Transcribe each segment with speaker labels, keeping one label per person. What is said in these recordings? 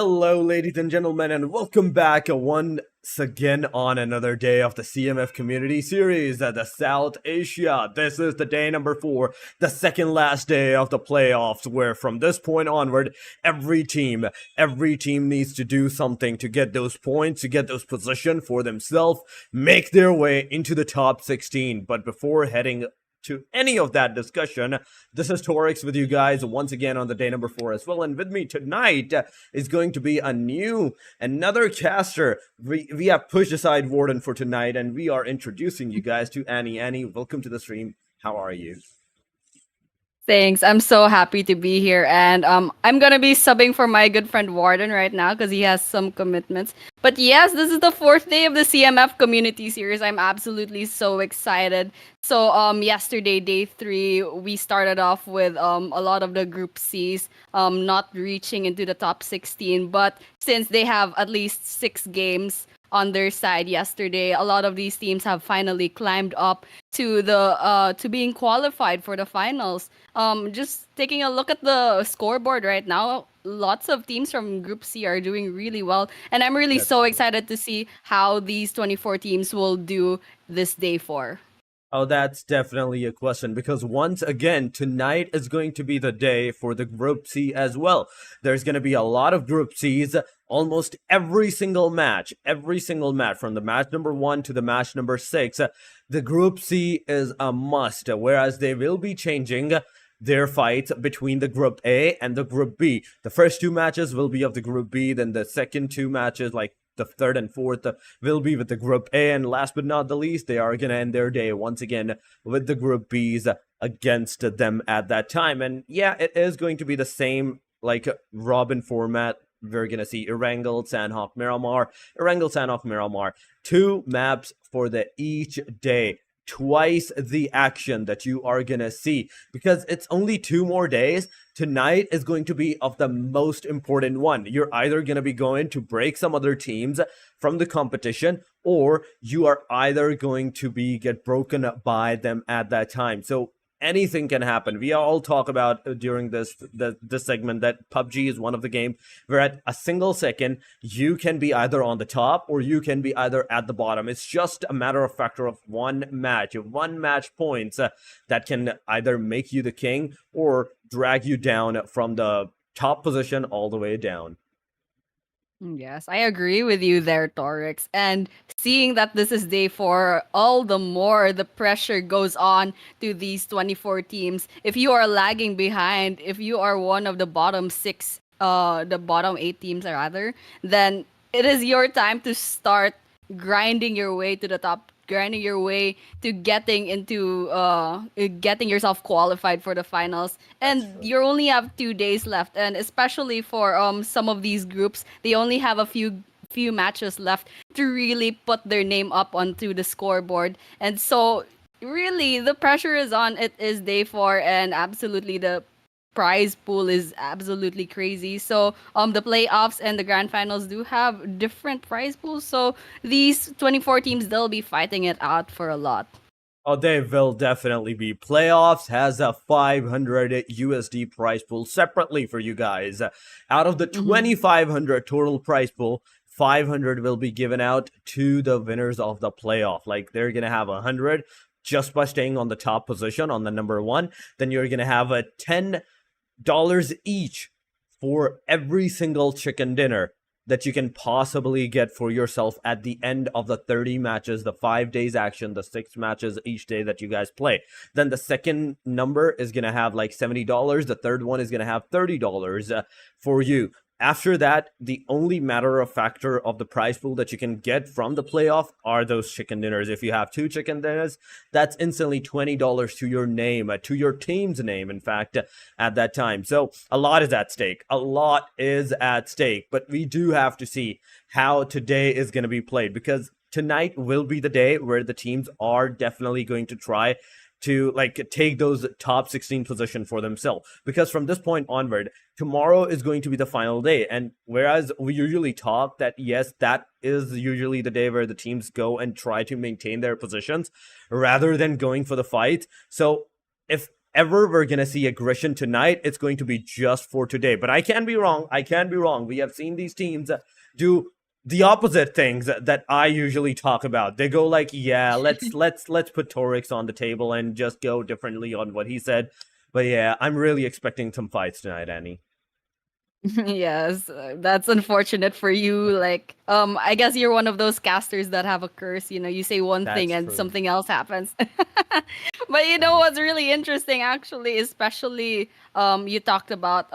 Speaker 1: Hello, ladies and gentlemen, and welcome back once again on another day of the CMF Community Series at the South Asia. This is the day number 4, the second last day of the playoffs, where from this point onward, every team needs to do something to get those points, to get those positions for themselves, make their way into the top 16. But before heading to any of that discussion, this is Torix with you guys once again on the day number 4 as well, and with me tonight is going to be another caster. We have pushed aside Warden for tonight, and we are introducing you guys to Annie. Annie, welcome to the stream. How are you?
Speaker 2: Thanks. I'm so happy to be here, and I'm gonna be subbing for my good friend Warden right now because he has some commitments. But yes, this is the 4th day of the CMF Community Series. I'm absolutely so excited. So yesterday, day 3, we started off with a lot of the Group C's not reaching into the top 16, but since they have at least 6 games on their side yesterday, a lot of these teams have finally climbed up to the to being qualified for the finals. Just taking a look at the scoreboard right now, lots of teams from Group C are doing really well, and I'm really so excited to see how these 24 teams will do this day 4.
Speaker 1: Oh, that's definitely a question, because once again, tonight is going to be the day for the Group C as well. There's going to be a lot of Group C's, almost every single match from the match number 1 to the match number 6. The Group C is a must, whereas they will be changing their fights between the Group A and the Group B. The first 2 matches will be of the Group B, then the second 2 matches, like the 3rd and 4th, will be with the Group A, and last but not the least, they are going to end their day once again with the Group B's against them at that time. And yeah, it is going to be the same, like, Robin format. We're going to see Erangel, Sandhawk, Miramar, 2 maps for the each day. Twice the action that you are gonna see, because it's only 2 more days. Tonight is going to be of the most important one. You're either gonna be going to break some other teams from the competition, or you are either going to be get broken by them at that time. So anything can happen. We all talk about during this segment that PUBG is one of the game where at a single second you can be either on the top or you can be either at the bottom. It's just a matter of factor of one match points that can either make you the king or drag you down from the top position all the way down.
Speaker 2: Yes, I agree with you there, Torix. And seeing that this is day 4, all the more the pressure goes on to these 24 teams. If you are lagging behind, if you are one of the bottom 6, the bottom 8 teams rather, then it is your time to start grinding your way to the top, grinding your way to getting yourself qualified for the finals. And you only have 2 days left, and especially for some of these groups, they only have a few matches left to really put their name up onto the scoreboard. And so really the pressure is on. It is day 4, and absolutely the prize pool is absolutely crazy. So the playoffs and the grand finals do have different prize pools. So these 24 teams, they'll be fighting it out for a lot.
Speaker 1: Oh, they will definitely be. Playoffs has a 500 USD prize pool separately for you guys. Out of the 2,500 total prize pool, 500 will be given out to the winners of the playoff. Like, they're gonna have 100 just by staying on the top position on the number 1. Then you're gonna have a $10 each for every single chicken dinner that you can possibly get for yourself at the end of the 30 matches, the 5 days action, the 6 matches each day that you guys play. Then the second number is going to have like $70. The third one is going to have $30 for you. After that, the only matter of factor of the prize pool that you can get from the playoff are those chicken dinners. If you have 2 chicken dinners, that's instantly $20 to your name, to your team's name, in fact, at that time. So a lot is at stake. But we do have to see how today is going to be played, because tonight will be the day where the teams are definitely going to try to like take those top 16 position for themselves, because from this point onward, tomorrow is going to be the final day. And whereas we usually talk that yes, that is usually the day where the teams go and try to maintain their positions rather than going for the fight. So if ever we're gonna see aggression tonight, it's going to be just for today. But I can be wrong. I can be wrong. We have seen these teams do the opposite things that I usually talk about. They go like, yeah, let's put Torix on the table and just go differently on what he said. But yeah, I'm really expecting some fights tonight, Annie.
Speaker 2: Yes, that's unfortunate for you. Like, I guess you're one of those casters that have a curse. You know, you say one thing
Speaker 1: That's
Speaker 2: and
Speaker 1: true.
Speaker 2: something else happens. But you know what's really interesting, actually, especially you talked about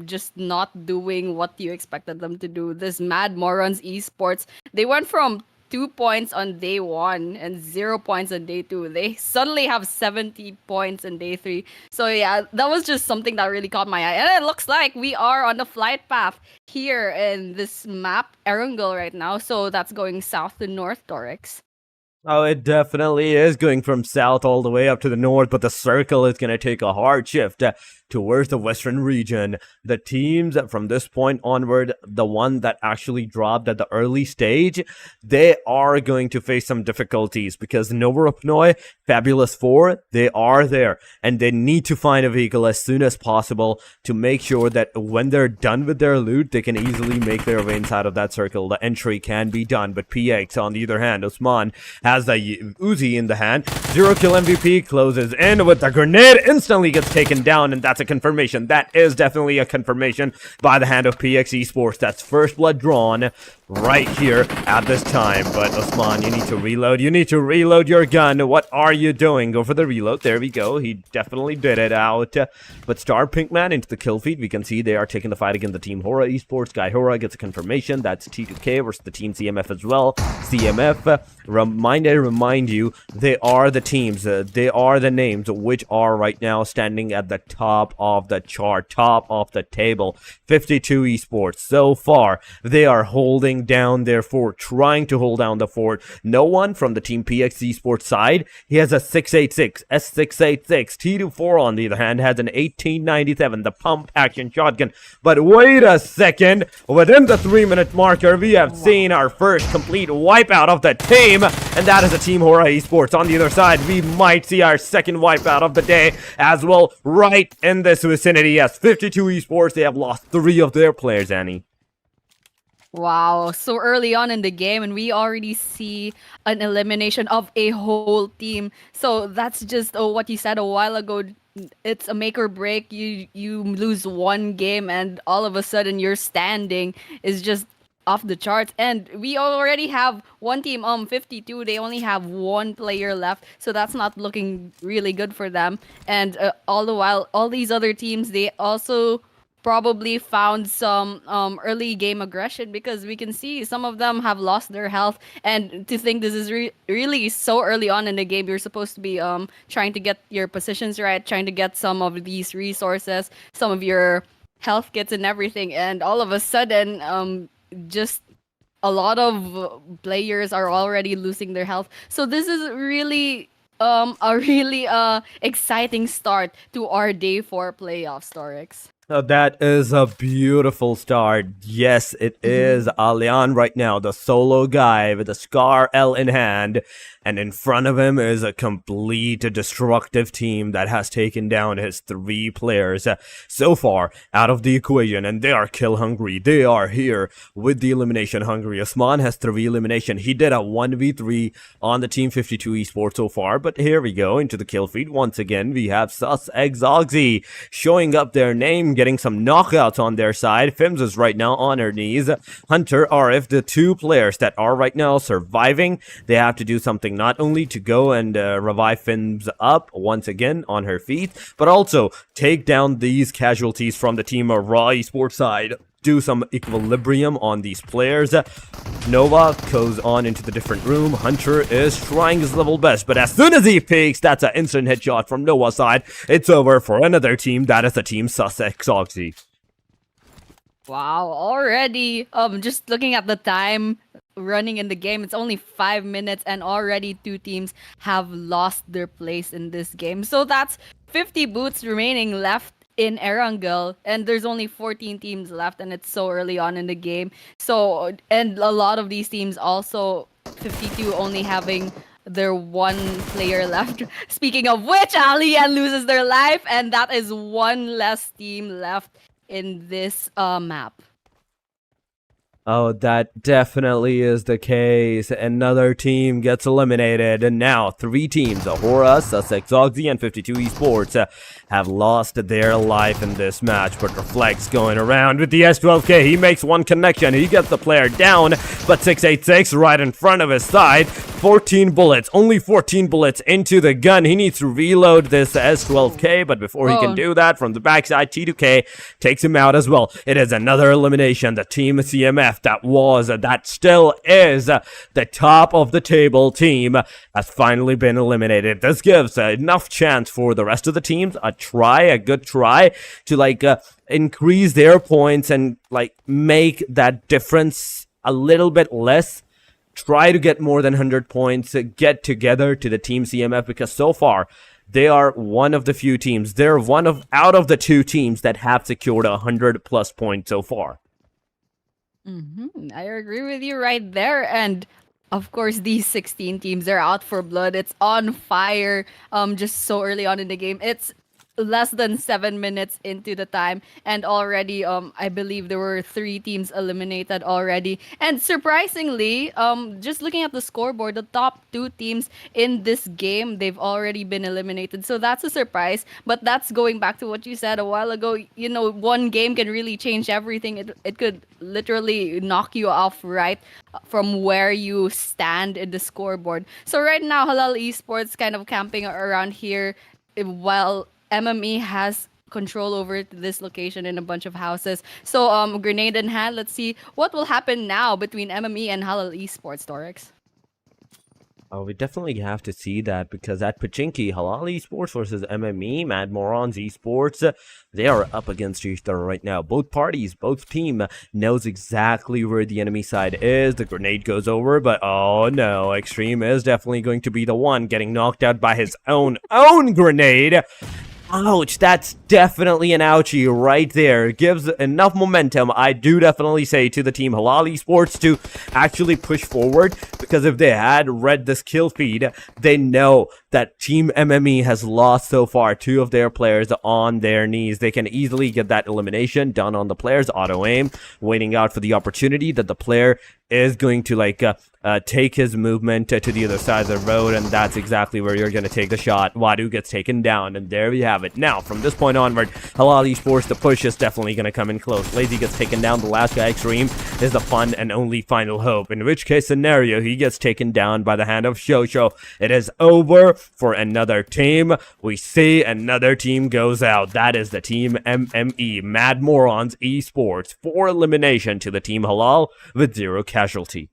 Speaker 2: just not doing what you expected them to do. This Mad Morons esports, they went from 2 points on day one and 0 points on day two. They suddenly have 70 points on day three. So yeah, that was just something that really caught my eye. And it looks like we are on the flight path here in this map, Erangel, right now. So that's going south to north, Torix.
Speaker 1: Oh, it definitely is going from south all the way up to the north, but the circle is going to take a hard shift towards the western region. The teams from this point onward, the one that actually dropped at the early stage, they are going to face some difficulties because Novorupnoi, Fabulous 4, they are there, and they need to find a vehicle as soon as possible to make sure that when they're done with their loot, they can easily make their way inside of that circle. The entry can be done, but PX, on the other hand, Usman has the Uzi in the hand. 0-kill MVP closes in with the grenade, instantly gets taken down, and that's a confirmation. That is definitely a confirmation by the hand of PX Esports. That's first blood drawn right here at this time. But Osman, you need to reload. You need to reload your gun. What are you doing? Go for the reload. There we go. He definitely did it out. But Star Pinkman into the kill feed. We can see they are taking the fight against the team HORAA Esports. Guy HORAA gets a confirmation. That's T2K versus the team CMF as well. CMF, remind you, they are the teams. They are the names which are right now standing at the top of the chart, top of the table. 52 Esports. So far, they are holding down their fort, trying to hold down the fort. No one from the team PX Esports side. He has a 686, S686. T24 on the other hand has an 1897, the pump action shotgun. But wait a second, within the 3-minute marker, we have seen our first complete wipeout of the team, and that is the team HORAA Esports. On the other side, we might see our second wipeout of the day as well, right in this vicinity. Yes, 52 Esports, they have lost 3 of their players, Annie.
Speaker 2: Wow, so early on in the game, and we already see an elimination of a whole team. So that's just what you said a while ago. It's a make or break. You lose one game, and all of a sudden your standing is just off the charts. And we already have one team, 52. They only have one player left, so that's not looking really good for them. And all the while, all these other teams, they also probably found some early game aggression, because we can see some of them have lost their health. And to think this is really so early on in the game, you're supposed to be trying to get your positions right, trying to get some of these resources, some of your health kits and everything, and all of a sudden just a lot of players are already losing their health. So this is really a really exciting start to our day 4 playoff, Storix.
Speaker 1: That is a beautiful start. Yes, it is Alian right now, the solo guy with the Scar L in hand. And in front of him is a complete destructive team that has taken down his 3 players so far out of the equation. And they are kill hungry. They are here with the elimination hungry. Osman has 3 elimination. He did a 1v3 on the Team 52 Esports so far. But here we go into the kill feed. Once again, we have Sus Exoxy showing up their name, getting some knockouts on their side. Fims is right now on her knees. Hunter, RF, the 2 players that are right now surviving, they have to do something not only to go and revive Fims up once again on her feet, but also take down these casualties from the team Raw Esports side. Do some equilibrium on these players. Nova goes on into the different room. Hunter is trying his level best, but as soon as he peeks, that's an instant headshot from Nova's side. It's over for another team. That is the team Sussex Oxy.
Speaker 2: Wow, already just looking at the time running in the game, it's only 5 minutes, and already 2 teams have lost their place in this game. So that's 50 boots remaining left in Erangel, and there's only 14 teams left, and it's so early on in the game. So, and a lot of these teams also, 52 only having their one player left. Speaking of which, Alian loses their life, and that is one less team left in this map.
Speaker 1: Oh, that definitely is the case. Another team gets eliminated, and now 3 teams, HORAA, Sussex Oxy, and 52 Esports, have lost their life in this match. But Reflex going around with the S12K. He makes one connection. He gets the player down, but 686 right in front of his side. 14 bullets, only 14 bullets into the gun. He needs to reload this S12K, but before he can do that, from the backside, T2K takes him out as well. It is another elimination. The team CMF that still is the top of the table team has finally been eliminated. This gives enough chance for the rest of the teams a good try to increase their points and make that difference a little bit less. Try to get more than 100 points, get together to the team CMF, because so far they are one of the few teams. They're out of the 2 teams that have secured 100+ points so far.
Speaker 2: I agree with you right there. And of course, these 16 teams, they're out for blood. It's on fire just so early on in the game. It's less than 7 minutes into the time, and already I believe there were 3 teams eliminated already. And surprisingly, just looking at the scoreboard, the top 2 teams in this game, they've already been eliminated, so that's a surprise. But that's going back to what you said a while ago. You know, one game can really change everything. It could literally knock you off right from where you stand in the scoreboard. So right now, Halal Esports kind of camping around here, while MME has control over this location in a bunch of houses. So, grenade in hand, let's see what will happen now between MME and Halal Esports, Torix.
Speaker 1: Oh, we definitely have to see that, because at Pachinki, Halal Esports versus MME, Mad Morons Esports, they are up against each other right now. Both parties, both team knows exactly where the enemy side is. The grenade goes over, but oh no, Extreme is definitely going to be the one getting knocked out by his own grenade. Ouch, that's definitely an ouchie right there. It gives enough momentum, I do definitely say, to the team Halal Esports to actually push forward, because if they had read this kill feed, they know that Team MME has lost so far 2 of their players on their knees. They can easily get that elimination done on the players, auto aim, waiting out for the opportunity that the player is going to take his movement to the other side of the road, and that's exactly where you're going to take the shot. Wadu gets taken down, and there we have it. Now, from this point onward, Halal Esports, the push is definitely going to come in close. Lazy gets taken down. The last guy, Extreme, is the fun and only final hope, in which case scenario, he gets taken down by the hand of Shosho. It is over for another team. We see another team goes out. That is the team MME, Mad Morons Esports, for elimination to the team Halal with 0 casualty.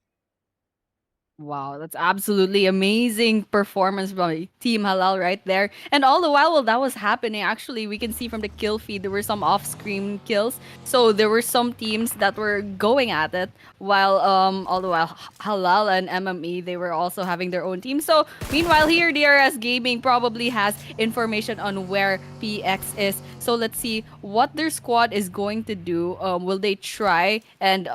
Speaker 2: Wow, that's absolutely amazing performance by Team Halal right there. And all the while that was happening, actually, we can see from the kill feed, there were some off-screen kills. So there were some teams that were going at it, while all the while Halal and MME, they were also having their own team. So meanwhile here, DRS Gaming probably has information on where PX is. So let's see what their squad is going to do. Will they try and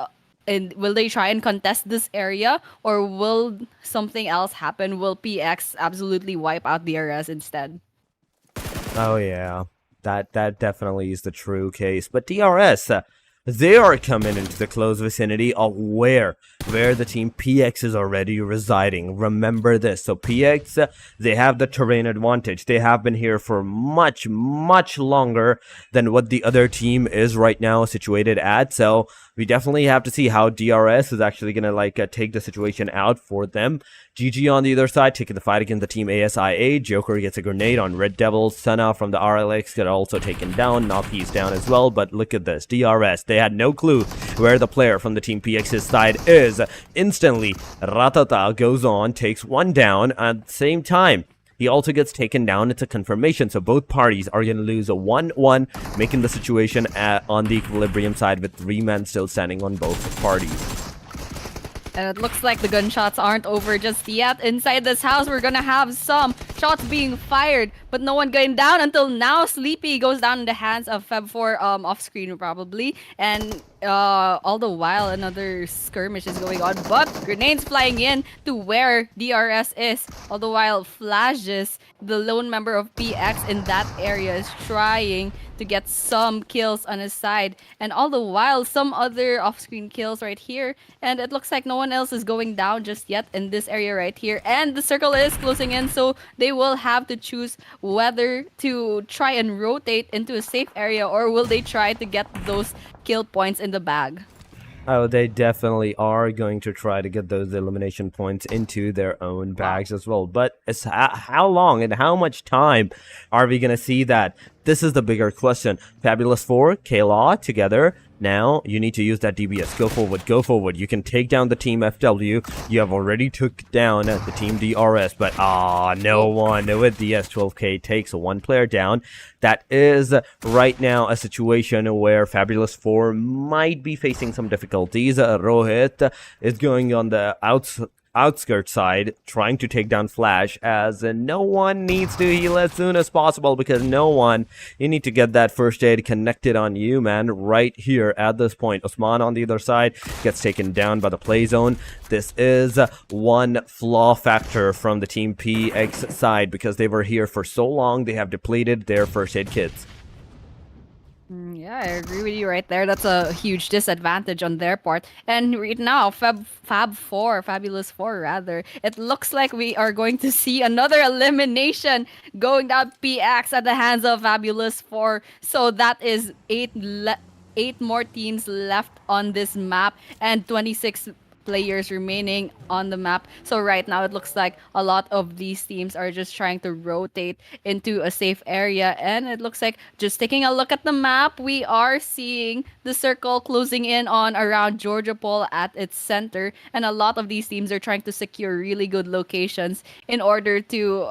Speaker 2: will they try and contest this area, or will something else happen? Will PX absolutely wipe out DRS instead?
Speaker 1: Oh yeah, that definitely is the true case. But DRS, they are coming into the close vicinity of where the team PX is already residing. Remember this. So PX, they have the terrain advantage. They have been here for much longer than what the other team is right now situated at. So we definitely have to see how DRS is actually going to take the situation out for them. GG on the other side, taking the fight against the team ASIA. Joker gets a grenade on Red Devil. Sana from the RLX got also taken down. Nafi's down as well, but look at this. DRS, they had no clue where the player from the team PX's side is. Instantly, Ratata goes on, takes one down. At the same time, he also gets taken down. It's a confirmation, so both parties are going to lose a 1-1, making the situation on the equilibrium side with 3 men still standing on both parties.
Speaker 2: And it looks like the gunshots aren't over just yet. Inside this house, we're gonna have some shots being fired, but no one going down until now. Sleepy goes down in the hands of Feb4 off screen probably. And all the while, another skirmish is going on, but grenades flying in to where DRS is. All the while, Flashes, the lone member of PX in that area, is trying to get some kills on his side. And all the while, some other off-screen kills right here. And it looks like no one else is going down just yet in this area right here. And the circle is closing in, so they will have to choose whether to try and rotate into a safe area, or will they try to get those kill points in the bag.
Speaker 1: Oh, they definitely are going to try to get those elimination points into their own bags as well. But it's how long and how much time are we going to see that? This is the bigger question. Fabulous 4, K-Law together. Now, you need to use that DBS. Go forward, go forward. You can take down the team FW. You have already took down the team DRS, but no one with DS12K takes one player down. That is right now a situation where Fabulous 4 might be facing some difficulties. Rohit is going on the outskirt side, trying to take down Flash, as no one needs to heal as soon as possible, because you need to get that first aid connected on you, man, right here at this point. Osman on the other side gets taken down by the play zone. This is one flaw factor from the Team PX side, because they were here for so long, they have depleted their first aid kits.
Speaker 2: Yeah, I agree with you right there. That's a huge disadvantage on their part. And right now, Fabulous 4 rather, it looks like we are going to see another elimination going down PX at the hands of Fabulous 4. So that is 8 more teams left on this map and 26 players remaining on the map. So right now it looks like a lot of these teams are just trying to rotate into a safe area, and it looks like, just taking a look at the map, we are seeing the circle closing in on around Georgia Pole at its center, and a lot of these teams are trying to secure really good locations in order to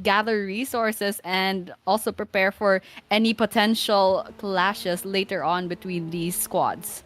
Speaker 2: gather resources and also prepare for any potential clashes later on between these squads.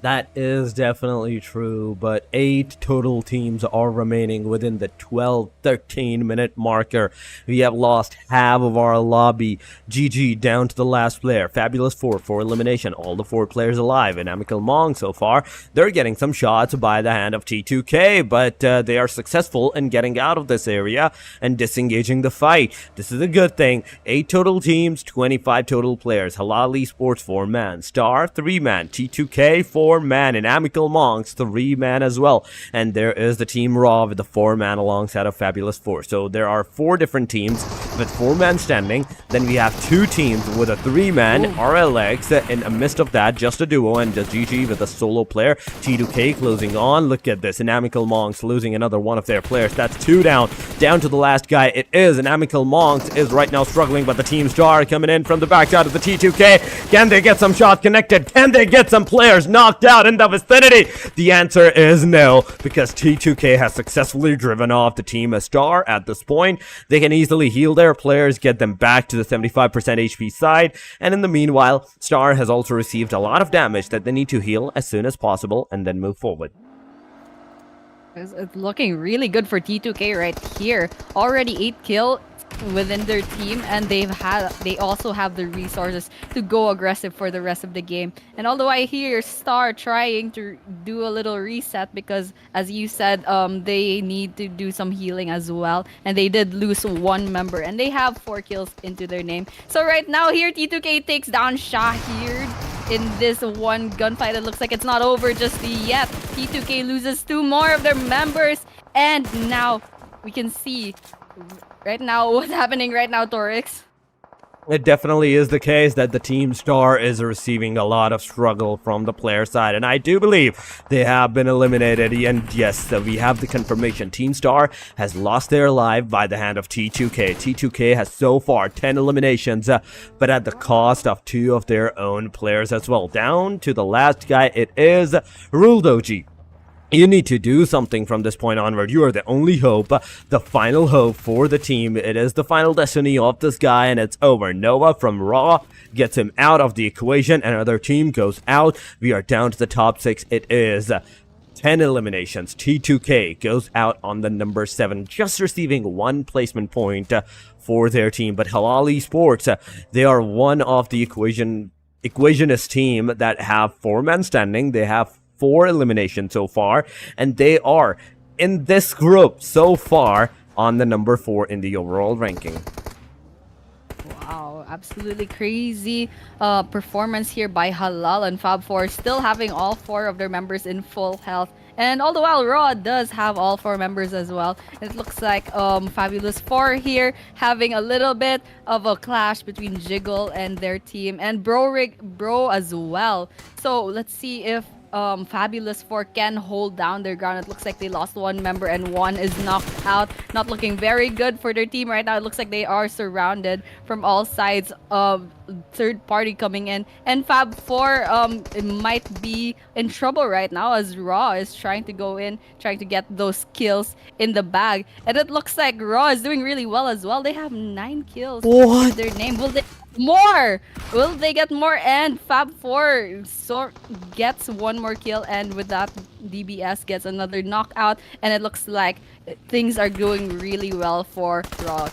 Speaker 1: That is definitely true, but 8 total teams are remaining within the 12-13 minute marker. We have lost half of our lobby. GG down to the last player. Fabulous 4 for elimination. All the 4 players alive. INIMICAL Mong so far. They're getting some shots by the hand of T2K, but they are successful in getting out of this area and disengaging the fight. This is a good thing. 8 total teams, 25 total players. HALAL ESPORTS 4-man. Star 3-man. T2K 4-man. INIMICAL Monks 3-man as well. And there is the team Raw with the 4-man alongside of Fabulous 4. So there are 4 different teams with 4-man standing. Then we have 2 teams with a 3-man RLX. In the midst of that, just a duo, and just GG with a solo player. T2K closing on. Look at this. INIMICAL Monks losing another one of their players. That's 2 down. Down to the last guy. It is INIMICAL Monks is right now struggling, but the team Star coming in from the backside of the T2K. Can they get some shot connected? Can they get some players knocked out in the vicinity? The answer is no, because T2K has successfully driven off the team Star at this point. They can easily heal their players, get them back to the 75% HP side, and in the meanwhile, Star has also received a lot of damage that they need to heal as soon as possible and then move forward.
Speaker 2: It's looking really good for T2K right here. Already 8 kills within their team, and they also have the resources to go aggressive for the rest of the game. And although I hear Star trying to do a little reset, because as you said, they need to do some healing as well, and they did lose 1 member, and they have 4 kills into their name. So right now here, T2K takes down Shahir in this one gunfight. It looks like it's not over just yet. T2K loses 2 more of their members, and now we can see right now what's happening right now, Torix.
Speaker 1: It definitely is the case that the team Star is receiving a lot of struggle from the player side, and I do believe they have been eliminated. And yes, we have the confirmation. Team Star has lost their life by the hand of T2K. T2K has so far 10 eliminations, but at the cost of 2 of their own players as well. Down to the last guy, it is Ruldoji. You need to do something from this point onward. You are the only hope, the final hope for the team. It is the final destiny of this guy, and it's over. Nova from Raw gets him out of the equation. Another team goes out. We are down to the top 6. It is 10 eliminations. T2K goes out on the number 7, just receiving 1 placement point for their team. But HALAL ESPORTS, they are one of the equationist team that have 4 men standing. They have 4 eliminations so far, and they are in this group so far on the number 4 in the overall ranking.
Speaker 2: Wow, absolutely crazy performance here by HALAL and Fab4, still having all 4 of their members in full health. And all the while, Raw does have all 4 members as well. It looks like Fabulous 4 here having a little bit of a clash between Jiggle and their team, and Bro as well. So let's see if Fabulous 4 can hold down their ground. It looks like they lost 1 member and 1 is knocked out. Not looking very good for their team right now. It looks like they are surrounded from all sides of third party coming in, and Fab 4 it might be in trouble right now as Raw is trying to go in, trying to get those kills in the bag. And it looks like Raw is doing really well as well. They have 9 kills in their name. Will they more? Will they get more? And Fab 4 gets 1 more kill, and with that DBS gets another knockout, and it looks like things are going really well for Raw.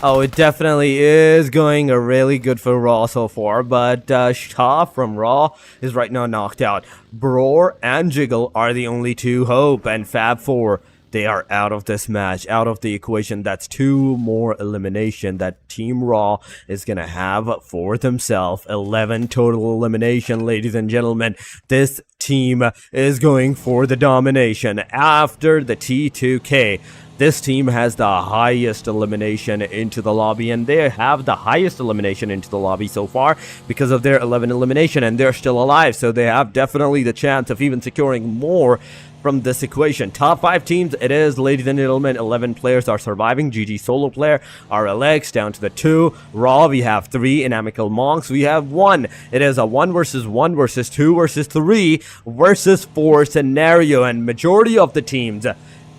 Speaker 1: Oh, it definitely is going really good for Raw so far, but Shah from Raw is right now knocked out. Bror and Jiggle are the only 2 hope, and Fab 4, they are out of this match, out of the equation. That's 2 more elimination that Team Raw is gonna have for themselves. 11 total elimination, ladies and gentlemen. This team is going for the domination after the T2K. This team has the highest elimination into the lobby, and they have the highest elimination into the lobby so far because of their 11 elimination, and they're still alive, so they have definitely the chance of even securing more from this equation. Top 5 teams it is, ladies and gentlemen. 11 players are surviving. GG solo player, RLX down to the 2. Raw, we have 3. INIMICAL Monks, we have 1. It is a 1 versus 1 versus 2 versus 3 versus 4 scenario, and majority of the teams,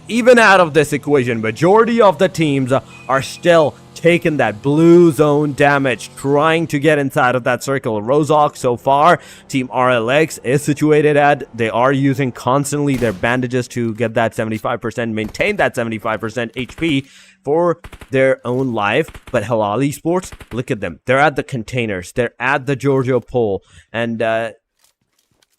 Speaker 1: even out of this equation, majority of the teams are still taking that blue zone damage, trying to get inside of that circle. Rozok so far, Team RLX is situated at, they are using constantly their bandages to get that 75%, maintain that 75% HP for their own life. But HALAL ESPORTS, look at them. They're at the containers. They're at the Giorgio pole, and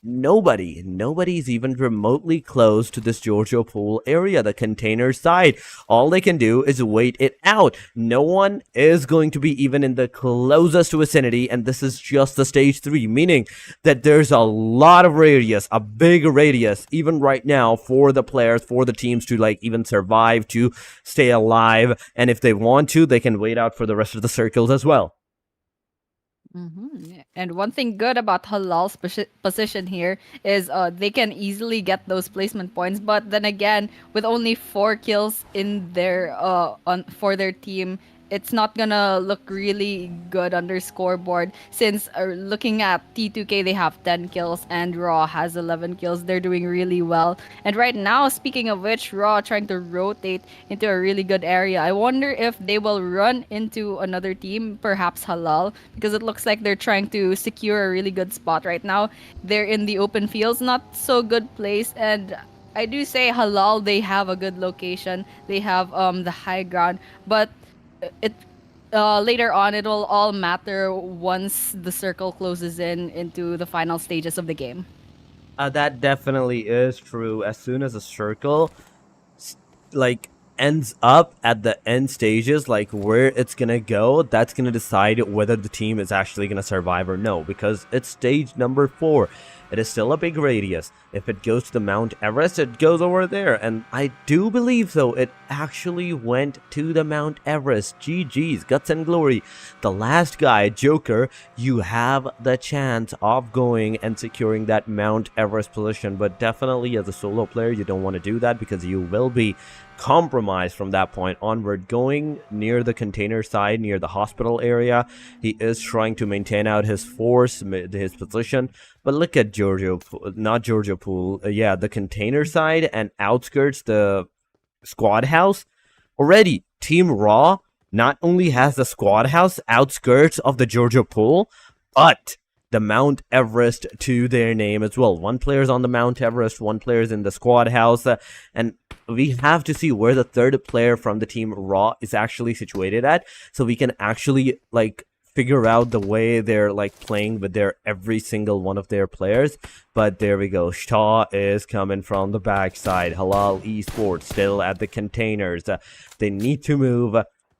Speaker 1: nobody's even remotely close to this Giorgio pool area, the container side. All they can do is wait it out. No one is going to be even in the closest vicinity, and this is just the stage 3, meaning that there's a lot of radius, a big radius, even right now, for the players, for the teams to like even survive, to stay alive, and if they want to, they can wait out for the rest of the circles as well.
Speaker 2: And one thing good about HALAL's position here is they can easily get those placement points. But then again, with only 4 kills in their for their team, it's not gonna look really good on their scoreboard, since looking at T2K, they have 10 kills and Raw has 11 kills. They're doing really well. And right now, speaking of which, Raw trying to rotate into a really good area. I wonder if they will run into another team, perhaps HALAL, because it looks like they're trying to secure a really good spot right now. They're in the open fields, not so good place, and I do say HALAL, they have a good location. They have the high ground, but it later on it'll all matter once the circle closes into the final stages of the game.
Speaker 1: That definitely is true. As soon as a circle like ends up at the end stages, like where it's gonna go, that's gonna decide whether the team is actually gonna survive or no, because it's stage number 4. It is still a big radius. If it goes to the Mount Everest, it goes over there. And I do believe, though, it actually went to the Mount Everest. GG's, guts and glory. The last guy, Joker, you have the chance of going and securing that Mount Everest position. But definitely, as a solo player, you don't want to do that, because you will be compromised from that point onward. Going near the container side, near the hospital area, he is trying to maintain out his force, his position. But look at Giorgio, not Giorgio Pool, yeah, the container side and outskirts, the squad house. Already, Team Raw not only has the squad house outskirts of the Giorgio Pool, but the Mount Everest to their name as well. One player's on the Mount Everest, one player's in the squad house, and we have to see where the third player from the team Raw is actually situated at, so we can actually like figure out the way they're like playing with their every single one of their players. But there we go. Shaw is coming from the backside. Halal Esports still at the containers. They need to move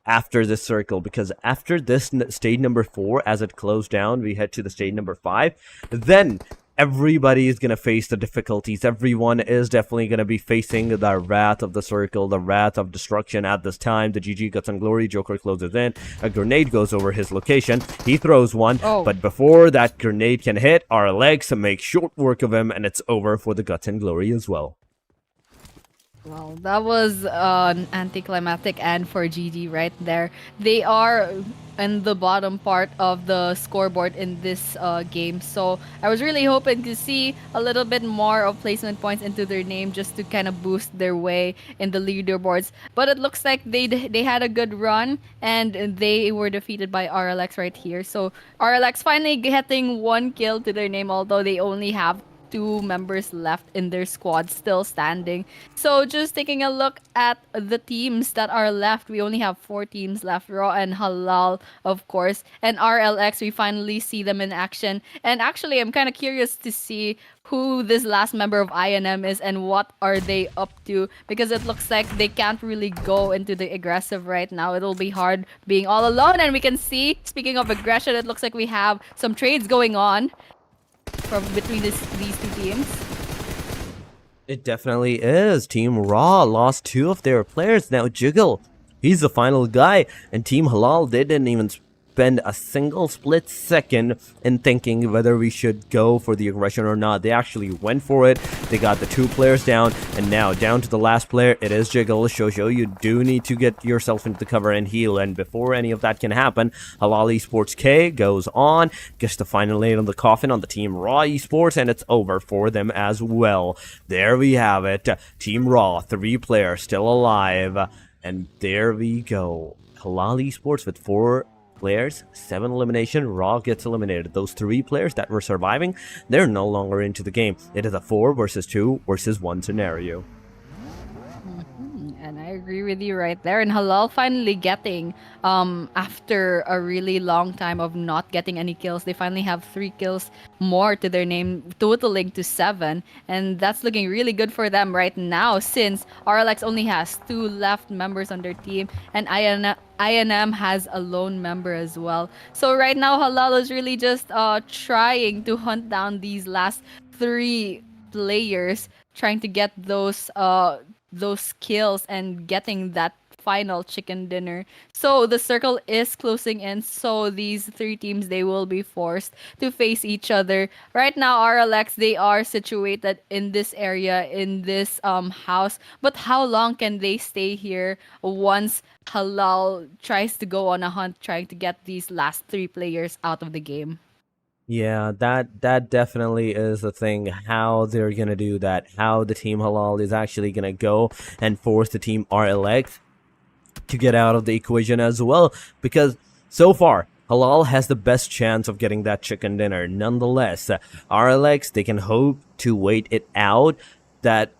Speaker 1: after this circle, because after this stage number 4, as it closed down, we head to the stage number 5. Then everybody is going to face the difficulties. Everyone is definitely going to be facing the wrath of the circle, the wrath of destruction at this time. The GG Guts and Glory Joker closes in. A grenade goes over his location. He throws one, but before that grenade can hit, our legs make short work of him, and it's over for the Guts and Glory as well.
Speaker 2: Well, that was an anticlimactic end for GG right there. They are in the bottom part of the scoreboard in this game, so I was really hoping to see a little bit more of placement points into their name just to kind of boost their way in the leaderboards. But it looks like they had a good run, and they were defeated by RLX right here. So RLX finally getting 1 kill to their name, although they only have 2 members left in their squad still standing. So just taking a look at the teams that are left, we only have 4 teams left. Raw and Halal, of course, and RLX, we finally see them in action. And actually, I'm kind of curious to see who this last member of INM is and what are they up to, because it looks like they can't really go into the aggressive right now. It'll be hard being all alone. And we can see, speaking of aggression, it looks like we have some trades going on from between these 2 teams.
Speaker 1: It definitely is. Team Raw lost 2 of their players. Now Jiggle, he's the final guy, and Team Halal, they didn't even spend a single split second in thinking whether we should go for the aggression or not. They actually went for it. They got the 2 players down, and now down to the last player. It is Jiggle. Shoujo, you do need to get yourself into the cover and heal, and before any of that can happen, Halal Esports K goes on, gets the final nade on the coffin on the Team Raw Esports, and it's over for them as well. There we have it. Team Raw, 3 players still alive, and there we go. Halal Esports with 4 players, 7 elimination. Raw gets eliminated. Those 3 players that were surviving, they're no longer into the game. It is a 4 versus 2 versus 1 scenario.
Speaker 2: And I agree with you right there. And Halal finally getting, after a really long time of not getting any kills, they finally have 3 kills more to their name, totaling to 7. And that's looking really good for them right now, since RLX only has 2 left members on their team, and INM has a lone member as well. So right now, Halal is really just trying to hunt down these last 3 players, trying to get those kills and getting that final chicken dinner. So the circle is closing in, so these 3 teams, they will be forced to face each other. Right now, RLX, they are situated in this area, in this house, but how long can they stay here once Halal tries to go on a hunt, trying to get these last 3 players out of the game?
Speaker 1: Yeah, that definitely is the thing, how they're gonna do that, how the Team Halal is actually gonna go and force the Team RLX to get out of the equation as well, because so far Halal has the best chance of getting that chicken dinner. Nonetheless, RLX, they can hope to wait it out, that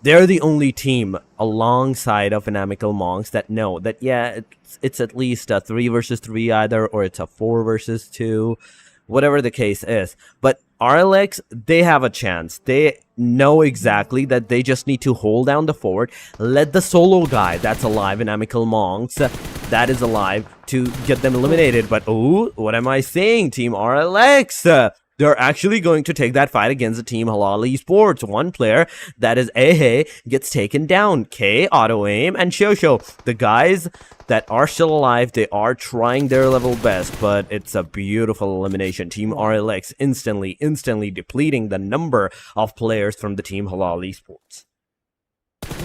Speaker 1: they're the only team alongside of INIMICAL Monks that know that, yeah, it's at least a 3 versus 3 either, or it's a 4 versus 2, whatever the case is. But RLX, they have a chance. They know exactly that they just need to hold down the fort, let the solo guy that's alive, INIMICAL Monks, that is alive, to get them eliminated. But oh, what am I saying, Team RLX? They're actually going to take that fight against the Team Halal Esports. 1 player, that is Ahe, gets taken down. K, auto aim, and Shosho. The guys that are still alive, they are trying their level best, but it's a beautiful elimination. Team RLX instantly depleting the number of players from the Team Halal Esports.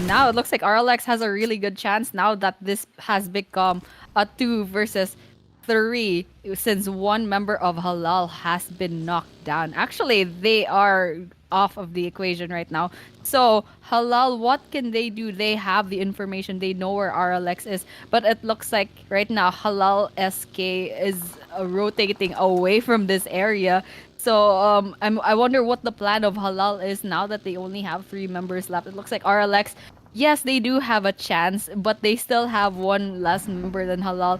Speaker 2: Now it looks like RLX has a really good chance now that this has become a 2 versus 3 since one member of Halal has been knocked down. Actually, they are off of the equation right now. So, Halal, what can they do? They have the information, they know where RLX is, but it looks like right now Halal SK is rotating away from this area. So, I wonder what the plan of Halal is now that they only have 3 members left. It looks like RLX, yes, they do have a chance, but they still have one less member than Halal.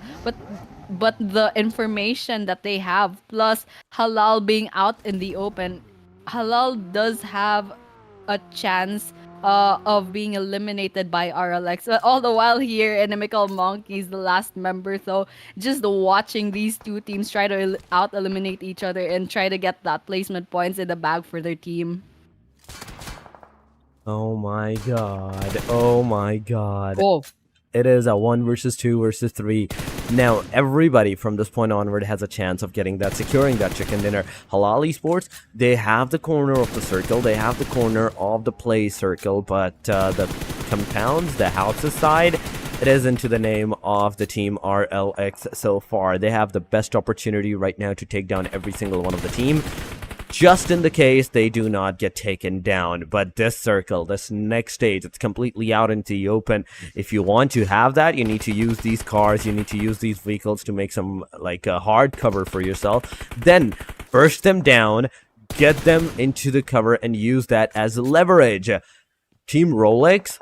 Speaker 2: But the information that they have, plus Halal being out in the open, Halal does have a chance of being eliminated by RLX. But all the while here, Inimical Monkeys, the last member, so just watching these two teams try to out eliminate each other and try to get that placement points in the bag for their team.
Speaker 1: Oh my god. Oh my god.
Speaker 2: Oh,
Speaker 1: It is a 1 versus 2 versus 3. Now, everybody from this point onward has a chance of getting that, securing that chicken dinner. Halal Esports, they have the corner of the circle, they have the corner of the play circle, but the compounds, the houses side, it is into the name of the team RLX so far. They have the best opportunity right now to take down every single one of the team, just in the case they do not get taken down. But this circle, this next stage, it's completely out into the open. If you want to have that, you need to use these cars, you need to use these vehicles to make some like a hard cover for yourself, then burst them down, get them into the cover, and use that as leverage. Team Rolex,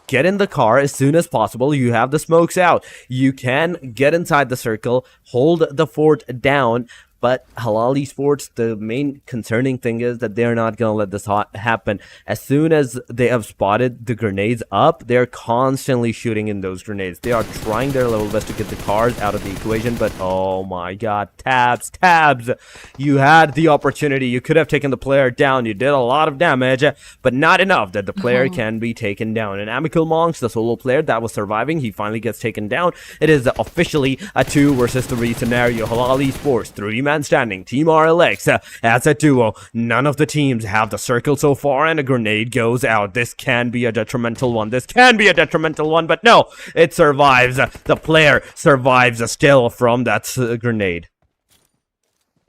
Speaker 1: get in the car as soon as possible. You have the smokes out, you can get inside the circle, hold the fort down. But Halal Esports, the main concerning thing is that they're not going to let this happen. As soon as they have spotted the grenades up, they're constantly shooting in those grenades. They are trying their level best to get the cars out of the equation, but oh my god, tabs. You had the opportunity. You could have taken the player down. You did a lot of damage, but not enough that the player can be taken down. And Inimical Monks, the solo player that was surviving, he finally gets taken down. It is officially a 2 versus 3 scenario. Halal Esports, 3-man standing, Team RLX as a duo. None of the teams have the circle so far, and a grenade goes out. This can be a detrimental one. But no, it survives. The player survives still from that grenade.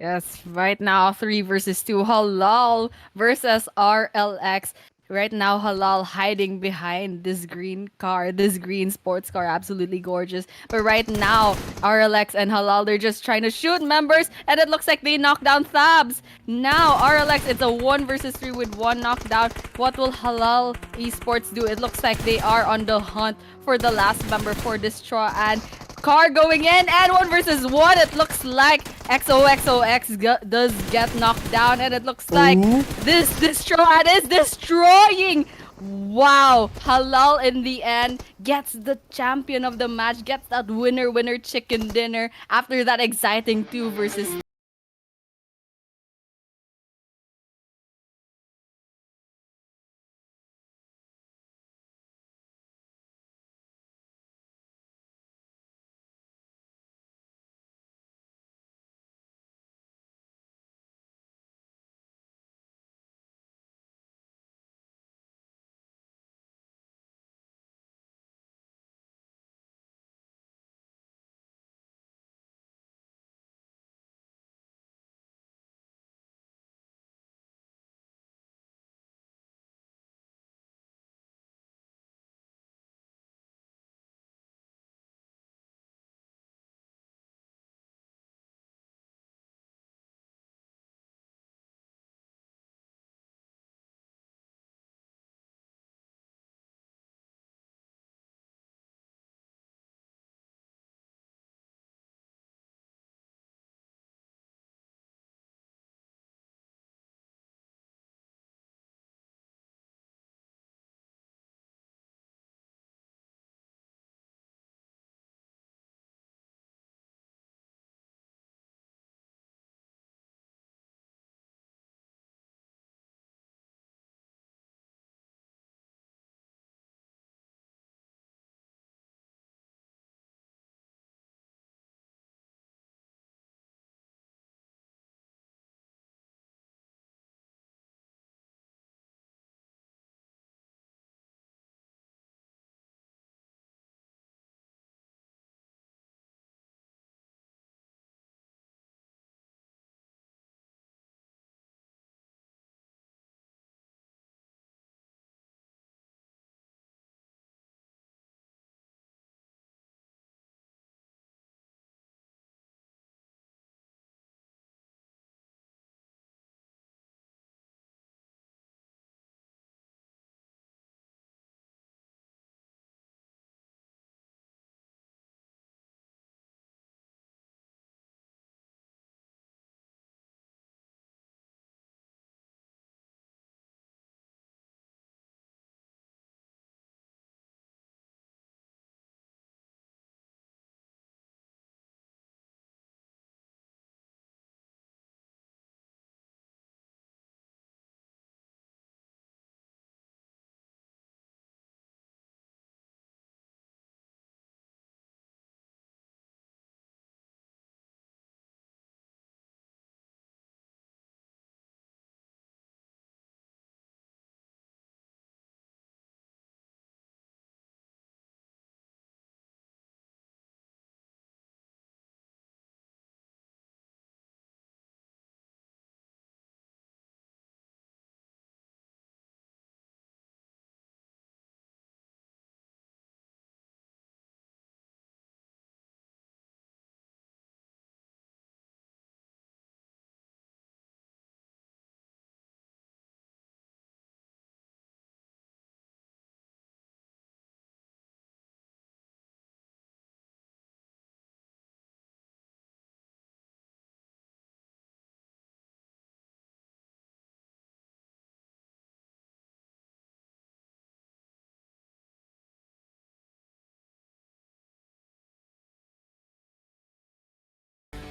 Speaker 2: yes, right now 3 versus 2. Halal versus RLX. Right now, Halal hiding behind this green car, this green sports car, absolutely gorgeous. But right now, RLX and Halal, they're just trying to shoot members, and it looks like they knock down Thabs. Now, RLX, it's a 1 versus 3 with one knockdown. What will Halal Esports do? It looks like they are on the hunt for the last member for Destroy, and car going in, and 1 versus 1. It looks like XOXOX does get knocked down, and it looks like this Destroy is destroying. Wow, Halal in the end gets the champion of the match, gets that winner chicken dinner after that exciting 2 versus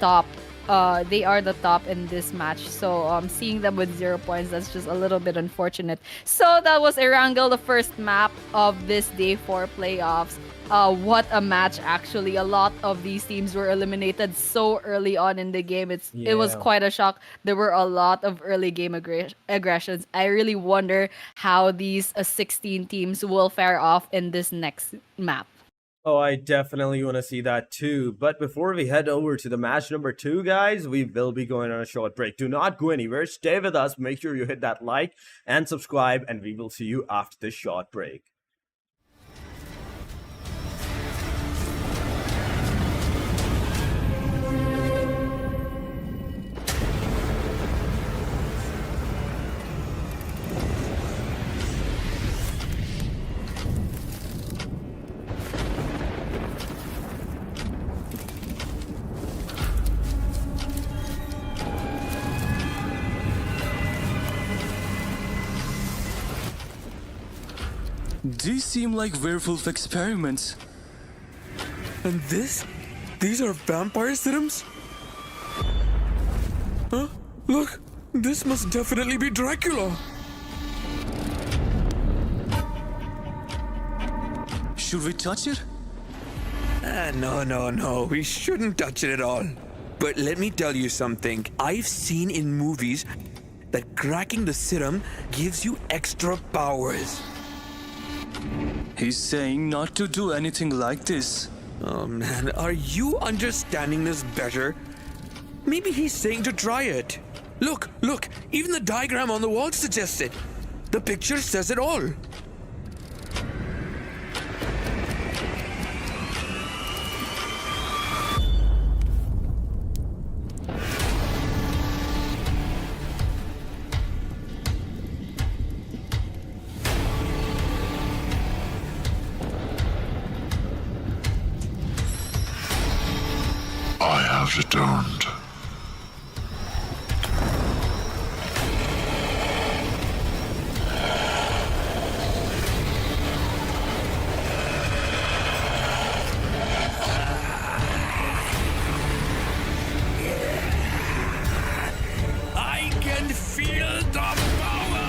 Speaker 2: top. They are the top in this match. So seeing them with 0 points, that's just a little bit unfortunate. So that was Erangel, the first map of this day 4 playoffs. What a match, actually. A lot of these teams were eliminated so early on in the game. It was quite a shock. There were a lot of early game aggressions. I really wonder how these 16 teams will fare off in this next map.
Speaker 1: Oh, I definitely want to see that too. But before we head over to the match number 2, guys, we will be going on a short break. Do not go anywhere. Stay with us. Make sure you hit that like and subscribe, and we will see you after this short break.
Speaker 3: These seem like werewolf experiments.
Speaker 4: And this? These are vampire serums? Huh? Look, this must definitely be Dracula.
Speaker 3: Should we touch it?
Speaker 4: No, we shouldn't touch it at all. But let me tell you something. I've seen in movies that cracking the serum gives you extra powers.
Speaker 3: He's saying not to do anything like this.
Speaker 4: Oh man, are you understanding this better? Maybe he's saying to try it. Look, even the diagram on the wall suggests it. The picture says it all.
Speaker 5: I have returned.
Speaker 4: I can feel the power!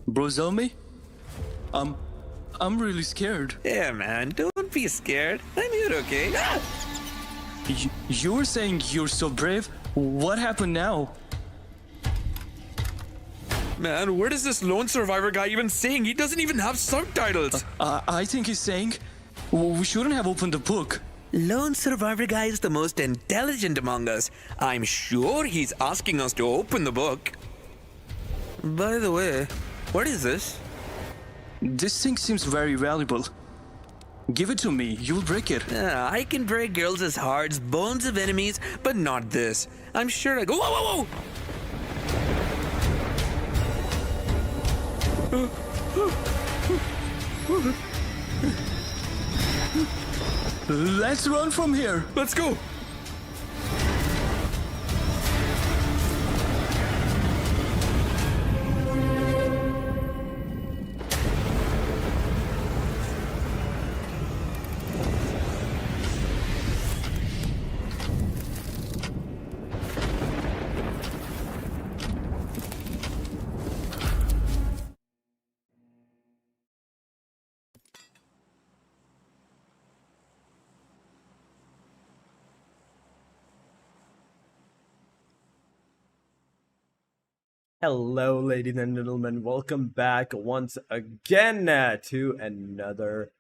Speaker 3: Bro, Zelmi? I'm really scared.
Speaker 4: Yeah, man, don't be scared. I'm here, okay? Ah!
Speaker 3: You were saying you're so brave. What happened now?
Speaker 4: Man, what is this lone survivor guy even saying? He doesn't even have subtitles.
Speaker 3: I think he's saying we shouldn't have opened the book.
Speaker 4: Lone survivor guy is the most intelligent among us. I'm sure he's asking us to open the book. By the way, what is this?
Speaker 3: This thing seems very valuable. Give it to me. You'll break it.
Speaker 4: I can break girls' hearts, bones of enemies, but not this. I'm sure I go. Whoa!
Speaker 3: Let's run from here.
Speaker 4: Let's go.
Speaker 1: Hello, ladies and gentlemen. Welcome back once again to another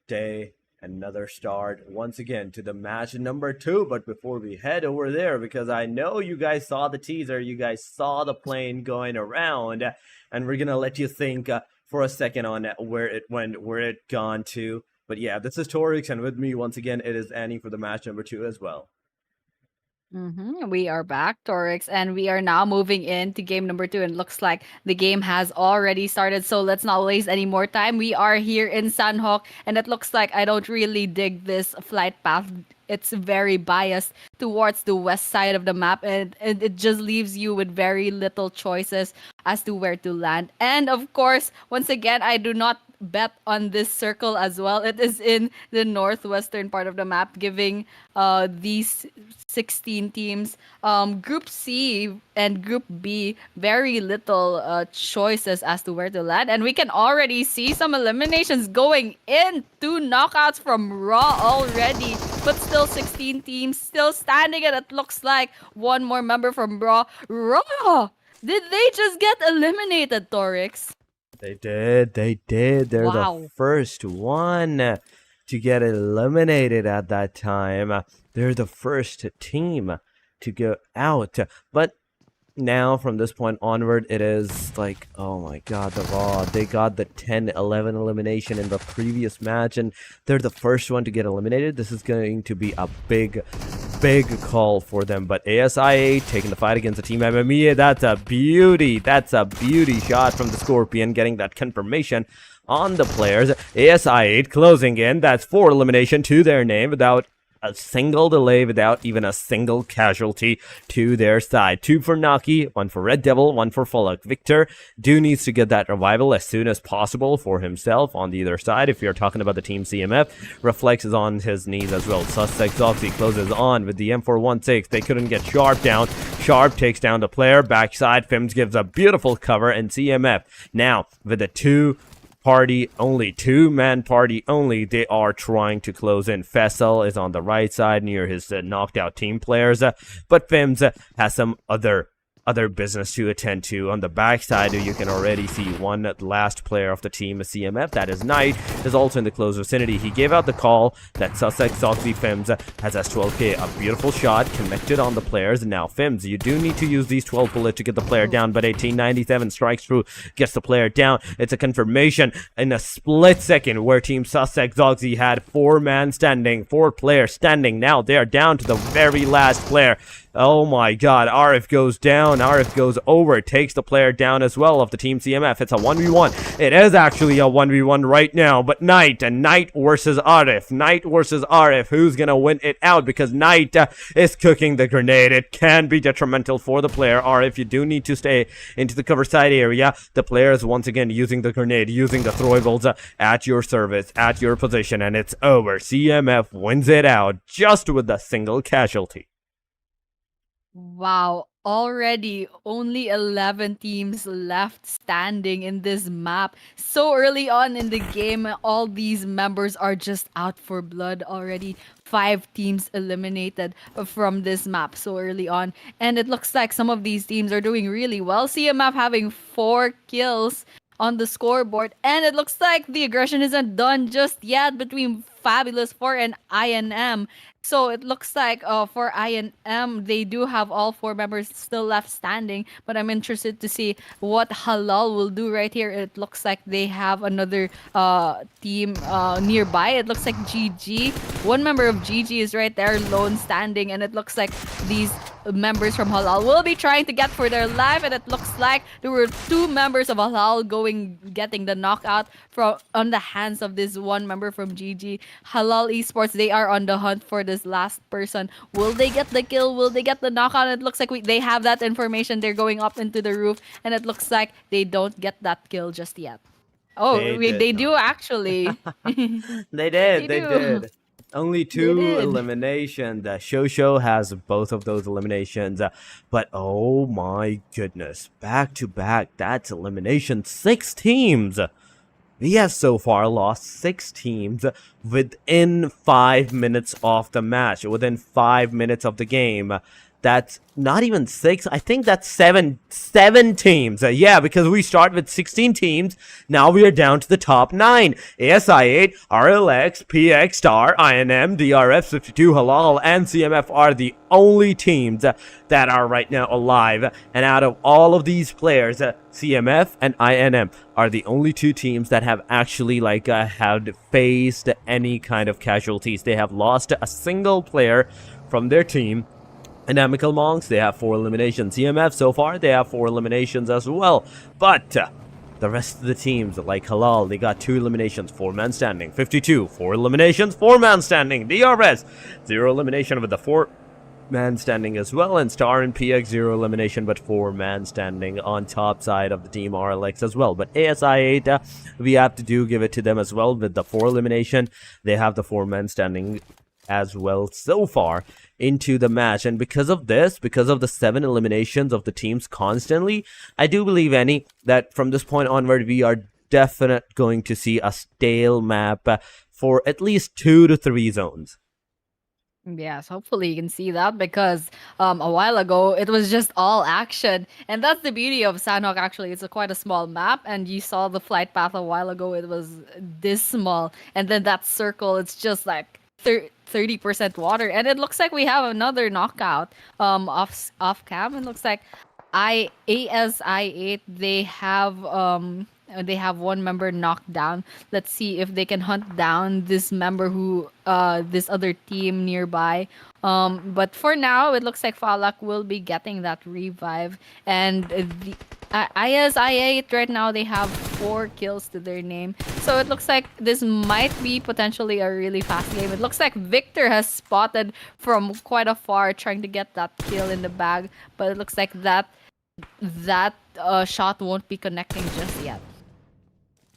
Speaker 1: day, another start, once again to the match number 2. But before we head over there, because I know you guys saw the teaser, you guys saw the plane going around, and we're gonna let you think for a second on where it went, where it gone to. But yeah, this is Torix, and with me once again it is Annie for the match number 2 as well.
Speaker 2: We are back, Torix, and we are now moving into game number 2. And looks like the game has already started. So let's not waste any more time. We are here in Sanhok, and it looks like I don't really dig this flight path. It's very biased towards the west side of the map, and it just leaves you with very little choices as to where to land. And of course, once again, I do not bet on this circle as well. It is in the northwestern part of the map, giving these 16 teams, Group C and Group B, very little choices as to where to land. And we can already see some eliminations going into knockouts from Raw already. But still 16 teams still standing, and it looks like one more member from Raw. Raw! Did they just get eliminated, Torix?
Speaker 1: They did. They're
Speaker 2: Wow.
Speaker 1: the first one to get eliminated at that time. They're the first team to go out. But now, from this point onward, it is like, oh my god, the Raw. They got the 10-11 elimination in the previous match, and they're the first one to get eliminated. This is going to be a big call for them. But ASI8 taking the fight against the team MAFIA. That's a beauty. That's a beauty shot from the Scorpion, getting that confirmation on the players. ASI8 closing in. That's 4 elimination to their name without a single delay, without even a single casualty to their side. 2 for Naki, 1 for Red Devil, 1 for Fullock. Victor needs to get that revival as soon as possible for himself on the other side. If you're talking about the team CMF, Reflex is on his knees as well. Suspect Zoxy closes on with the M416. They couldn't get Sharp down. Sharp takes down the player. Backside, Fims gives a beautiful cover, and CMF now with a 2-man party only, they are trying to close in. Fessel is on the right side near his knocked out team players, but Fims has some other business to attend to. On the backside, you can already see one last player of the team, CMF, that is Knight, is also in the close vicinity. He gave out the call that Sussex Zoxy Fims has S12K. A beautiful shot connected on the players. Now Fims, you do need to use these 12 bullets to get the player down, but 1897 strikes through, gets the player down. It's a confirmation in a split second where Team Sussex Zoxy had 4 players standing. Now they are down to the very last player. Oh my god, RF goes down, RF goes over, takes the player down as well of the team CMF. It's a 1v1. It is actually a 1v1 right now, but Knight versus RF. Knight versus RF. Who's gonna win it out? Because Knight is cooking the grenade. It can be detrimental for the player. RF, you do need to stay into the cover side area. The player is once again using the grenade, using the throwables at your service, at your position, and it's over. CMF wins it out just with a single casualty.
Speaker 2: Wow, already only 11 teams left standing in this map. So early on in the game, all these members are just out for blood already. 5 teams eliminated from this map so early on. And it looks like some of these teams are doing really well. CMF having 4 kills on the scoreboard. And it looks like the aggression isn't done just yet between Fabulous 4 and INM. So it looks like for INM, they do have all 4 members still left standing. But I'm interested to see what Halal will do right here. It looks like they have another team nearby. It looks like GG. One member of GG is right there, lone standing. And it looks like these members from Halal will be trying to get for their life. And it looks like there were 2 members of Halal getting the knockout on the hands of this one member from GG. Halal Esports, they are on the hunt for this last person. Will they get the kill? Will they get the knockout? It looks like they have that information. They're going up into the roof, and it looks like they don't get that kill just yet. Oh, they do actually.
Speaker 1: They did. They
Speaker 2: do.
Speaker 1: did. Only 2 eliminations. Shosho has both of those eliminations. But oh my goodness. Back to back. That's elimination. 6 teams. We have so far lost 6 teams within 5 minutes of the match, within 5 minutes of the game. That's not even 6. I think that's 7 teams. Yeah, because we start with 16 teams. Now we are down to the top 9. ASI8, RLX, PX Star, INM, DRF, 52, Halal, and CMF are the only teams that are right now alive. And out of all of these players, CMF and INM are the only 2 teams that have actually had faced any kind of casualties. They have lost a single player from their team. INIMICAL Monks, they have 4 eliminations. CMF, so far, they have 4 eliminations as well. But the rest of the teams, like Halal, they got 2 eliminations, 4-man standing. 52, 4 eliminations, 4-man standing. DRS, 0 elimination with the 4-man standing as well. And Star and PX, 0 elimination, but 4-man standing on top side of the team RLX as well. But ASI8, we have to give it to them as well. With the 4 elimination, they have the 4-man standing as well so far into the match. And because of this, because of the 7 eliminations of the teams constantly, I do believe that from this point onward we are definitely going to see a stale map for at least 2 to 3 zones.
Speaker 2: Yes, hopefully you can see that, because a while ago it was just all action, and that's the beauty of Sanhok. Actually, it's quite a small map, and you saw the flight path a while ago. It was this small, and then that circle, it's just like 30% water, and it looks like we have another knockout off cam. It looks like ASI8, they have one member knocked down. Let's see if they can hunt down this member who this other team nearby. But for now, it looks like Falak will be getting that revive. And the ISI8 right now, they have 4 kills to their name. So it looks like this might be potentially a really fast game. It looks like Victor has spotted from quite afar, trying to get that kill in the bag. But it looks like that shot won't be connecting just yet.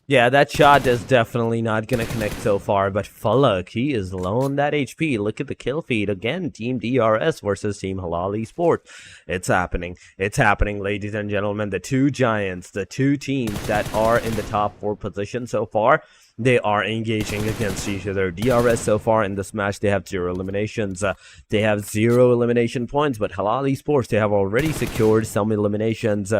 Speaker 1: Yeah, that shot is definitely not going to connect so far, but Falak, he is low on that HP. Look at the kill feed. Again, Team DRS versus Team HALAL Esports. It's happening. It's happening, ladies and gentlemen. The 2 giants, the 2 teams that are in the top 4 position so far, they are engaging against each other. DRS so far in this match, they have 0 eliminations. They have 0 elimination points, but HALAL Esports, they have already secured some eliminations.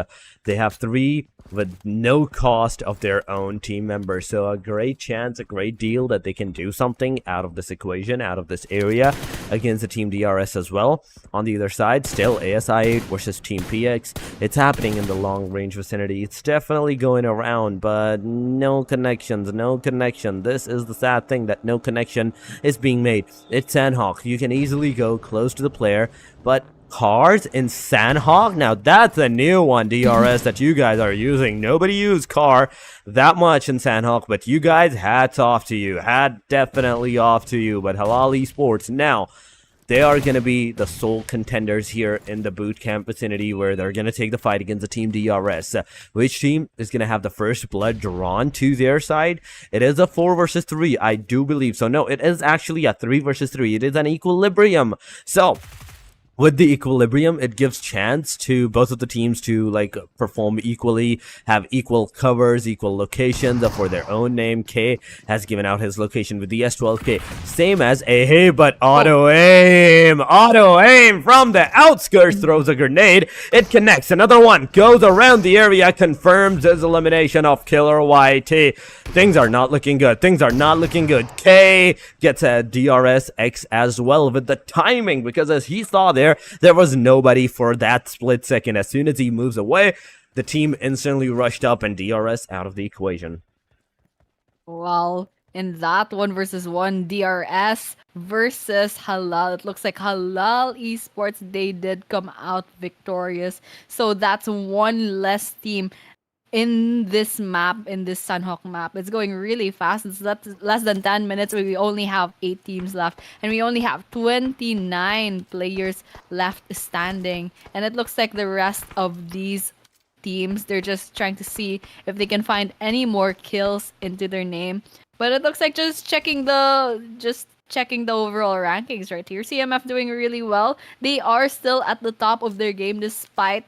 Speaker 1: They have 3 with no cost of their own team members. So a great chance, a great deal that they can do something out of this equation, out of this area against the Team DRS as well. On the other side, still ASI8 versus Team PX. It's happening in the long range vicinity. It's definitely going around, but no connections, no connection. This is the sad thing, that no connection is being made. It's Sanhok. You can easily go close to the player, but cars in Sanhok? Now that's a new one, DRS, that you guys are using. Nobody used car that much in Sanhok, but you guys, hats off to you. Hat definitely off to you. But HALAL Esports, now they are going to be the sole contenders here in the boot camp vicinity, where they're going to take the fight against the Team DRS. Which team is going to have the first blood drawn to their side? It is a 4 versus 3, I do believe. So no, it is actually a 3 versus 3. It is an equilibrium. So with the equilibrium, it gives chance to both of the teams to perform equally, have equal covers, equal locations for their own name. K has given out his location with the S12K, same as A, but auto aim from the outskirts, throws a grenade. It connects, another one goes around the area, confirms his elimination of Killer YT. Things are not looking good. Things are not looking good. K gets a DRS X as well with the timing, because as he saw there was nobody for that split second. As soon as he moves away, the team instantly rushed up, and DRS out of the equation.
Speaker 2: Well, in that 1 versus 1, DRS versus HALAL, it looks like HALAL Esports, they did come out victorious. So that's 1 less team in this map, in this Sanhok map. It's going really fast. It's less than 10 minutes. We only have 8 teams left, and we only have 29 players left standing. And it looks like the rest of these teams, they're just trying to see if they can find any more kills into their name. But it looks like just checking the overall rankings right here. CMF doing really well. They are still at the top of their game, despite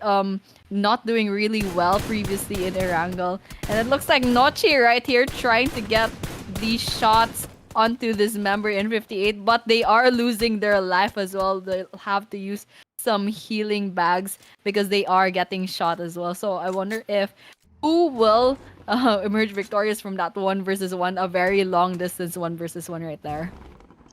Speaker 2: not doing really well previously in Erangel. And it looks like Nochi right here trying to get these shots onto this member in 58, but they are losing their life as well. They'll have to use some healing bags because they are getting shot as well. So I wonder if who will emerge victorious from that 1 versus 1, a very long distance 1 versus 1 right there.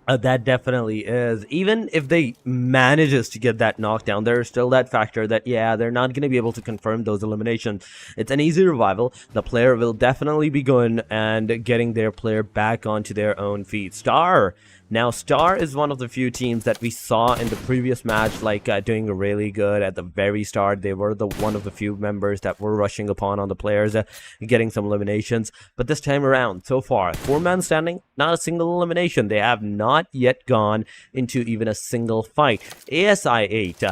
Speaker 1: That definitely is. Even if they manages to get that knockdown, there's still that factor that, yeah, they're not going to be able to confirm those eliminations. It's an easy revival. The player will definitely be going and getting their player back onto their own feet. Star. Now, Star is one of the few teams that we saw in the previous match, like doing really good at the very start. They were one of the few members that were rushing upon on the players, getting some eliminations. But this time around, so far, 4-man standing, not a single elimination. They have not yet gone into even a single fight. ASI 8.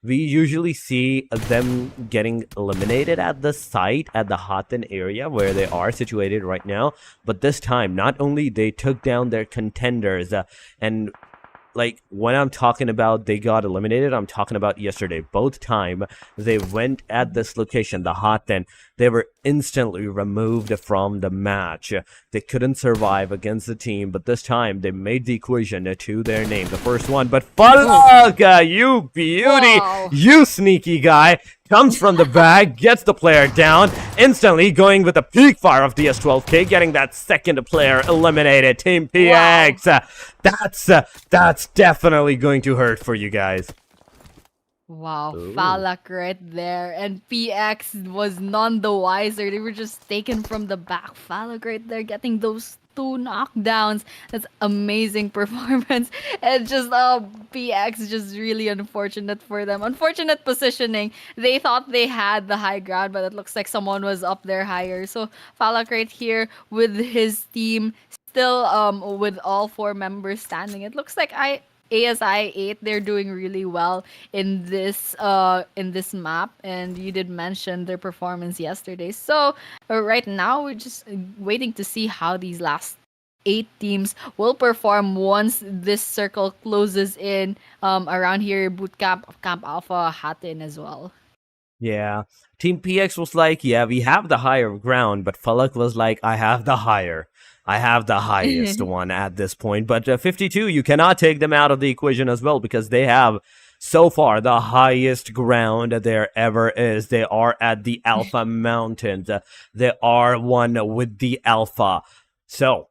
Speaker 1: We usually see them getting eliminated at the site, at the Hatin area where they are situated right now. But this time, not only they took down their contenders, and like when I'm talking about they got eliminated, I'm talking about yesterday. Both time they went at this location, the Hatin, they were instantly removed from the match. They couldn't survive against the team, but this time they made the equation to their name. The first one, but Falak, you beauty,
Speaker 2: Wow.
Speaker 1: you sneaky guy, comes from the back, gets the player down, instantly going with a peak fire of DS12K, getting that second player eliminated. Team PX, that's definitely going to hurt for you guys.
Speaker 2: Wow,
Speaker 1: Ooh.
Speaker 2: Falak right there. And PX was none the wiser. They were just taken from the back. Falak right there getting those 2 knockdowns. That's amazing performance. And just PX just really unfortunate for them. Unfortunate positioning. They thought they had the high ground, but it looks like someone was up there higher. So Falak right here with his team still with all 4 members standing. It looks like ASI 8, they're doing really well in this map, and you did mention their performance yesterday. So right now we're just waiting to see how these last 8 teams will perform once this circle closes in around here, bootcamp, Camp Alpha, Hatin as well.
Speaker 1: Yeah, Team PX was like, yeah, we have the higher ground, but Falak was like, I have the highest one at this point. But 52, you cannot take them out of the equation as well, because they have so far the highest ground there ever is. They are at the Alpha Mountains. They are one with the Alpha. So,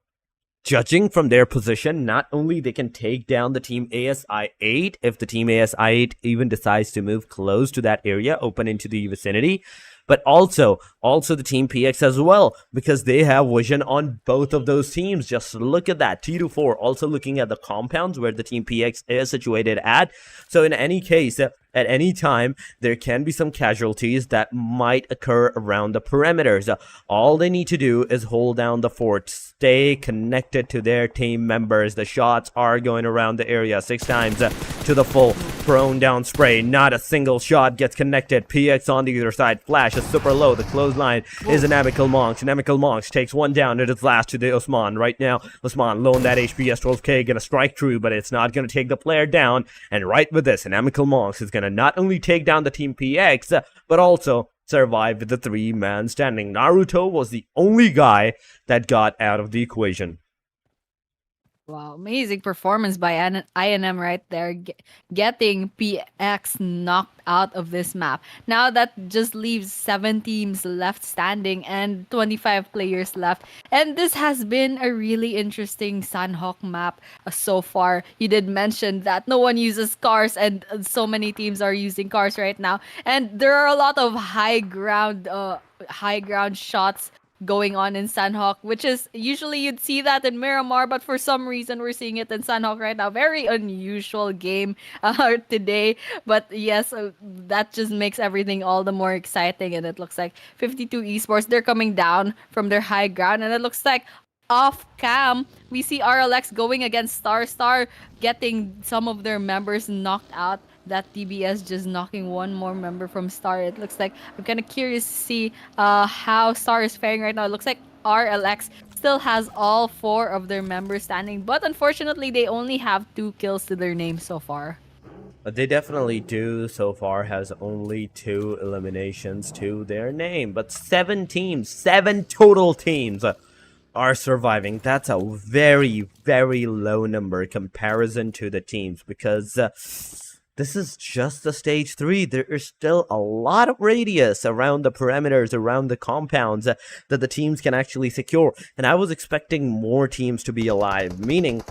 Speaker 1: judging from their position, not only they can take down the team ASI 8 if the team ASI 8 even decides to move close to that area, open into the vicinity, but also the team PX as well, because they have vision on both of those teams. Just look at that. T24 also looking at the compounds where the team PX is situated at. So in any case, at any time, there can be some casualties that might occur around the perimeters. All they need to do is hold down the fort, stay connected to their team members. The shots are going around the area 6 times to the full prone down spray. Not a single shot gets connected. PX on the other side. Flash is super low. The clothesline is INIMICAL Monks. INIMICAL Monks takes one down. It is last to the Osman. Right now, Osman low on that HP. S12K gonna strike through, but it's not gonna take the player down. And right with this, INIMICAL Monks is gonna not only take down the team PX, but also survive with the 3-man standing. Naruto was the only guy that got out of the equation.
Speaker 2: Wow, amazing performance by INM right there, getting PX knocked out of this map. Now that just leaves 7 teams left standing and 25 players left. And this has been a really interesting Sanhok map so far. You did mention that no one uses cars, and so many teams are using cars right now. And there are a lot of high ground shots going on in Sanhok, which is usually you'd see that in Miramar, but for some reason we're seeing it in Sanhok right now. Very unusual game today, but yes, that just makes everything all the more exciting. And it looks like 52 Esports, they're coming down from their high ground, and it looks like off cam we see RLX going against Star, getting some of their members knocked out. That TBS just knocking one more member from Star. It looks like I'm kind of curious to see how Star is faring right now. It looks like RLX still has all 4 of their members standing, but unfortunately they only have 2 kills to their name so far.
Speaker 1: They definitely do. So far has only 2 eliminations to their name, but 7 teams, 7 total teams are surviving. That's a very, very low number in comparison to the teams, because this is just the stage 3. There is still a lot of radius around the perimeters, around the compounds that the teams can actually secure. And I was expecting more teams to be alive, meaning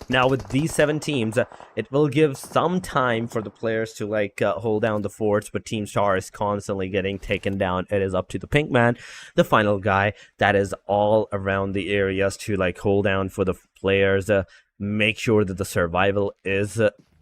Speaker 1: now with these 7 teams, it will give some time for the players to hold down the forts, but Team Star is constantly getting taken down. It is up to the pink man, the final guy, that is all around the areas to hold down for the players, make sure that the survival is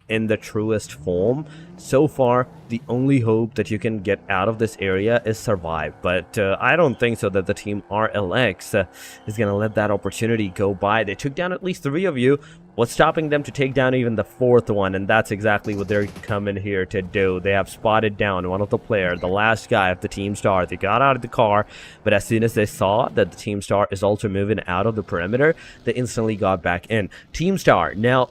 Speaker 1: in the truest form. So far, the only hope that you can get out of this area is survive, but I don't think so that the team RLX is gonna let that opportunity go by. They took down at least 3 of you. What's stopping them to take down even the 4th one? And that's exactly what they're coming here to do. They have spotted down one of the players, the last guy of the Team Star. They got out of the car, but as soon as they saw that the Team Star is also moving out of the perimeter, they instantly got back in. Team Star, now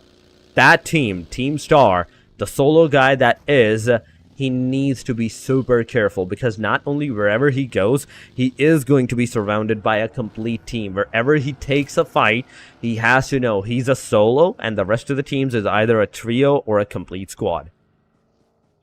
Speaker 1: that team, Team Star, the solo guy that is, he needs to be super careful, because not only wherever he goes, he is going to be surrounded by a complete team. Wherever he takes a fight, he has to know he's a solo, and the rest of the teams is either a trio or a complete squad.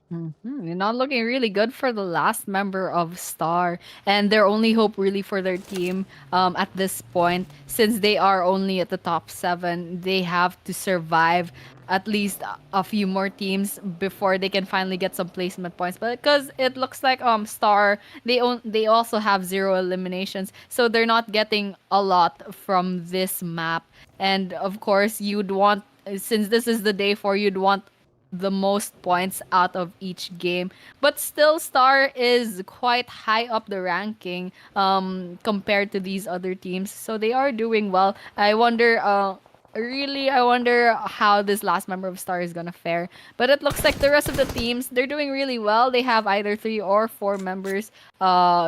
Speaker 2: You're not looking really good for the last member of Star, and their only hope really for their team at this point, since they are only at the top 7, they have to survive at least a few more teams before they can finally get some placement points. But because it looks like Star, they also have 0 eliminations, so they're not getting a lot from this map. And of course, you'd want, since this is the day 4, you'd want the most points out of each game, but still Star is quite high up the ranking compared to these other teams, so they are doing well. I wonder how this last member of Star is gonna fare, but it looks like the rest of the teams, they're doing really well. They have either 3 or 4 members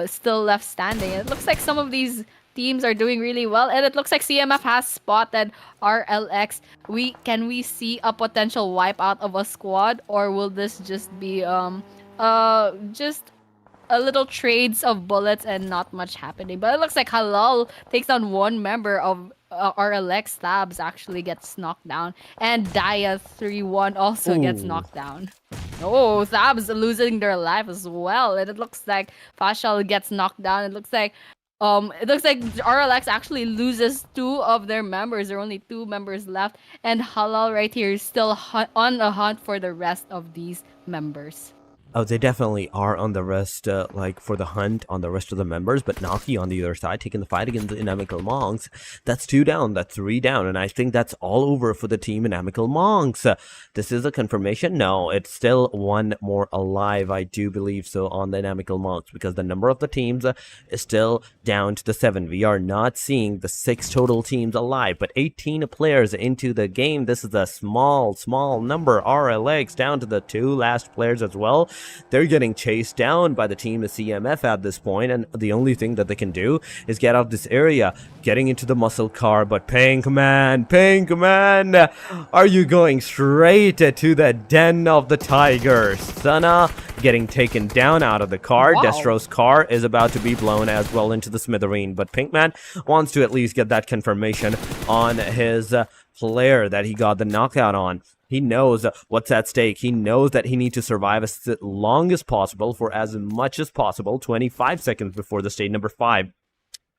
Speaker 2: still left standing. It looks like some of these teams are doing really well, and it looks like CMF has spotted RLX. Can we see a potential wipeout of a squad, or will this just be just a little trades of bullets and not much happening? But it looks like Halal takes down 1 member of RLX. Thabs actually gets knocked down, and Dia 3-1 also gets knocked down. Oh, Thabs losing their life as well, and it looks like Fashal gets knocked down. It looks like RLX actually loses 2 of their members. There are only 2 members left, and Halal right here is still on the hunt for the rest of these members.
Speaker 1: Oh, they definitely are on the rest, for the hunt on the rest of the members, but Naki on the other side taking the fight against the Inimical Monks. That's 2 down, that's 3 down, and I think that's all over for the team Inimical Monks. This is a confirmation? No, it's still 1 more alive, I do believe so, on the Inimical Monks, because the number of the teams is still down to the 7. We are not seeing the 6 total teams alive, but 18 players into the game. This is a small number. RLX down to the 2 last players as well. They're getting chased down by the team of CMF at this point, and the only thing that they can do is get out of this area, getting into the muscle car. But Pink Man, are you going straight to the den of the tigers? Sana getting taken down out of the car.
Speaker 2: Wow.
Speaker 1: Destro's car is about to be blown as well into the smithereen, but Pink Man wants to at least get that confirmation on his player that he got the knockout on. He knows what's at stake. He knows that he needs to survive as long as possible for as much as possible. 25 seconds before the stage number 5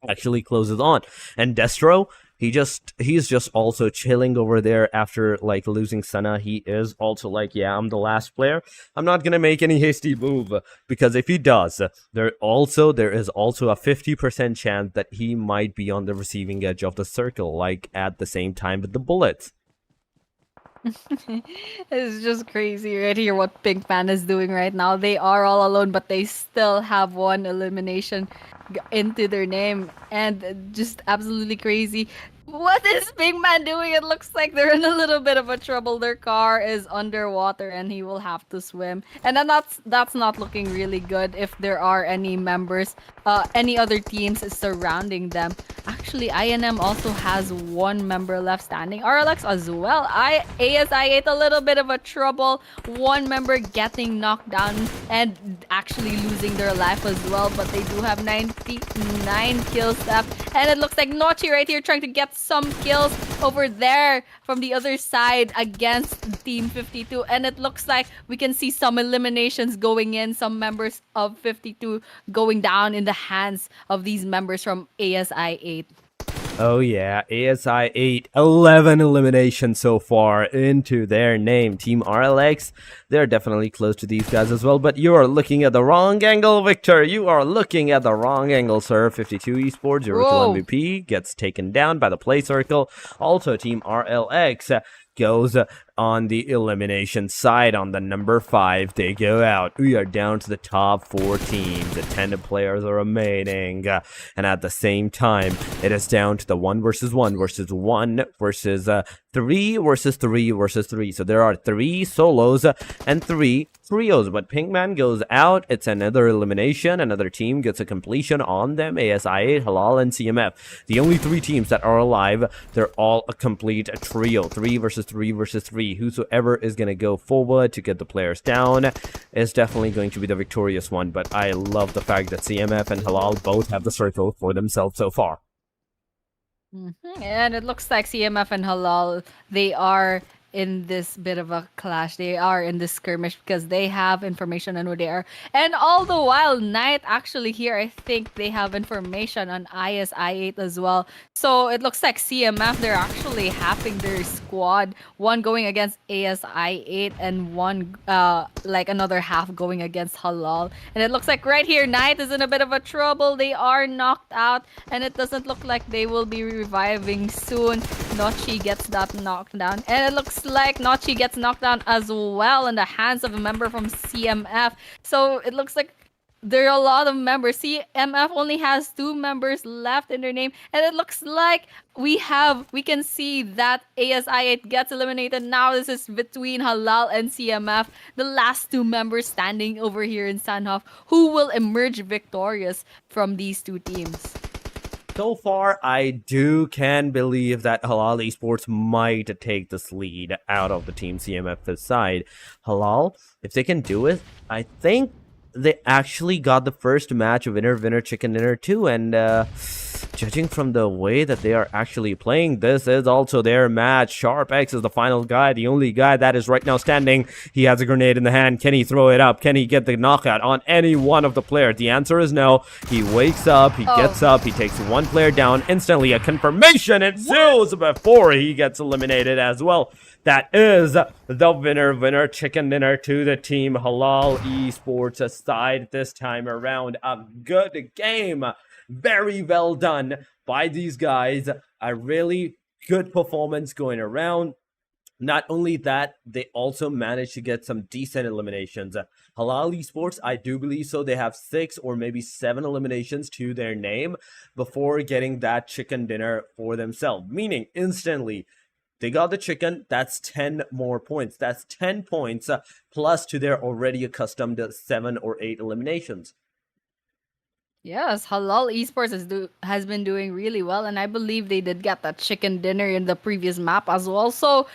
Speaker 1: actually closes on. And Destro, he's just also chilling over there after losing Sana. He is also yeah, I'm the last player. I'm not gonna make any hasty move, because if he does, there is also a 50% chance that he might be on the receiving edge of the circle, at the same time with the bullets.
Speaker 2: It's just crazy right here what Pink Man is doing right now. They are all alone, but they still have 1 elimination into their name, and just absolutely crazy. What is Pink Man doing? It looks like they're in a little bit of a trouble. Their car is underwater and he will have to swim. And then that's not looking really good if there are any members, any other teams surrounding them. Actually, INM also has 1 member left standing. RLX as well. ASI ate a little bit of a trouble. 1 member getting knocked down and actually losing their life as well. But they do have 99 kills left. And it looks like Nochi right here trying to get some kills. over there from the other side against Team 52. And it looks like we can see some eliminations going in, some members of 52 going down in the hands of these members from ASI 8.
Speaker 1: Oh yeah, ASI 8, 11 eliminations so far into their name. Team RLX, they're definitely close to these guys as well, but you are looking at the wrong angle, Victor. You are looking at the wrong angle, sir. 52 Esports, your rookie MVP, gets taken down by the play circle. Also, Team RLX goes on the elimination side on the number 5. They go out. We are down to the top 4 teams. The 10 players are remaining. And at the same time, it is down to the 1 versus 1 versus 1 versus 3 versus 3 versus 3. So there are 3 solos and 3 trios. But Pinkman goes out. It's another elimination. Another team gets a completion on them. ASI8, HALAL, and CMF. The only 3 teams that are alive, they're all a complete trio. 3 versus 3 versus 3. Whosoever is going to go forward to get the players down is definitely going to be the victorious one. But I love the fact that CMF and HALAL both have the circle for themselves so far.
Speaker 2: And it looks like CMF and HALAL, they are in this bit of a clash. They are in this skirmish because they have information on who they are. And all the while, Knight actually here, I think they have information on ISI8 as well. So it looks like CMF, they're actually halving their squad. One going against ASI8 and one, like another half going against HALAL. And it looks like right here, Knight is in a bit of a trouble. They are knocked out and it doesn't look like they will be reviving soon. Nochi gets that knocked down. And it looks like Nochi gets knocked down as well in the hands of a member from CMF. So it looks like there are a lot of members. CMF only has 2 members left in their name. And it looks like we can see that ASI8 gets eliminated. Now this is between HALAL and CMF. The last 2 members standing over here in Sanhof. Who will emerge victorious from these 2 teams?
Speaker 1: So far, I can believe that HALAL Esports might take this lead out of the Team CMF side. HALAL, if they can do it, I think they actually got the first match of winner chicken dinner too, and judging from the way that they are actually playing, this is also their match. Sharp X is the final guy, the only guy that is right now standing. He has a grenade in the hand. Can he throw it up? Can he get the knockout on any one of the players? The answer is no. He wakes up, he gets up, he takes 1 player down. Instantly, a confirmation ensues before he gets eliminated as well. That is the winner chicken dinner to the Team HALAL Esports side this time around. A good game. Very well done by these guys. A really good performance going around. Not only that, they also managed to get some decent eliminations. HALAL Esports, I do believe so. They have 6 or maybe 7 eliminations to their name before getting that chicken dinner for themselves. Meaning, instantly, they got the chicken. That's 10 more points. That's 10 points plus to their already accustomed 7 or 8 eliminations.
Speaker 2: Yes, HALAL Esports has been doing really well, and I believe they did get that chicken dinner in the previous map as well. So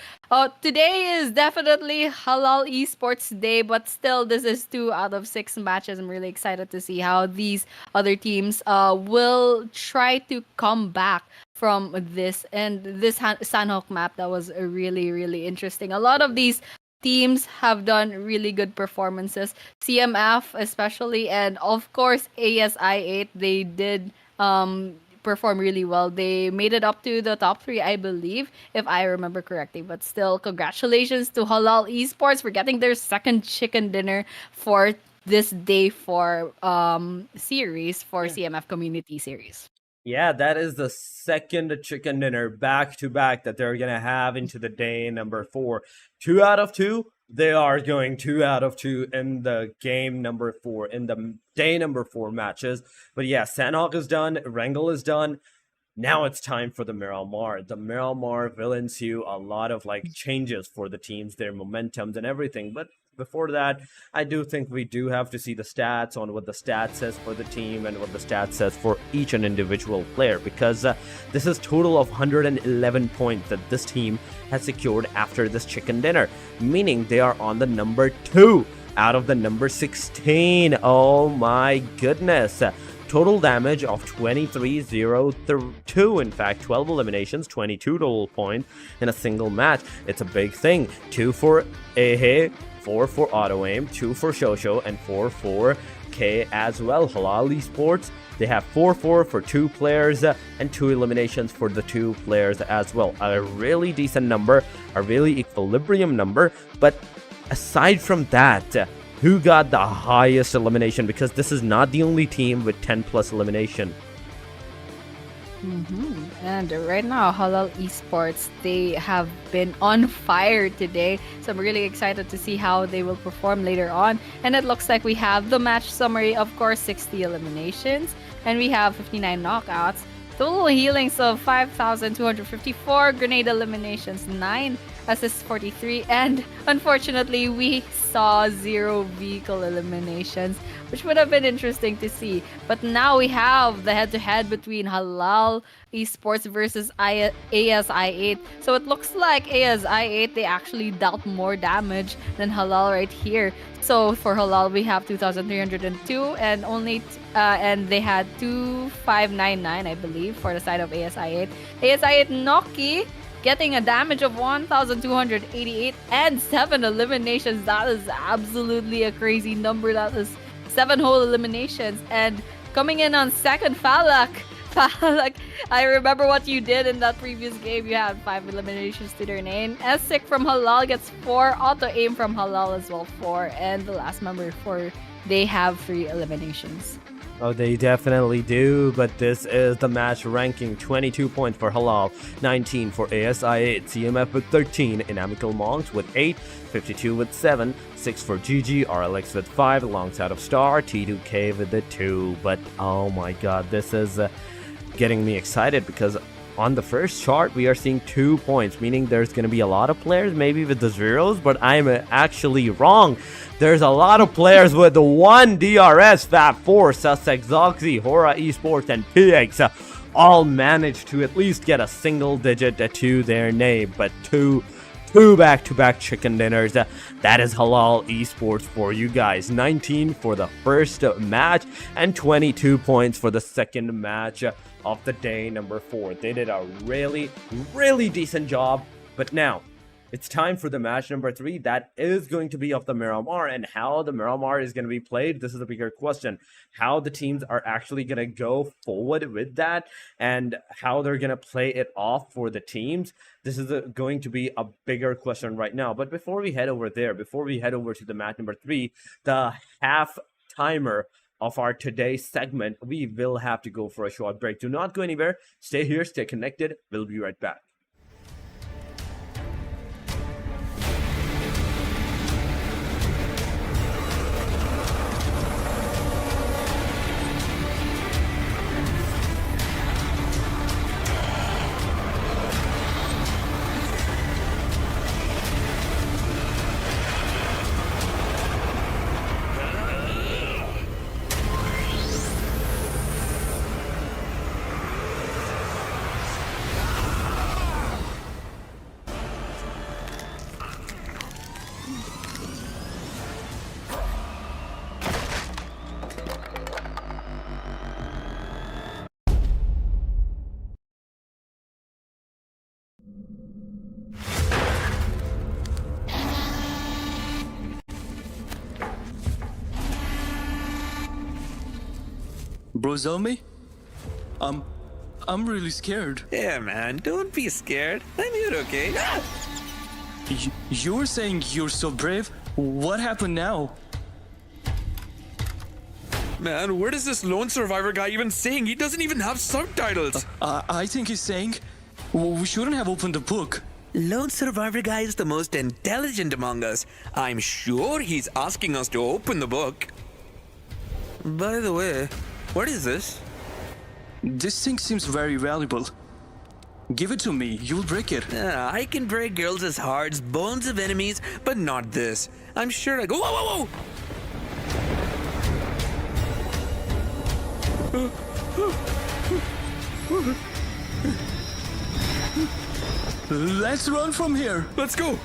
Speaker 2: today is definitely HALAL Esports day, but still, this is 2 out of 6 matches. I'm really excited to see how these other teams will try to come back from this. And this Sanhok map, that was really, really interesting. A lot of these teams have done really good performances. CMF especially, and of course ASI8, they did perform really well. They made it up to the top 3, I believe, if I remember correctly. But still, congratulations to HALAL Esports for getting their second chicken dinner for this day 4 series for CMF Community Series.
Speaker 1: Yeah, that is the second chicken dinner back-to-back that they're going to have into the day number 4. 2 out of 2, they are going 2 out of 2 in the game number 4, in the day number 4 matches. But yeah, Sanhok is done, Wrangle is done. Now it's time for the Miramar. The Miramar will ensue a lot of changes for the teams, their momentums and everything. But before that, I do think we do have to see the stats on what the stat says for the team and what the stat says for each and individual player, because this is total of 111 points that this team has secured after this chicken dinner, meaning they are on the number 2 out of the number 16. Oh my goodness. total damage of 23,032. In fact, 12 eliminations, 22 total points in a single match. It's a big thing. 2 for AHE, 4 for auto aim, 2 for Shosho, and 4 for K as well. Halal Esports, they have 4-4 for 2 players and 2 eliminations for the 2 players as well. A really decent number, a really equilibrium number. But aside from that, who got the highest elimination? Because this is not the only team with 10 plus elimination.
Speaker 2: And right now, Halal Esports, they have been on fire today. So I'm really excited to see how they will perform later on. And it looks like we have the match summary, of course, 60 eliminations. And we have 59 knockouts. Total healings of 5,254, grenade eliminations 9, assists 43, and unfortunately we saw 0 vehicle eliminations, which would have been interesting to see. But now we have the head-to-head between Halal Esports versus ASI8. So it looks like ASI8, they actually dealt more damage than Halal right here. So for Halal, we have 2,302 and only and they had 2,599, I believe, for the side of ASI8. ASI8 Noki getting a damage of 1,288 and 7 eliminations. That is absolutely a crazy number. That is 7 whole eliminations. And coming in on second, Falak. Falak, I remember what you did in that previous game. You had 5 eliminations to their name. Esik from Halal gets 4. Auto aim from Halal as well, 4. And the last member 4, they have 3 eliminations.
Speaker 1: Oh, they definitely do, but this is the match ranking. 22 points for Halal, 19 for ASI8, CMF with 13, INIMICAL Monks with 8, 52 with 7, 6 for GG, RLX with 5, alongside of Star, T2K with the 2. But oh my god, this is getting me excited because on the first chart we are seeing 2 points, meaning there's going to be a lot of players maybe with the zeros, but I'm actually wrong. There's a lot of players with the 1 DRS, Fab4, Sussex, Zoxy, HORAA Esports, and PX all managed to at least get a single digit to their name. But two back-to-back chicken dinners. That is Halal Esports for you guys. 19 for the first match and 22 points for the second match of the day, number 4. They did a really decent job. But now it's time for the match number 3. That is going to be of the Miramar, and how the Miramar is going to be played. This is a bigger question. How the teams are actually going to go forward with that, and how they're going to play it off for the teams. This is going to be a bigger question right now. But before we head over there, before we head over to the match number 3, the half timer of our today's segment, we will have to go for a short break. Do not go anywhere. Stay here, stay connected. We'll be right back.
Speaker 3: Bro, Zelmi? I'm really scared.
Speaker 4: Yeah, man, don't be scared. I'm here, okay?
Speaker 3: You were saying you're so brave. What happened now?
Speaker 4: Man, what is this lone survivor guy even saying? He doesn't even have subtitles.
Speaker 3: I think he's saying we shouldn't have opened the book.
Speaker 4: Lone survivor guy is the most intelligent among us. I'm sure he's asking us to open the book. By the way, what is this?
Speaker 3: This thing seems very valuable. Give it to me, you'll break it.
Speaker 4: I can break girls' hearts, bones of enemies, but not this. I'm sure I go. Whoa, whoa, whoa!
Speaker 3: Let's run from here.
Speaker 4: Let's go.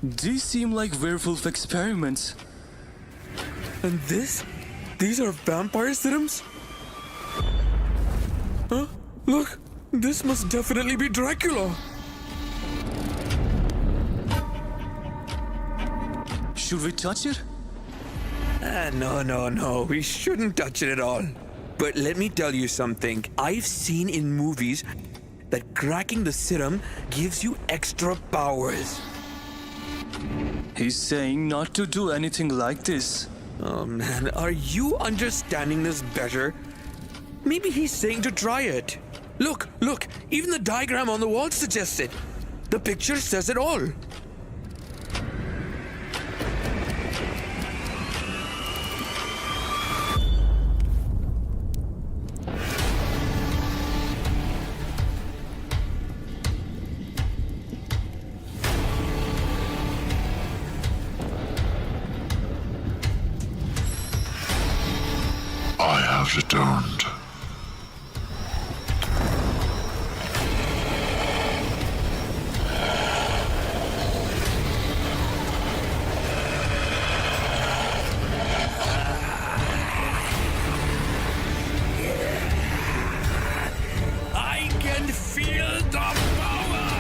Speaker 3: These seem like werewolf experiments.
Speaker 4: And this? These are vampire serums? Huh? Look, this must definitely be Dracula.
Speaker 3: Should we touch it?
Speaker 4: No. We shouldn't touch it at all. But let me tell you something. I've seen in movies that cracking the serum gives you extra powers.
Speaker 3: He's saying not to do anything like this.
Speaker 4: Oh man, are you understanding this better? Maybe he's saying to try it. Look, even the diagram on the wall suggests it. The picture says it all.
Speaker 5: I have returned.
Speaker 4: I can feel the power!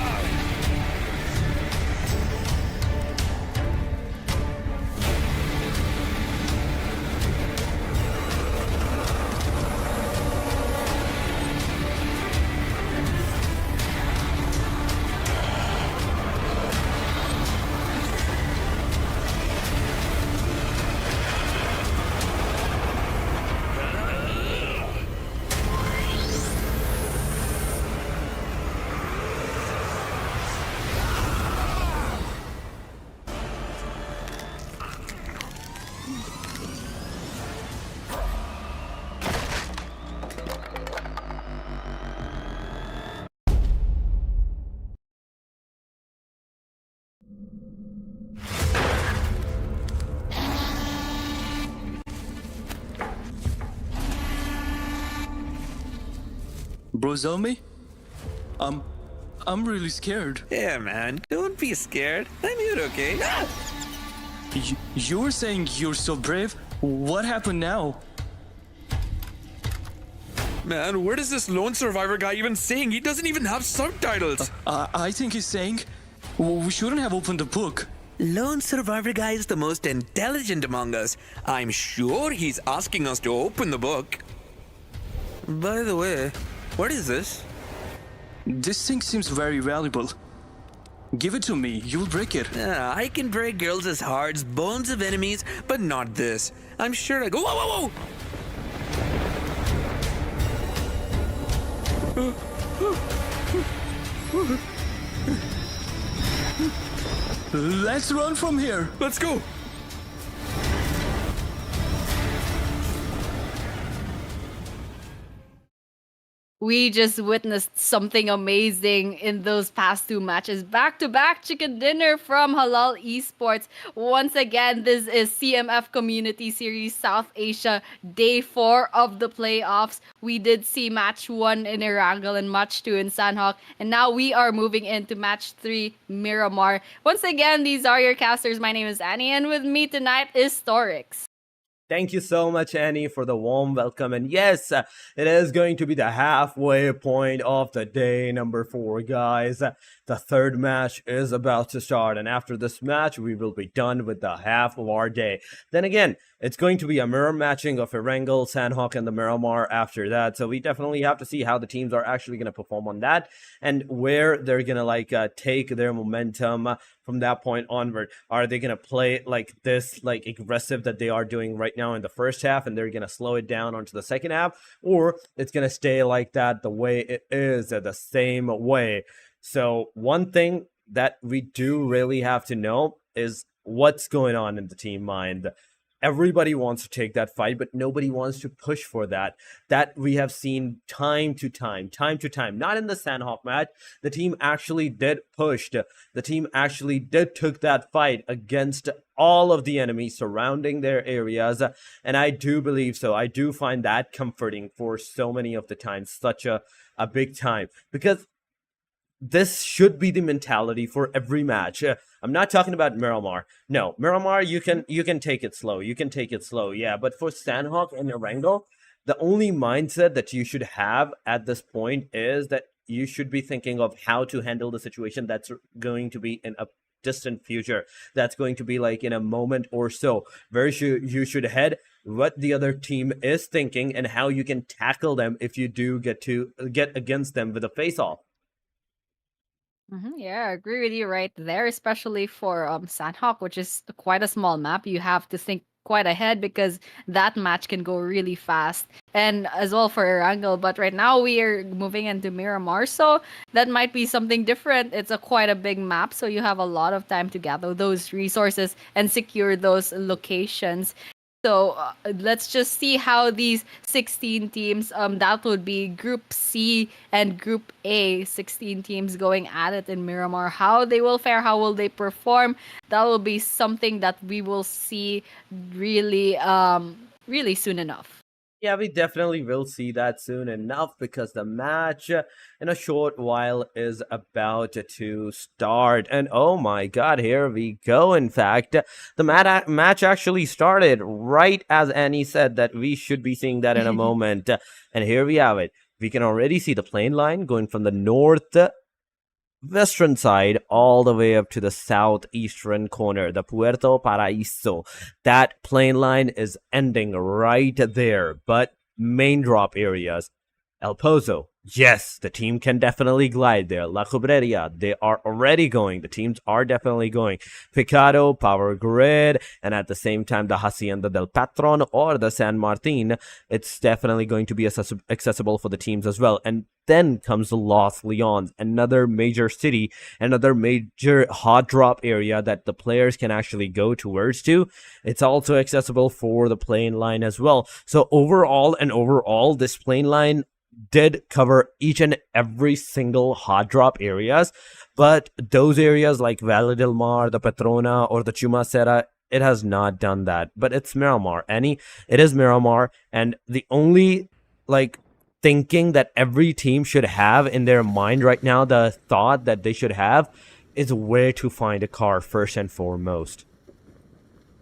Speaker 3: Bro, Zelmi? I'm really scared.
Speaker 4: Yeah, man, don't be scared. I'm here, okay?
Speaker 3: You were saying you're so brave. What happened now?
Speaker 4: Man, what is this lone survivor guy even saying? He doesn't even have subtitles.
Speaker 3: I think he's saying we shouldn't have opened the book.
Speaker 4: Lone survivor guy is the most intelligent among us. I'm sure he's asking us to open the book. By the way, what is this?
Speaker 3: This thing seems very valuable. Give it to me. You'll break it.
Speaker 4: Yeah, I can break girls' hearts, bones of enemies, but not this. I'm sure I go. Whoa!
Speaker 3: Let's run from here.
Speaker 4: Let's go.
Speaker 2: We just witnessed something amazing in those past two matches. Back-to-back chicken dinner from Halal Esports. Once again, this is CMF Community Series South Asia, Day 4 of the playoffs. We did see Match 1 in Erangel and Match 2 in Sanhok. And now we are moving into Match 3, Miramar. Once again, these are your casters. My name is Annie, and with me tonight is Storix.
Speaker 1: Thank you so much, Annie, for the warm welcome. And yes, it is going to be the halfway point of the day number 4, guys. The third match is about to start. And after this match, we will be done with the half of our day. Then again, it's going to be a mirror matching of Erangel, Sanhok, and the Miramar after that. So we definitely have to see how the teams are actually going to perform on that and where they're going to take their momentum from that point onward. Are they going to play like this, like aggressive that they are doing right now in the first half, and they're going to slow it down onto the second half, or it's going to stay like that the way it is, the same way? So one thing that we do really have to know is what's going on in the team mind. Everybody wants to take that fight, but nobody wants to push for that. That we have seen time to time. Not in the Sanhok match. The team actually did push. The team actually did took that fight against all of the enemies surrounding their areas. And I do believe so. I do find that comforting for so many of the times. Such a big time. Because this should be the mentality for every match. I'm not talking about Miramar. No, Miramar, you can take it slow. You can take it slow, yeah. But for Sandhawk and Erangel, the only mindset that you should have at this point is that you should be thinking of how to handle the situation that's going to be in a distant future. That's going to be like in a moment or so. You should head what the other team is thinking and how you can tackle them if you do get against them with a face-off.
Speaker 2: Yeah, I agree with you right there, especially for Sandhawk, which is quite a small map. You have to think quite ahead because that match can go really fast. And as well for Erangel, but right now we are moving into Miramar, so that might be something different. It's a quite a big map, so you have a lot of time to gather those resources and secure those locations. So let's just see how these 16 teams, that would be Group C and Group A, 16 teams going at it in Miramar. How they will fare, how will they perform? That will be something that we will see really, really soon enough.
Speaker 1: Yeah, we definitely will see that soon enough because the match in a short while is about to start. And oh my god, here we go. In fact, the match actually started right as Annie said that we should be seeing that in a moment. And here we have it. We can already see the plane line going from the north western side all the way up to the southeastern corner, the Puerto Paraíso. That plane line is ending right there, but main drop areas, El Pozo, yes, the team can definitely glide there. La Cobreria, they are already going. The teams are definitely going. Picado, Power Grid, and at the same time, the Hacienda del Patron or the San Martin, it's definitely going to be accessible for the teams as well. And then comes Los Leons, another major city, another major hot drop area that the players can actually go towards to. It's also accessible for the plane line as well. So overall, this plane line did cover each and every single hot drop areas, but those areas like Valle del Mar, the Petrona, or the Chumacera, it has not done that. But it's Miramar, Annie. It is Miramar, and the only thinking that every team should have in their mind right now, the thought that they should have, is where to find a car first and foremost.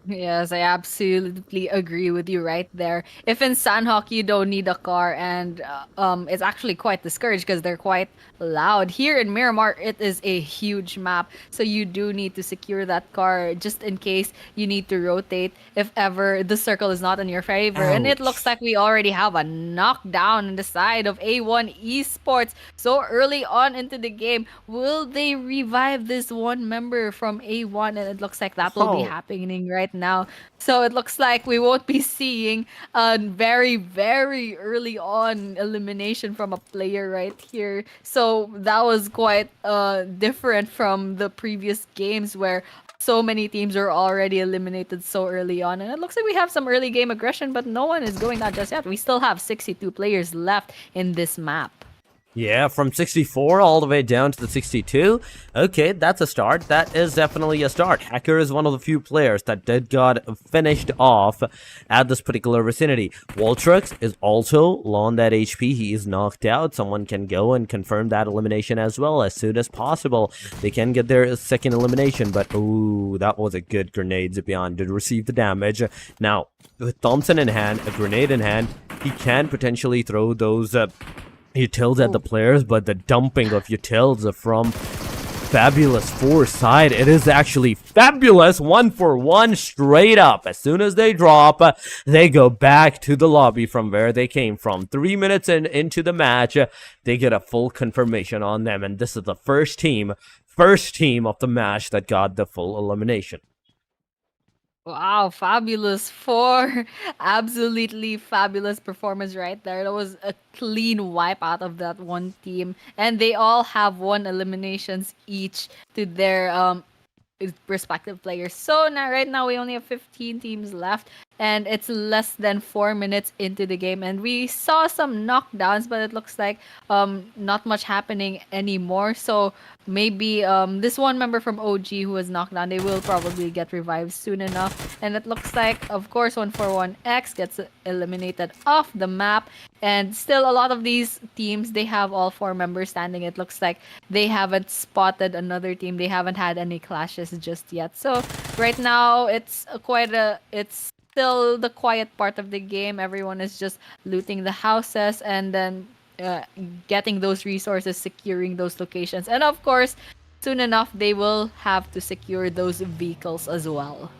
Speaker 2: Yes, I absolutely agree with you right there. If in Sandhawk you don't need a car, and it's actually quite discouraged because they're quite loud. Here in Miramar, it is a huge map, so you do need to secure that car just in case you need to rotate if ever the circle is not in your favor. And it looks like we already have a knockdown on the side of A1 Esports so early on into the game. Will they revive this one member from A1? And it looks like that will be happening right now. So it looks like we won't be seeing a very, very early on elimination from a player right here. So that was quite different from the previous games where so many teams are already eliminated so early on. And it looks like we have some early game aggression, but no one is going out just yet. We still have 62 players left in this map.
Speaker 1: Yeah, from 64 all the way down to the 62. Okay, that's a start. That is definitely a start. Hacker is one of the few players that got finished off at this particular vicinity. Waltrux is also low on that HP. He is knocked out. Someone can go and confirm that elimination as well as soon as possible. They can get their second elimination, but ooh, that was a good grenade. Zipian did receive the damage. Now, with Thompson in hand, a grenade in hand, he can potentially throw those utils at the players, but the dumping of utils from Fabulous 4 side, it is actually Fabulous 1-for-1 straight up. As soon as they drop, they go back to the lobby from where they came from. 3 minutes into the match, they get a full confirmation on them, and this is the first team of the match that got the full elimination.
Speaker 2: Wow, Fabulous 4. Absolutely fabulous performance right there. That was a clean wipe out of that one team. And they all have 1 eliminations each to their respective players. So now right now we only have 15 teams left. and it's less than 4 minutes into the game, and we saw some knockdowns, but it looks like not much happening anymore. So maybe this one member from OG who was knocked down, they will probably get revived soon enough. And it looks like, of course, 141X gets eliminated off the map. And still, a lot of these teams, they have all 4 members standing. It looks like they haven't spotted another team. They haven't had any clashes just yet. So right now, it's still the quiet part of the game. Everyone is just looting the houses and then getting those resources, securing those locations. And of course, soon enough, they will have to secure those vehicles as well.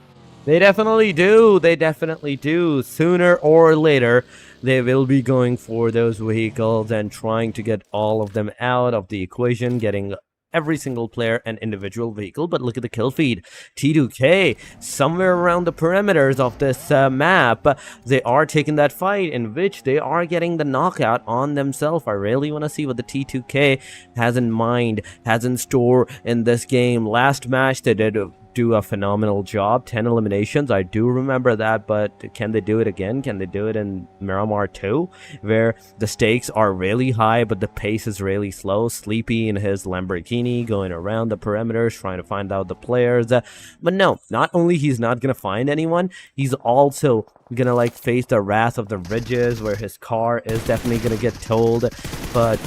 Speaker 1: They definitely do. They definitely do. Sooner or later, they will be going for those vehicles and trying to get all of them out of the equation, getting every single player an individual vehicle. But look at the kill feed. T2K, somewhere around the perimeters of this map, they are taking that fight in which they are getting the knockout on themselves. I really want to see what the T2K has in mind, has in store in this game. Last match, they did do a phenomenal job. 10 eliminations, I do remember that, but can they do it again? Can they do it in Miramar 2, where the stakes are really high but the pace is really slow? Sleepy in his Lamborghini going around the perimeters trying to find out the players, but no, not only he's not gonna find anyone, he's also gonna like face the wrath of the ridges, where his car is definitely gonna get towed, but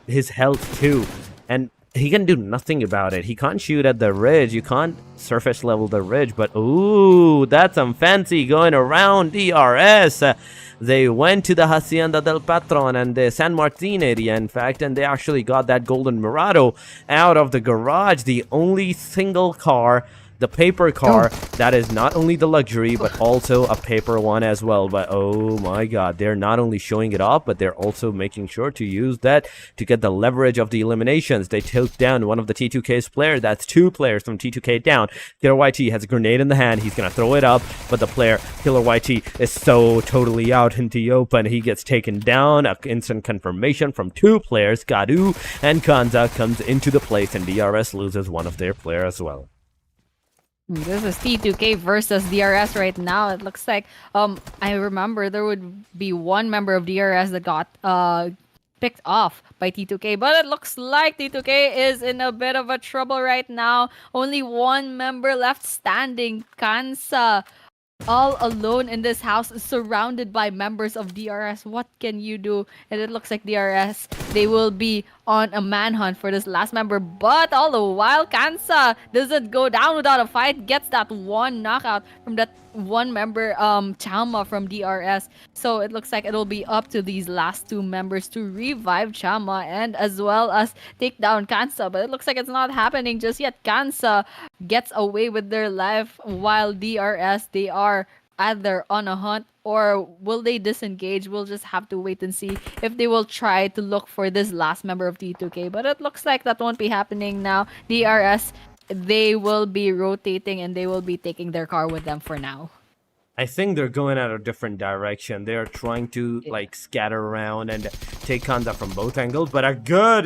Speaker 1: his health too, and he can do nothing about it. He can't shoot at the ridge. You can't surface level the ridge. But, ooh, that's some fancy going around DRS. They went to the Hacienda del Patron and the San Martin area, in fact, and they actually got that golden Murado out of the garage. The only single car, the paper car, that is not only the luxury but also a paper one as well. But oh my god, they're not only showing it off, but they're also making sure to use that to get the leverage of the eliminations. They took down one of the T2K's players. That's 2 players from T2K down. Killer YT has a grenade in the hand. He's gonna throw it up, but the player Killer YT is so totally out in the open. He gets taken down. An instant confirmation from 2 players. Gadu and Kanza comes into the place, and DRS loses one of their players as well.
Speaker 2: This is T2K versus DRS right now. It looks like I remember there would be one member of DRS that got picked off by T2K, but it looks like T2K is in a bit of a trouble right now. Only one member left standing, Kansa, all alone in this house, surrounded by members of DRS. What can you do? And it looks like DRS, they will be on a manhunt for this last member, but all the while, Kansa doesn't go down without a fight, gets that one knockout from that one member, Chama from DRS. So it looks like it'll be up to these last 2 members to revive Chama and as well as take down Kansa, but it looks like it's not happening just yet. Kansa gets away with their life, while DRS, they are either on a hunt or will they disengage. We'll just have to wait and see if they will try to look for this last member of T2K, but it looks like that won't be happening now. DRS, they will be rotating and they will be taking their car with them for now.
Speaker 1: I think they're going at a different direction. They're trying to like scatter around and take Kanza from both angles, but a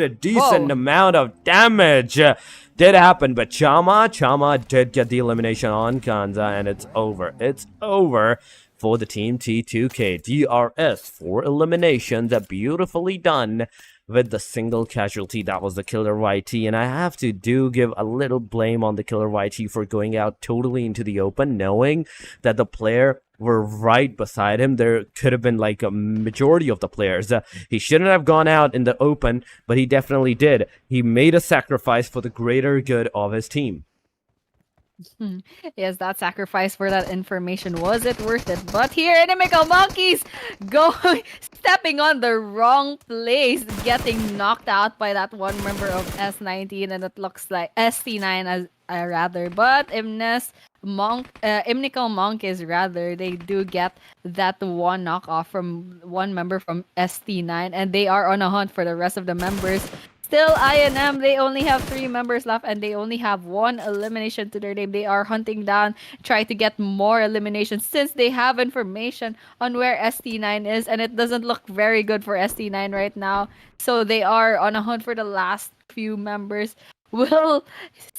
Speaker 1: decent amount of damage did happen. But Chama did get the elimination on Kanza, and it's over. It's over for the team T2K. DRS 4 eliminations, beautifully done with the single casualty. That was the Killer YT, and I have to give a little blame on the Killer YT for going out totally into the open, knowing that the player were right beside him. There could have been like a majority of the players. He shouldn't have gone out in the open, but he definitely did. He made a sacrifice for the greater good of his team.
Speaker 2: Yes, that sacrifice for that information, was it worth it? But here, INIMICAL monkeys stepping on the wrong place, getting knocked out by that one member of S19, and it looks like ST9 as rather. But INIMICAL monkeys rather, they do get that one knockoff from one member from ST9, and they are on a hunt for the rest of the members. Still, INM, they only have 3 members left and they only have 1 elimination to their name. They are hunting down, try to get more eliminations since they have information on where ST9 is, and it doesn't look very good for ST9 right now. So they are on a hunt for the last few members. Will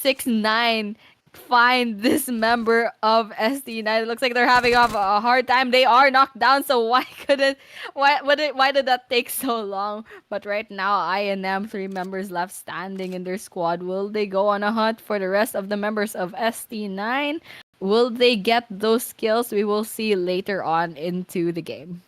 Speaker 2: 6-9 find this member of ST9. It looks like they're having a hard time. They are knocked down, so why did that take so long? But right now, INM, 3 members left standing in their squad. Will they go on a hunt for the rest of the members of ST9? Will they get those kills? We will see later on into the game.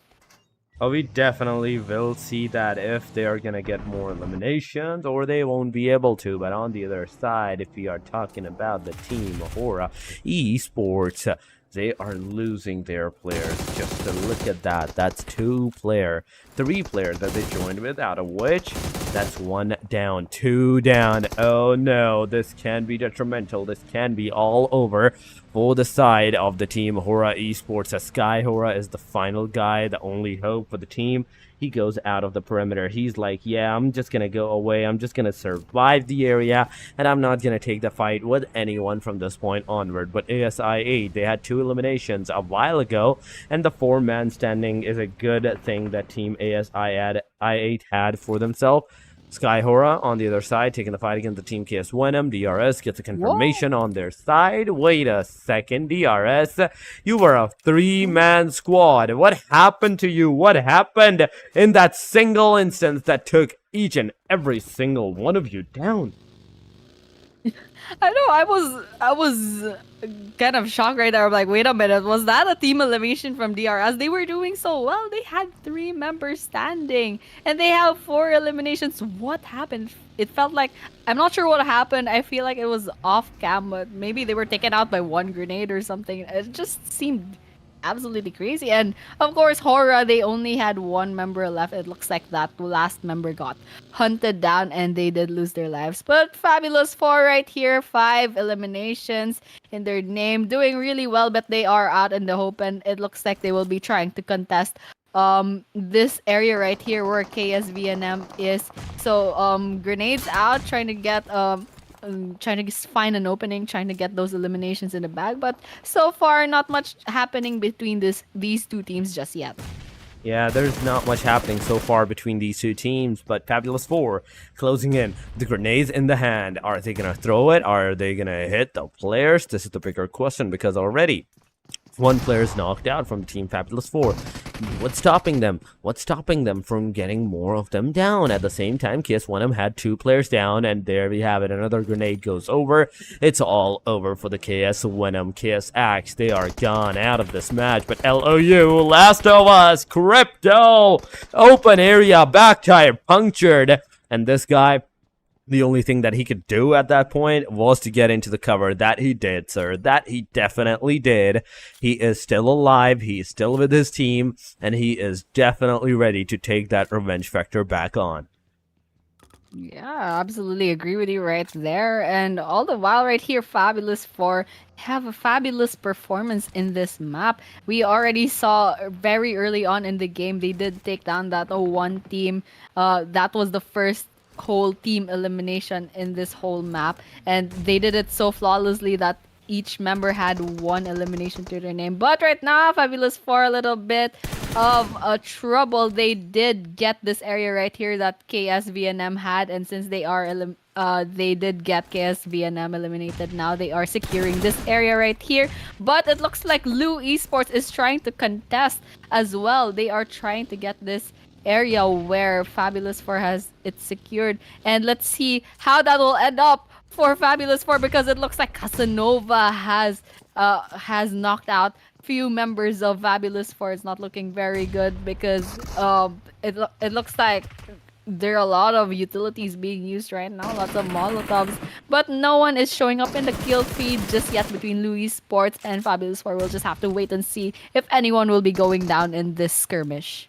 Speaker 1: Oh, we definitely will see that if they are going to get more eliminations or they won't be able to. But on the other side, if we are talking about the team HORAA Esports, they are losing their players. Just to look at that, that's 3 players that they joined with, out of which that's 1 down, 2 down. Oh no, this can be detrimental. This can be all over for the side of the team HORAA Esports. As Sky HORAA is the final guy, the only hope for the team. He goes out of the perimeter. He's like, yeah, I'm just gonna go away. I'm just gonna survive the area, and I'm not gonna take the fight with anyone from this point onward. But ASI8, they had 2 eliminations a while ago, and the 4-man standing is a good thing that team ASI8 had for themselves. Sky HORAA on the other side, taking the fight against the team KS1M. DRS gets a confirmation on their side. Wait a second, DRS. You were a 3-man squad. What happened to you? What happened in that single instance that took each and every single one of you down?
Speaker 2: I know, I was kind of shocked right there. I'm like, wait a minute, was that a team elimination from DRS? They were doing so well. They had 3 members standing and they have 4 eliminations. What happened? It felt like, I'm not sure what happened. I feel like it was off cam, but maybe they were taken out by 1 grenade or something. It just seemed absolutely crazy. And of course, HORAA, they only had 1 member left. It looks like that last member got hunted down and they did lose their lives. But Fabulous 4 right here, 5 eliminations in their name, doing really well, but they are out in the open. It looks like they will be trying to contest this area right here where KSVNM is. So grenades out, trying to get trying to find an opening, trying to get those eliminations in the bag. But so far, not much happening between these 2 teams just yet.
Speaker 1: Yeah, there's not much happening so far between these 2 teams, but Fabulous 4 closing in. The grenades in the hand. Are they going to throw it? Are they going to hit the players? This is the bigger question, because already 1 player is knocked out from Team Fabulous 4. What's stopping them? What's stopping them from getting more of them down? At the same time, KS1M had 2 players down, and there we have it. Another grenade goes over. It's all over for the KS1M. KS Axe, they are gone out of this match. But LOU, Last of Us, Crypto, open area, back tire punctured. And this guy, the only thing that he could do at that point was to get into the cover. That he did, sir. That he definitely did. He is still alive. He is still with his team. And he is definitely ready to take that revenge vector back on.
Speaker 2: Yeah, absolutely agree with you right there. And all the while right here, Fabulous 4 have a fabulous performance in this map. We already saw very early on in the game, they did take down that 1 team. That was the first whole team elimination in this whole map, and they did it so flawlessly that each member had 1 elimination to their name. But right now, Fabulous 4 a little bit of a trouble. They did get this area right here that KSVNM had, and since they are they did get KSVNM eliminated, now they are securing this area right here. But it looks like Lu Esports is trying to contest as well. They are trying to get this area where Fabulous 4 has it secured, and let's see how that will end up for Fabulous 4, because it looks like Casanova has knocked out few members of Fabulous 4. It's not looking very good because it looks like there are a lot of utilities being used right now, lots of Molotovs, but no one is showing up in the kill feed just yet between Lu Esports and Fabulous 4. We'll just have to wait and see if anyone will be going down in this skirmish.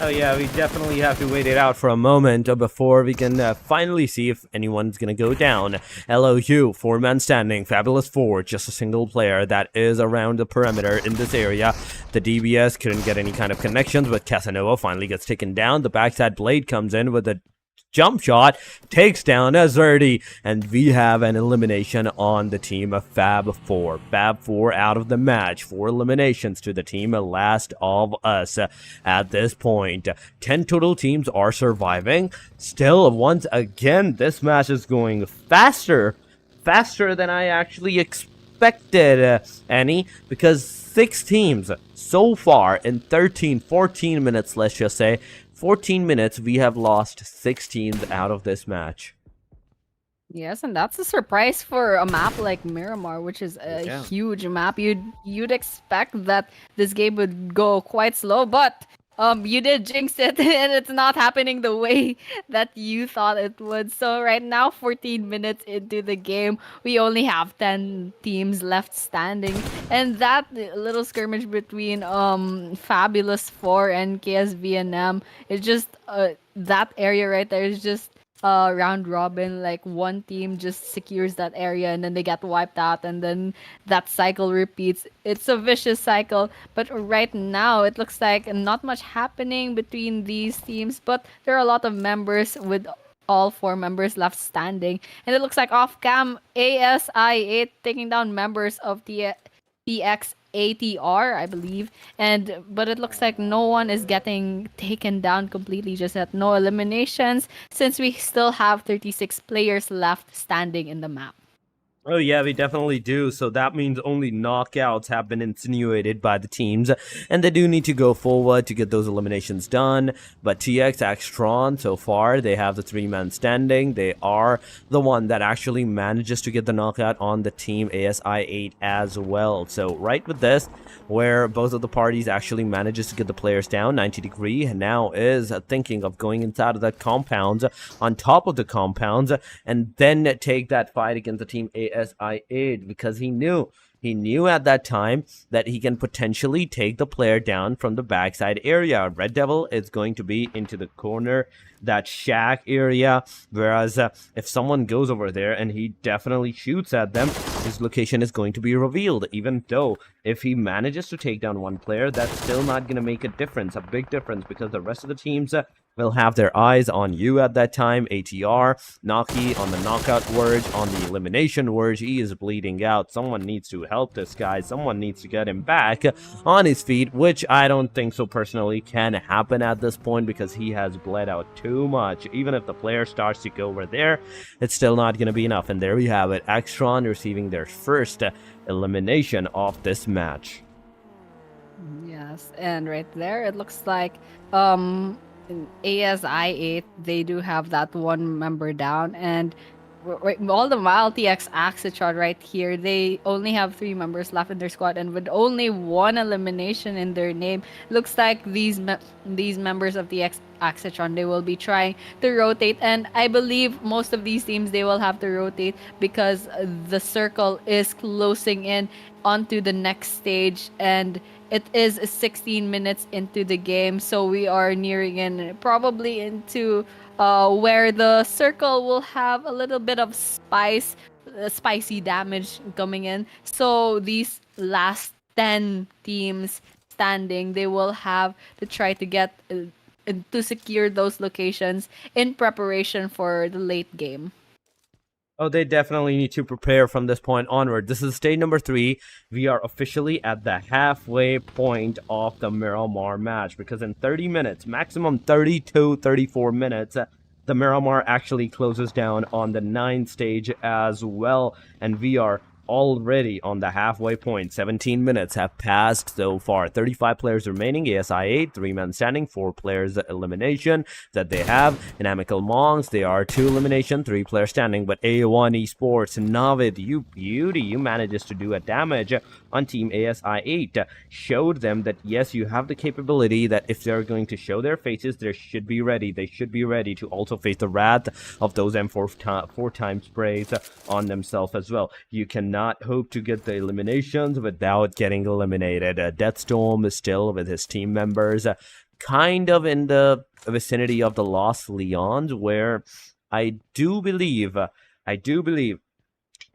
Speaker 1: Oh yeah, we definitely have to wait it out for a moment before we can finally see if anyone's gonna go down. LOU, 4-man standing, Fabulous 4, just a single player that is around the perimeter in this area. The DBS couldn't get any kind of connections, but Casanova finally gets taken down. The backside blade comes in with a jump shot, takes down Azerty, and we have an elimination on the team of Fab 4. Fab 4 out of the match, 4 eliminations to the team Last of Us. At this point, 10 total teams are surviving. Still, once again, this match is going faster than I actually expected, Annie, because 6 teams so far in 14 minutes, let's just say, 14 minutes, we have lost 6 teams out of this match.
Speaker 2: Yes, and that's a surprise for a map like Miramar, which is a huge map. You'd expect that this game would go quite slow, but you did jinx it, and it's not happening the way that you thought it would. So right now, 14 minutes into the game, we only have 10 teams left standing, and that little skirmish between Fabulous 4 and KSVNM is just that area right there is just round robin. Like one team just secures that area and then they get wiped out, and then that cycle repeats. It's a vicious cycle, but right now it looks like not much happening between these teams, but there are a lot of members with all 4 members left standing, and it looks like off cam ASI8 taking down members of the AXETRON, I believe, but it looks like no one is getting taken down completely, just at no eliminations, since we still have 36 players left standing in the map.
Speaker 1: Oh yeah, we definitely do. So that means only knockouts have been insinuated by the teams, and they do need to go forward to get those eliminations done. But TX AXETRON, so far, they have the 3-man standing. They are the one that actually manages to get the knockout on the team ASI8 as well. So right with this, where both of the parties actually manages to get the players down, 90 degree now is thinking of going inside of that compound, on top of the compounds, and then take that fight against the team ASI8, because he knew at that time that he can potentially take the player down from the backside area. Red Devil is going to be into the corner, that shack area, whereas if someone goes over there and he definitely shoots at them, his location is going to be revealed. Even though if he manages to take down one player, that's still not going to make a difference, a big difference, because the rest of the teams will have their eyes on you at that time. ATR, Naki on the knockout verge, on the elimination verge. He is bleeding out. Someone needs to help this guy. Someone needs to get him back on his feet, which I don't think so personally can happen at this point, because he has bled out too much. Even if the player starts to go over there, it's still not going to be enough. And there we have it. AXETRON receiving their first elimination of this match.
Speaker 2: Yes, and right there, it looks like in ASI8, they do have that one member down, and all the while TX AXETRON right here, they only have 3 members left in their squad, and with only 1 elimination in their name, looks like these members of the AXETRON, they will be trying to rotate, and I believe most of these teams, they will have to rotate because the circle is closing in onto the next stage, and it is 16 minutes into the game, so we are nearing in probably into where the circle will have a little bit of spicy damage coming in. So these last 10 teams standing, they will have to try to get to secure those locations in preparation for the late game.
Speaker 1: Oh, they definitely need to prepare from this point onward. This is stage number 3. We are officially at the halfway point of the Miramar match, because in 30 minutes, maximum 34 minutes, the Miramar actually closes down on the 9th stage as well, and we are already on the halfway point. 17 minutes have passed so far. 35 players remaining. ASI8, 3-man standing, 4 players elimination that they have. INIMICAL Monks, they are 2 elimination, 3 players standing. But A1 Esports, Navid, you beauty, you manages to do a damage on team ASI8. Showed them that yes, you have the capability that if they're going to show their faces, they should be ready. They should be ready to also face the wrath of those M4 4-time sprays on themselves as well. You cannot hope to get the eliminations without getting eliminated. Deathstorm is still with his team members, kind of in the vicinity of the Lost Leons, where I do believe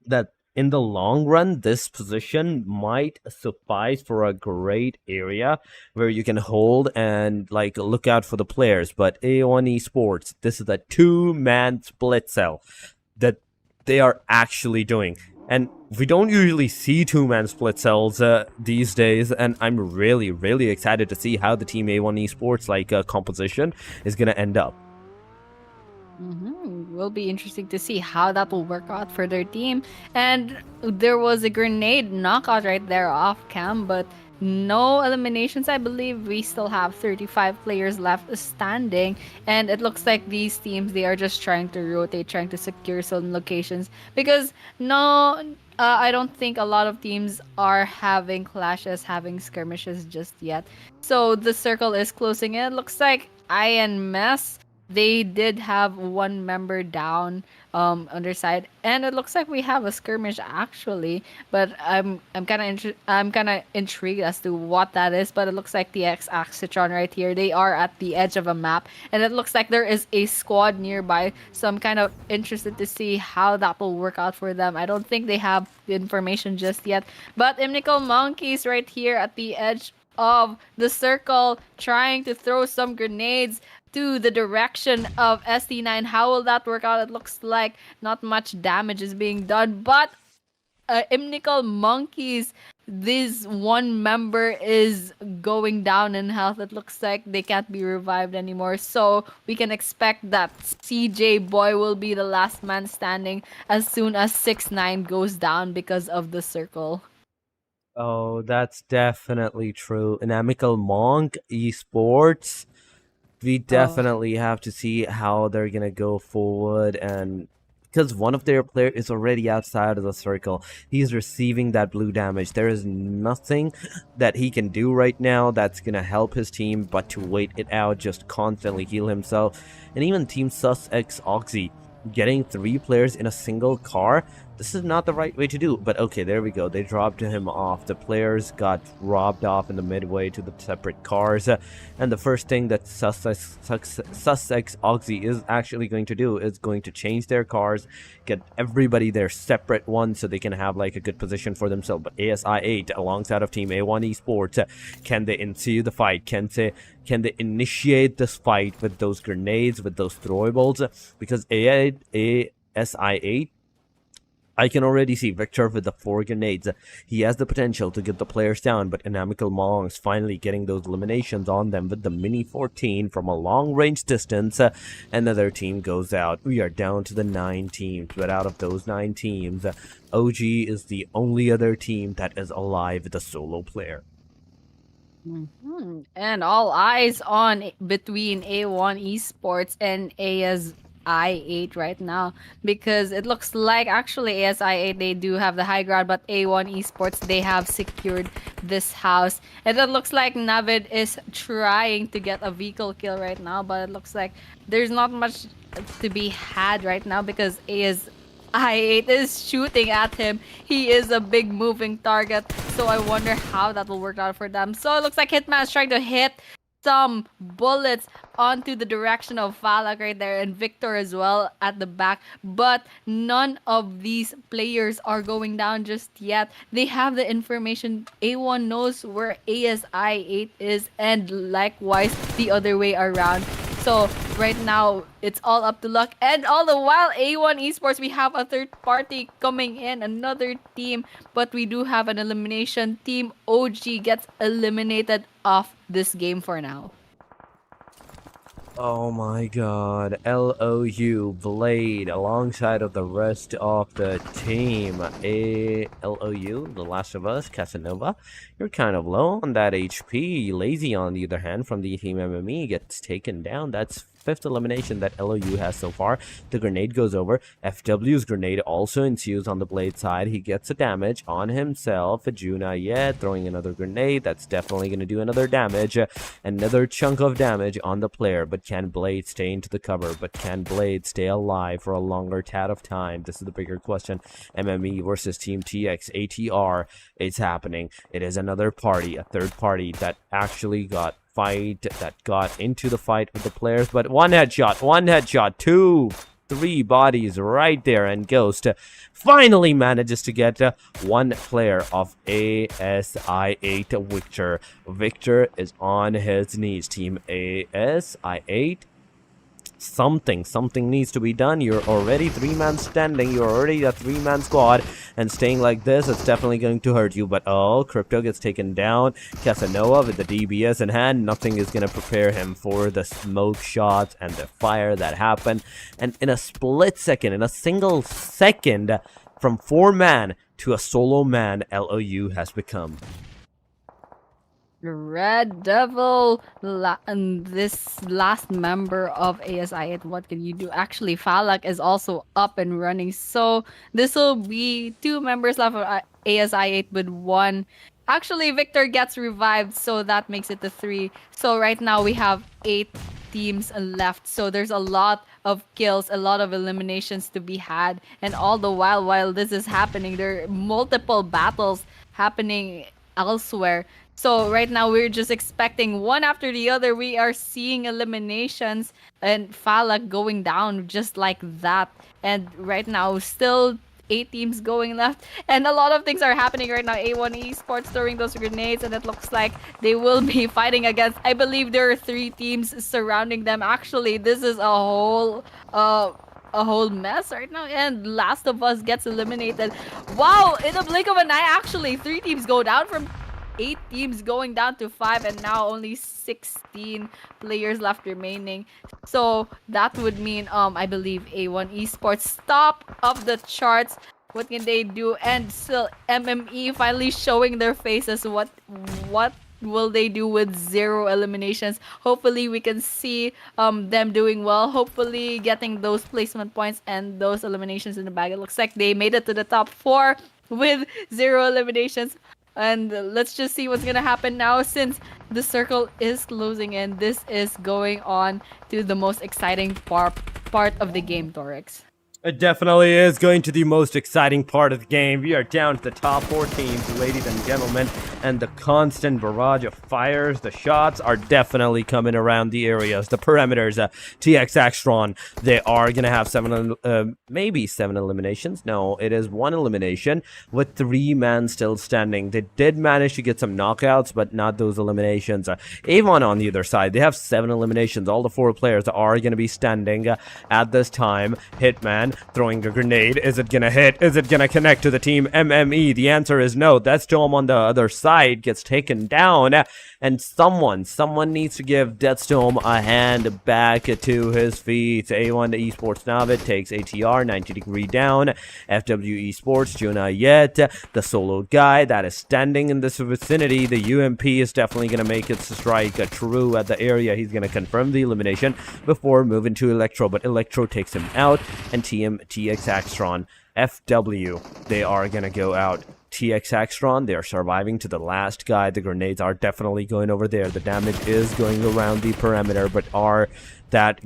Speaker 1: that in the long run, this position might suffice for a great area where you can hold and like look out for the players. But A1 Esports, this is a 2-man split cell that they are actually doing. And we don't usually see 2-man split cells these days, and I'm really, really excited to see how the Team A1 Esports composition is going to end up.
Speaker 2: Will be interesting to see how that will work out for their team. And there was a grenade knockout right there off cam, but no eliminations. I believe we still have 35 players left standing, and it looks like these teams, they are just trying to rotate, trying to secure some locations, because no, I don't think a lot of teams are having clashes, having skirmishes just yet. So the circle is closing in. It looks like INMS, they did have one member down on their side, and it looks like we have a skirmish actually, but I'm kind of intrigued as to what that is. But it looks like the AXETRON right here, they are at the edge of a map, and it looks like there is a squad nearby, so I'm kind of interested to see how that will work out for them. I don't think they have the information just yet, but INIMICAL monkeys right here at the edge of the circle, trying to throw some grenades to the direction of ST9. How will that work out? It looks like not much damage is being done, but INIMICAL monkeys, this one member is going down in health. It looks like they can't be revived anymore, so we can expect that CJ boy will be the last man standing as soon as 6ix9ine goes down because of the circle.
Speaker 1: Oh, that's definitely true. Inamical Monk Esports, we definitely have to see how they're gonna go forward, and because one of their player is already outside of the circle, he's receiving that blue damage. There is nothing that he can do right now that's gonna help his team but to wait it out, just constantly heal himself. And even Team Sus X Oxy getting 3 players in a single car, this is not the right way to do. But okay, there we go, they dropped him off. The players got robbed off in the midway to the separate cars, and the first thing that Sussex Oxy is actually going to do is going to change their cars, get everybody their separate ones so they can have like a good position for themselves. But ASI8 alongside of Team A1 Esports, can they ensue the fight? Can they initiate this fight with those grenades, with those throwables? Because ASI8, I can already see Victor with the 4 grenades. He has the potential to get the players down, but Inamical Monks finally getting those eliminations on them with the Mini 14 from a long range distance. Another team goes out. We are down to the 9 teams, but out of those 9 teams, OG is the only other team that is alive with a solo player.
Speaker 2: And all eyes on between A1 Esports and ASI8 right now, because it looks like actually ASI8, they do have the high ground, but A1 Esports, they have secured this house. And it looks like Navid is trying to get a vehicle kill right now, but it looks like there's not much to be had right now because ASI8 is shooting at him. He is a big moving target, so I wonder how that will work out for them. So it looks like Hitman is trying to hit some bullets onto the direction of Falak right there, and Victor as well at the back, but none of these players are going down just yet. They have the information. A1 knows where ASI8 is, and likewise the other way around. So right now it's all up to luck, and all the while A1 Esports, we have a third party coming in, another team, but we do have an elimination. Team OG gets eliminated off this game for now.
Speaker 1: Oh my god, LOU Blade alongside of the rest of the team. LOU, The Last of Us, Casanova, you're kind of low on that HP. Lazy, on the other hand, from the team MME, gets taken down. That's 5th elimination that LOU has so far. The grenade goes over. FW's grenade also ensues on the Blade side. He gets a damage on himself. Juna yet throwing another grenade. That's definitely going to do another damage. Another chunk of damage on the player. But can Blade stay into the cover? But can Blade stay alive for a longer tad of time? This is the bigger question. MME versus Team TX ATR. It's happening. It is another party, a third party that actually got into the fight with the players, but one headshot, 2, 3 bodies right there, and Ghost finally manages to get one player of ASI8, Victor. Victor is on his knees. Team ASI8, something needs to be done. You're already 3-man standing. You're already a 3-man squad, and staying like this, it's definitely going to hurt you. But oh, Crypto gets taken down. Casanova with the DBS in hand, nothing is going to prepare him for the smoke shots and the fire that happened. And in a split second, in a single second, from 4-man to a solo man, LOU has become.
Speaker 2: Red Devil, and this last member of ASI8, what can you do? Actually, Falak is also up and running, so this will be 2 members left of ASI8 with 1. Actually, Victor gets revived, so that makes it the 3. So right now we have 8 teams left, so there's a lot of kills, a lot of eliminations to be had, and all the while this is happening, there are multiple battles happening elsewhere. So right now we're just expecting one after the other. We are seeing eliminations and Falak going down just like that. And right now still 8 teams going left, and a lot of things are happening right now. A1 Esports throwing those grenades, and it looks like they will be fighting against, I believe there are 3 teams surrounding them. Actually, this is a whole mess right now, and Last of Us gets eliminated. Wow, in a blink of an eye, actually 3 teams go down from 8 teams going down to 5, and now only 16 players left remaining. So that would mean I believe A1 Esports top of the charts. What can they do? And still MME finally showing their faces. What will they do with 0 eliminations? Hopefully we can see them doing well, hopefully getting those placement points and those eliminations in the bag. It looks like they made it to the top 4 with 0 eliminations. And let's just see what's gonna happen now, since the circle is closing in. This is going on to the most exciting part of the game, Torix.
Speaker 1: It definitely is going to the most exciting part of the game. We are down to the top 4 teams, ladies and gentlemen, and the constant barrage of fires, the shots are definitely coming around the areas, the perimeters. TX AXETRON, they are going to have maybe 7 eliminations. No, it is 1 elimination with 3 men still standing. They did manage to get some knockouts, but not those eliminations. Avon on the other side, they have 7 eliminations. All the 4 players are going to be standing at this time. Hitman throwing a grenade. Is it gonna hit? Is it gonna connect to the team MME? The answer is no. That Storm on the other side gets taken down, and someone needs to give Deathstorm a hand back to his feet. A1 Esports Navid takes ATR 90-degree down. FW Esports Juna Yet, the solo guy that is standing in this vicinity. The UMP is definitely gonna make its strike true at the area. He's gonna confirm the elimination before moving to Electro, but Electro takes him out, and TX AXETRON, FW, they are gonna go out. TX AXETRON, they are surviving to the last guy. The grenades are definitely going over there. The damage is going around the perimeter, but are that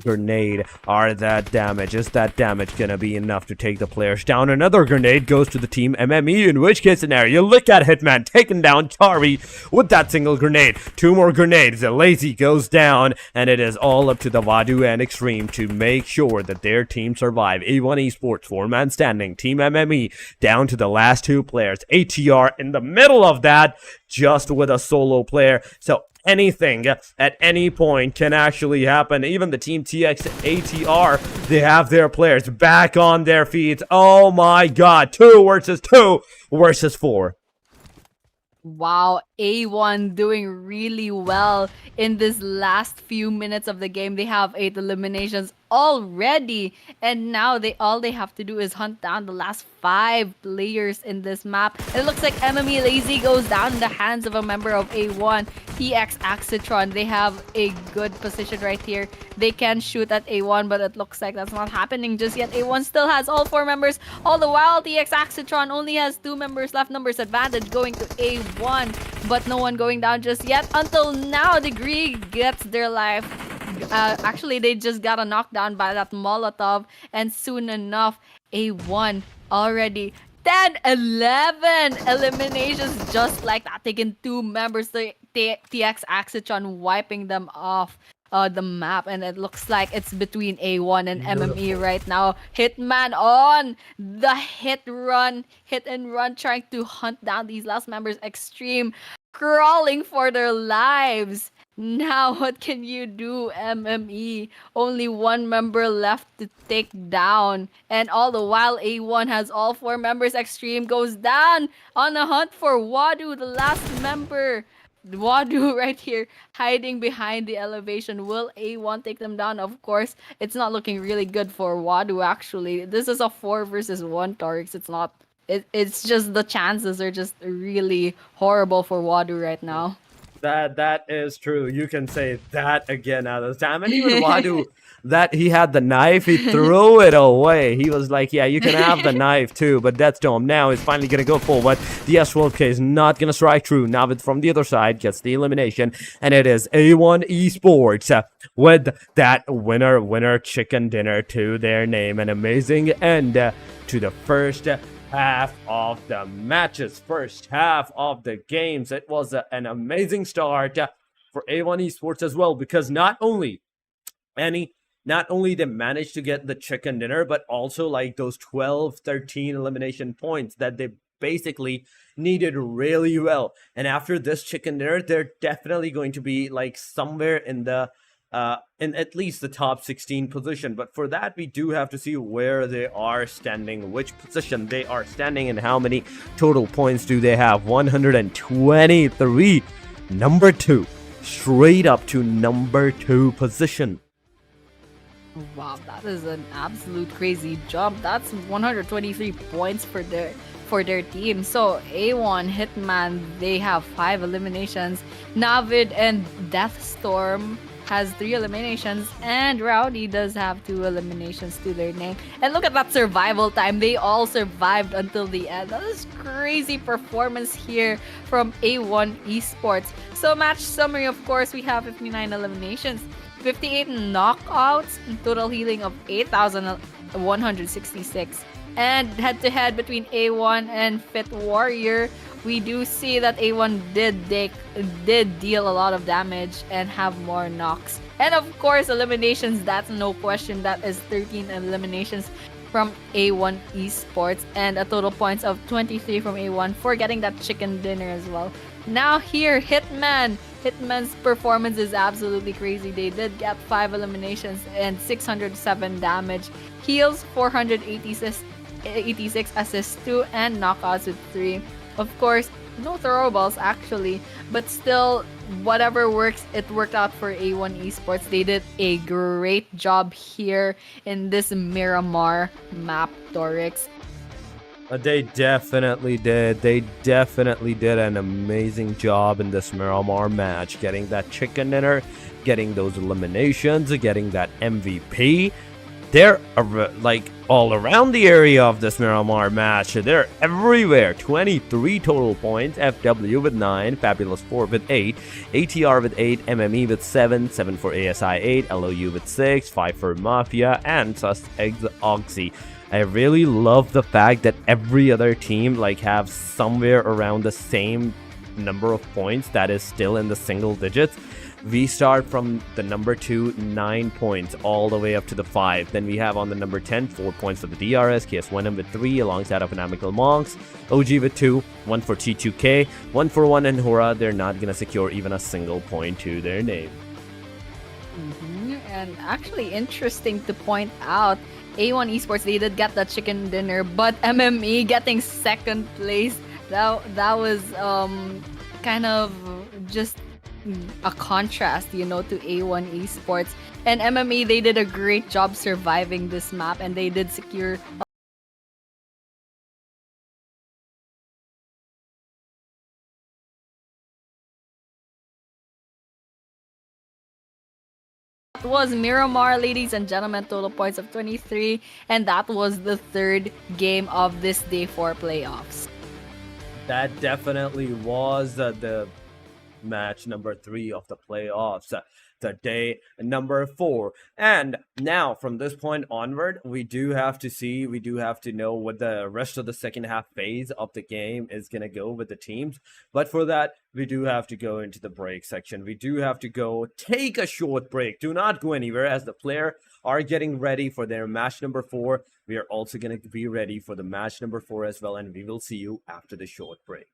Speaker 1: damage, is that damage gonna be enough to take the players down? Another grenade goes to the team MME, in which case scenario, look at Hitman taking down Tari with that single grenade. 2 more grenades, the Lazy goes down, and it is all up to the Vadu and Extreme to make sure that their team survive. A1 Esports, 4-man standing, team MME down to the last 2 players. ATR in the middle of that, just with a solo player. So anything at any point can actually happen. Even the team TX ATR, they have their players back on their feet. Oh my god, 2 versus 2 versus 4.
Speaker 2: Wow, A1 doing really well in this last few minutes of the game. They have 8 eliminations already, and now all they have to do is hunt down the last 5 players in this map. And it looks like MME Lazy goes down in the hands of a member of A1. TX AXETRON, they have a good position right here. They can shoot at A1, but it looks like that's not happening just yet. A1 still has all 4 members. All the while, TX AXETRON only has 2 members left. Numbers advantage going to A1, but no one going down just yet. Until now, Degree gets their life. Actually, they just got a knockdown by that Molotov, and soon enough, A1 already 10-11 eliminations just like that, taking 2 members. The TX AXETRON wiping them off the map, and it looks like it's between A1 and MME right now. Hitman on the hit and run, trying to hunt down these last members. Extreme crawling for their lives. Now, what can you do, MME? Only one member left to take down. And all the while, A1 has all four members. Extreme goes down on a hunt for Wadu, the last member. Wadu right here, hiding behind the elevation. Will A1 take them down? Of course, it's not looking really good for Wadu, actually. This is a 4 versus 1, Torix. It's not. It's just the chances are just really horrible for Wadu right now.
Speaker 1: That is true. You can say that again out of time. And even Wadu, that he had the knife, he threw it away. He was like, yeah, you can have the knife too, but that's dumb. Now he's finally gonna go forward. The S12K is not gonna strike true. Now it's from the other side, gets the elimination, and it is A1 Esports with that winner chicken dinner to their name. An amazing end to the first half of the matches, first half of the games. It was an amazing start for A1 Esports as well, because not only they managed to get the chicken dinner, but also like those 12-13 elimination points that they basically needed really well. And after this chicken dinner, they're definitely going to be like somewhere in at least the top 16 position. But for that, we do have to see where they are standing, which position they are standing, and how many total points do they have. 123, number 2, straight up to number 2 position.
Speaker 2: Wow, that is an absolute crazy jump. That's 123 points for their team. So A1, Hitman, they have 5 eliminations. Navid and Deathstorm has 3 eliminations, and Rowdy does have 2 eliminations to their name. And look at that survival time. They all survived until the end. That is crazy performance here from A1 Esports. So match summary, of course, we have 59 eliminations, 58 knockouts, total healing of 8,166. And head-to-head between A1 and Fit Warrior, we do see that A1 did deal a lot of damage and have more knocks. And of course, eliminations, that's no question. That is 13 eliminations from A1 Esports and a total points of 23 from A1 for getting that chicken dinner as well. Now here, Hitman's performance is absolutely crazy. They did get 5 eliminations and 607 damage, heals 486 assists 2, and knockouts with 3. Of course, no throwables actually, but still, whatever works, it worked out for A1 Esports. They did a great job here in this Miramar map, Dorix.
Speaker 1: They definitely did. They definitely did an amazing job in this Miramar match, getting that chicken dinner, getting those eliminations, getting that MVP. They're like all around the area of this Miramar match. They're everywhere. 23 total points. FW with 9, Fabulous 4 with 8, ATR with 8, MME with 7, 7 for ASI 8, LOU with 6, 5 for MAFIA, and Sus Eggs Oxy. I really love the fact that every other team like have somewhere around the same number of points that is still in the single digits. We start from the number 2, 9 points, all the way up to the 5. Then we have on the number 10, 4 points for the DRS, KS1M with 3, alongside of INIMICAL Monks, OG with 2, 1 for T2K, 1 for 1, and HORAA. They're not going to secure even a single point to their name.
Speaker 2: And actually interesting to point out, A1 Esports, they did get the chicken dinner, but MME getting second place, that was kind of just a contrast, to A1 Esports. And MME, they did a great job surviving this map, and they did secure was Miramar, ladies and gentlemen, total points of 23, and that was the 3rd game of this day 4 playoffs.
Speaker 1: That definitely was the match number 3 of the playoffs, the day number 4. And now from this point onward, we do have to know what the rest of the second half phase of the game is going to go with the teams. But for that, we do have to go into the break section. We do have to go take a short break. Do not go anywhere, as the player are getting ready for their match number 4. We are also going to be ready for the match number 4 as well, and we will see you after the short break.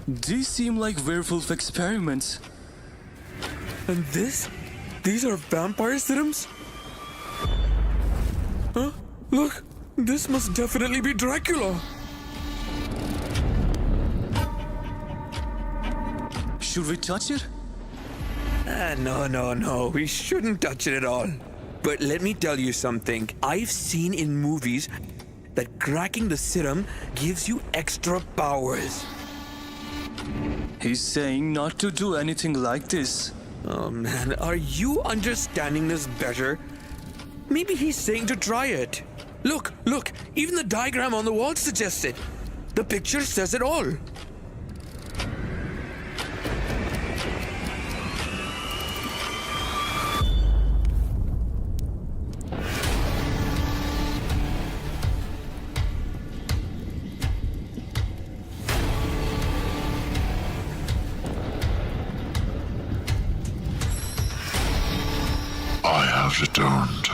Speaker 3: These seem like werewolf experiments.
Speaker 4: And these are vampire serums? Huh? Look, this must definitely be Dracula.
Speaker 3: Should we touch it?
Speaker 4: No, we shouldn't touch it at all. But let me tell you something. I've seen in movies that cracking the serum gives you extra powers.
Speaker 3: He's saying not to do anything like this.
Speaker 4: Oh man, are you understanding this better? Maybe he's saying to try it. Look, even the diagram on the wall suggests it. The picture says it all.
Speaker 5: I have returned.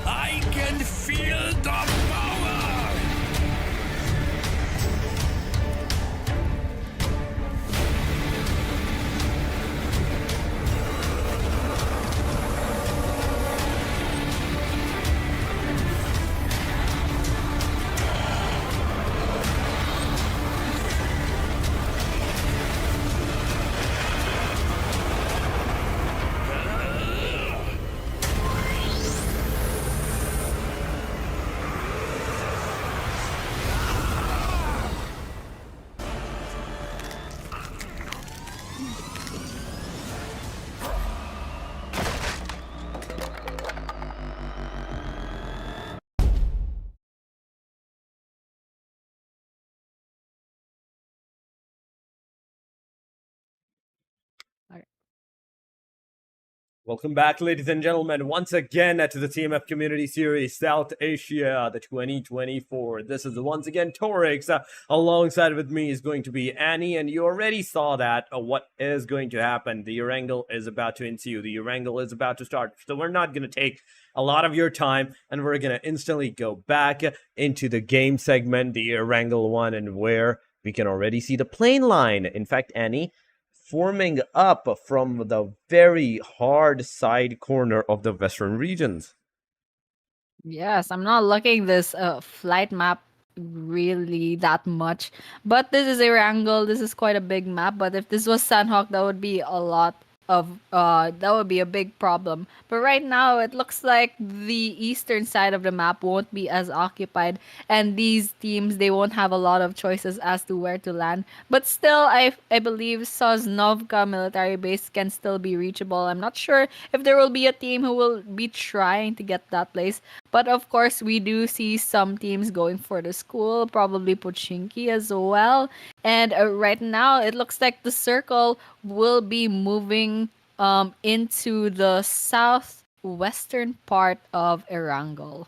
Speaker 4: I can feel the power!
Speaker 1: Welcome back, ladies and gentlemen, once again to the TMF Community Series South Asia, the 2024. This is once again Torix. Alongside with me is going to be Annie, and you already saw that. What is going to happen? The Erangel is about to ensue. The Erangel is about to start. So we're not going to take a lot of your time, and we're going to instantly go back into the game segment, the Erangel one, and where we can already see the plane line. In fact, Annie, forming up from the very hard side corner of the western regions.
Speaker 2: Yes, I'm not looking this flight map really that much, but this is Erangel. This is quite a big map. But if this was Sandhawk, that would be a lot of that would be a big problem. But right now, it looks like the eastern side of the map won't be as occupied, and these teams, they won't have a lot of choices as to where to land. But still, I believe Sosnovka military base can still be reachable. I'm not sure if there will be a team who will be trying to get that place. But of course, we do see some teams going for the school, probably Pochinki as well. And right now, it looks like the circle will be moving into the southwestern part of Erangel.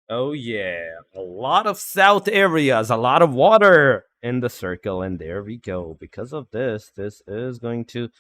Speaker 1: Oh yeah, a lot of south areas, a lot of water in the circle, and there we go. Because of this is going to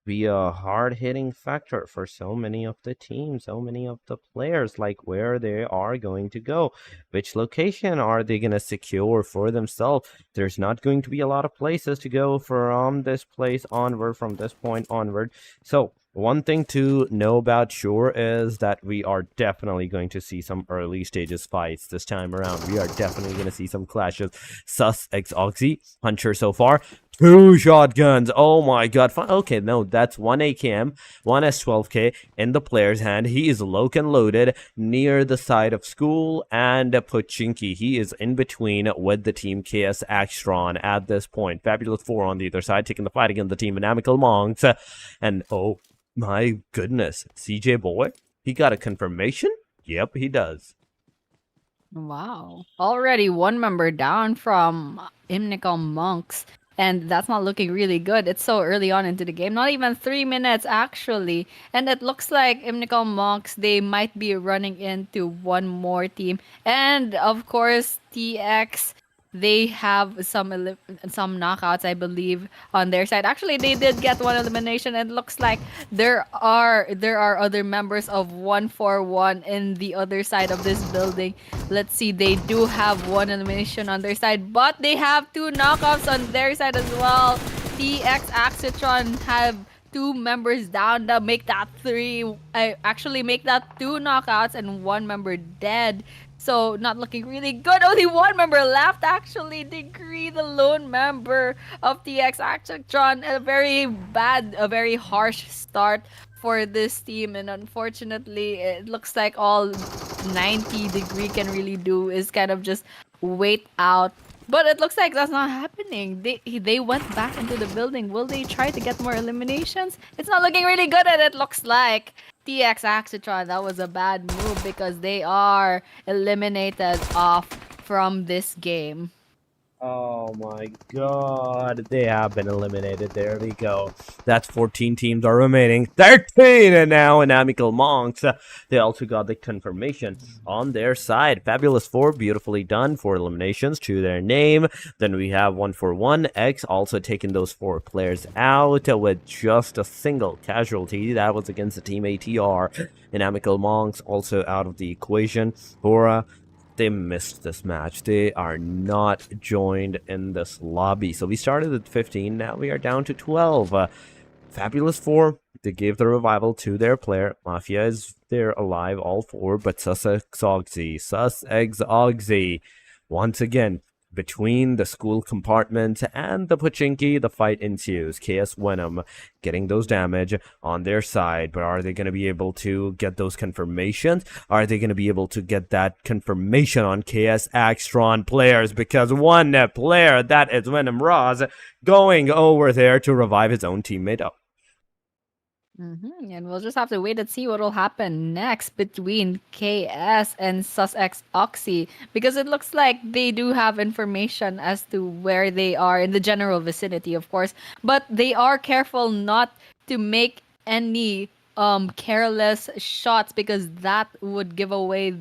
Speaker 1: be a hard-hitting factor for so many of the teams, so many of the players, like where they are going to go, which location are they going to secure for themselves. There's not going to be a lot of places to go from this place onward, from this point onward. So one thing to know about sure is that we are definitely going to see some early stages fights this time around. We are definitely going to see some clashes. Sus x Oxy, Hunter so far. 2 shotguns. Oh my god. Okay, no, that's 1 AKM, 1 S12K in the player's hand. He is lock and loaded near the side of school and Pochinki. He is in between with the team KS AXETRON at this point. Fabulous 4 on the other side, taking the fight against the team INIMICAL Monks. And oh my goodness, CJ boy, he got a confirmation? Yep, he does.
Speaker 2: Wow. Already one member down from INIMICAL Monks. And that's not looking really good. It's so early on into the game. Not even 3 minutes, actually. And it looks like INIMICAL Monks, they might be running into one more team. And, of course, TX they have some knockouts, I believe, on their side. Actually, they did get one elimination, and looks like there are other members of 141 in the other side of this building. Let's see, they do have one elimination on their side, but they have two knockouts on their side as well. TX AXETRON have two members down to make that three. I actually make that two knockouts and one member dead. So not looking really good. Only one member left actually. Degree, the lone member of TX Actron. A very harsh start for this team, and unfortunately it looks like all 90 Degree can really do is kind of just wait out. But it looks like that's not happening. They went back into the building. Will they try to get more eliminations? It's not looking really good, and it looks like TX AXETRON, that was a bad move because they are eliminated off from this game.
Speaker 1: Oh my god, they have been eliminated. There we go. That's 14 teams are remaining. 13 and now INIMICAL Monks. They also got the confirmation on their side. Fabulous 4, beautifully done. 4 eliminations to their name. Then we have 141 X also taking those 4 players out with just a single casualty. That was against the team ATR. INIMICAL Monks also out of the equation. HORAA, they missed this match. They are not joined in this lobby. So we started at 15. Now we are down to 12. Fabulous 4. They gave the revival to their player. MAFIA is there alive, all 4. But Sussex Oxy. Once again, between the school compartment and the Pachinki, the fight ensues. KS Venom getting those damage on their side, but are they going to be able to get those confirmations? Are they going to be able to get that confirmation on KS AXETRON players? Because one player, that is Venom Roz, going over there to revive his own teammate up.
Speaker 2: And we'll just have to wait and see what will happen next between KS and Sussex Oxy, because it looks like they do have information as to where they are in the general vicinity, of course, but they are careful not to make any careless shots, because that would give away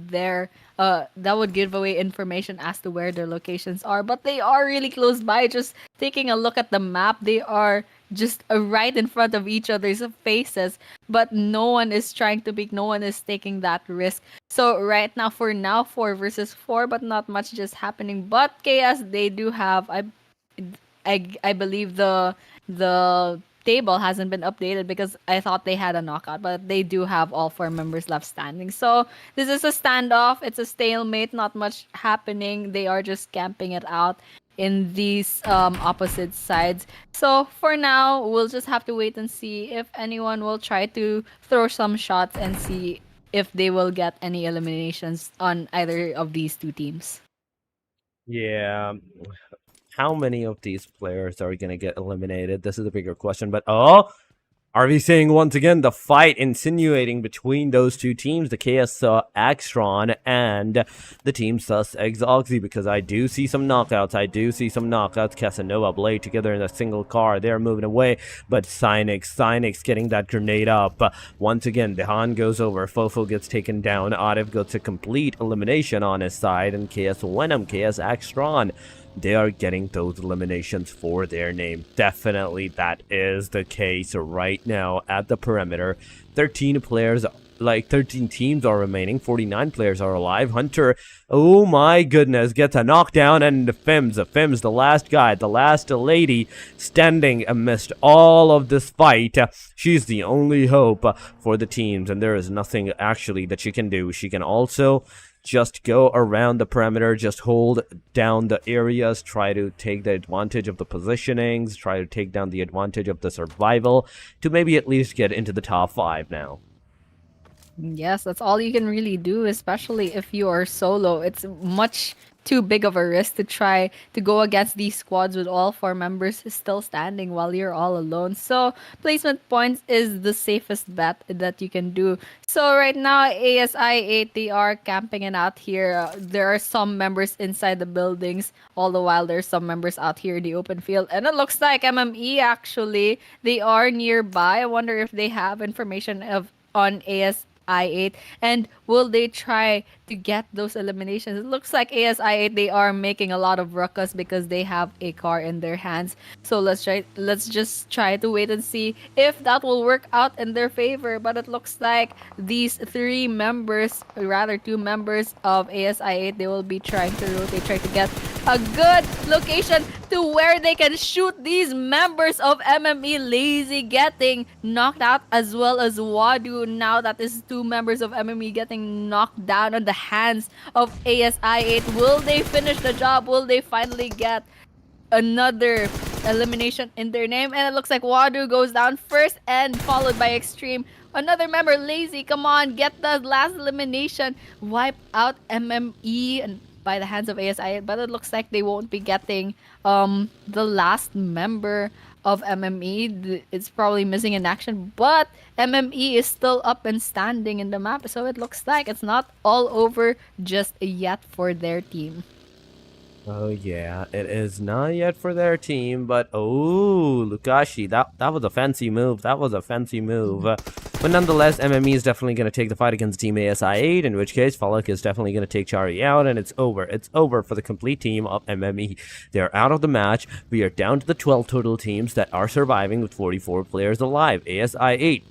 Speaker 2: information as to where their locations are. But they are really close by. Just taking a look at the map, they are just right in front of each other's faces, but no one is trying to peek, no one is taking that risk. So right now, 4 versus 4, but not much just happening. But KS, they do have, I believe the table hasn't been updated, because I thought they had a knockout, but they do have all 4 members left standing. So this is a standoff. It's a stalemate. Not much happening. They are just camping it out in these opposite sides. So for now, we'll just have to wait and see if anyone will try to throw some shots and see if they will get any eliminations on either of these two teams.
Speaker 1: Yeah. How many of these players are going to get eliminated? This is a bigger question, but are we seeing once again the fight insinuating between those two teams, the KS AXETRON and the team Sussex Oxy? Because I do see some knockouts. Casanova, Blade together in a single car. They're moving away, but Cynix getting that grenade up. Once again, Dehan goes over. Fofo gets taken down. Arif gets a complete elimination on his side, and KS Venom, KS AXETRON, they are getting those eliminations for their name. Definitely that is the case right now at the perimeter. 13 teams are remaining. 49 players are alive. Hunter, oh my goodness, gets a knockdown, and Fims, the last guy, the last lady standing amidst all of this fight. She's the only hope for the teams, and there is nothing actually that she can do. She can also just go around the perimeter, just hold down the areas, try to take the advantage of the positionings, try to take down the advantage of the survival to maybe at least get into the top 5 now.
Speaker 2: Yes, that's all you can really do, especially if you are solo. It's much too big of a risk to try to go against these squads with all 4 members still standing while you're all alone. So placement points is the safest bet that you can do. So right now, ASI 8, they are camping it out here. There are some members inside the buildings, all the while there's some members out here in the open field. And it looks like MME, actually, they are nearby. I wonder if they have information on ASI8, and will they try to get those eliminations? It looks like ASI8, they are making a lot of ruckus because they have a car in their hands. So let's just try to wait and see if that will work out in their favor. But it looks like these three members, rather two members of ASI8, they will be trying to rotate, try to get a good location to where they can shoot these members of MME. Lazy getting knocked out, as well as Wadu. Now that is two members of MME getting knocked down on the hands of ASI8. Will they finish the job? Will they finally get another elimination in their name? And it looks like Wadu goes down first, and followed by Extreme. Another member, Lazy, come on, get the last elimination. Wipe out MME and by the hands of ASI, but it looks like they won't be getting the last member of MME. It's probably missing in action, but MME is still up and standing in the map, so it looks like it's not all over just yet for their team.
Speaker 1: Oh yeah, it is not yet for their team, but oh, Lukashi, that was a fancy move. That was a fancy move. But nonetheless, MME is definitely going to take the fight against Team ASI8, in which case Falak is definitely going to take Chari out, and it's over. It's over for the complete team of MME. They're out of the match. We are down to the 12 total teams that are surviving with 44 players alive. ASI8.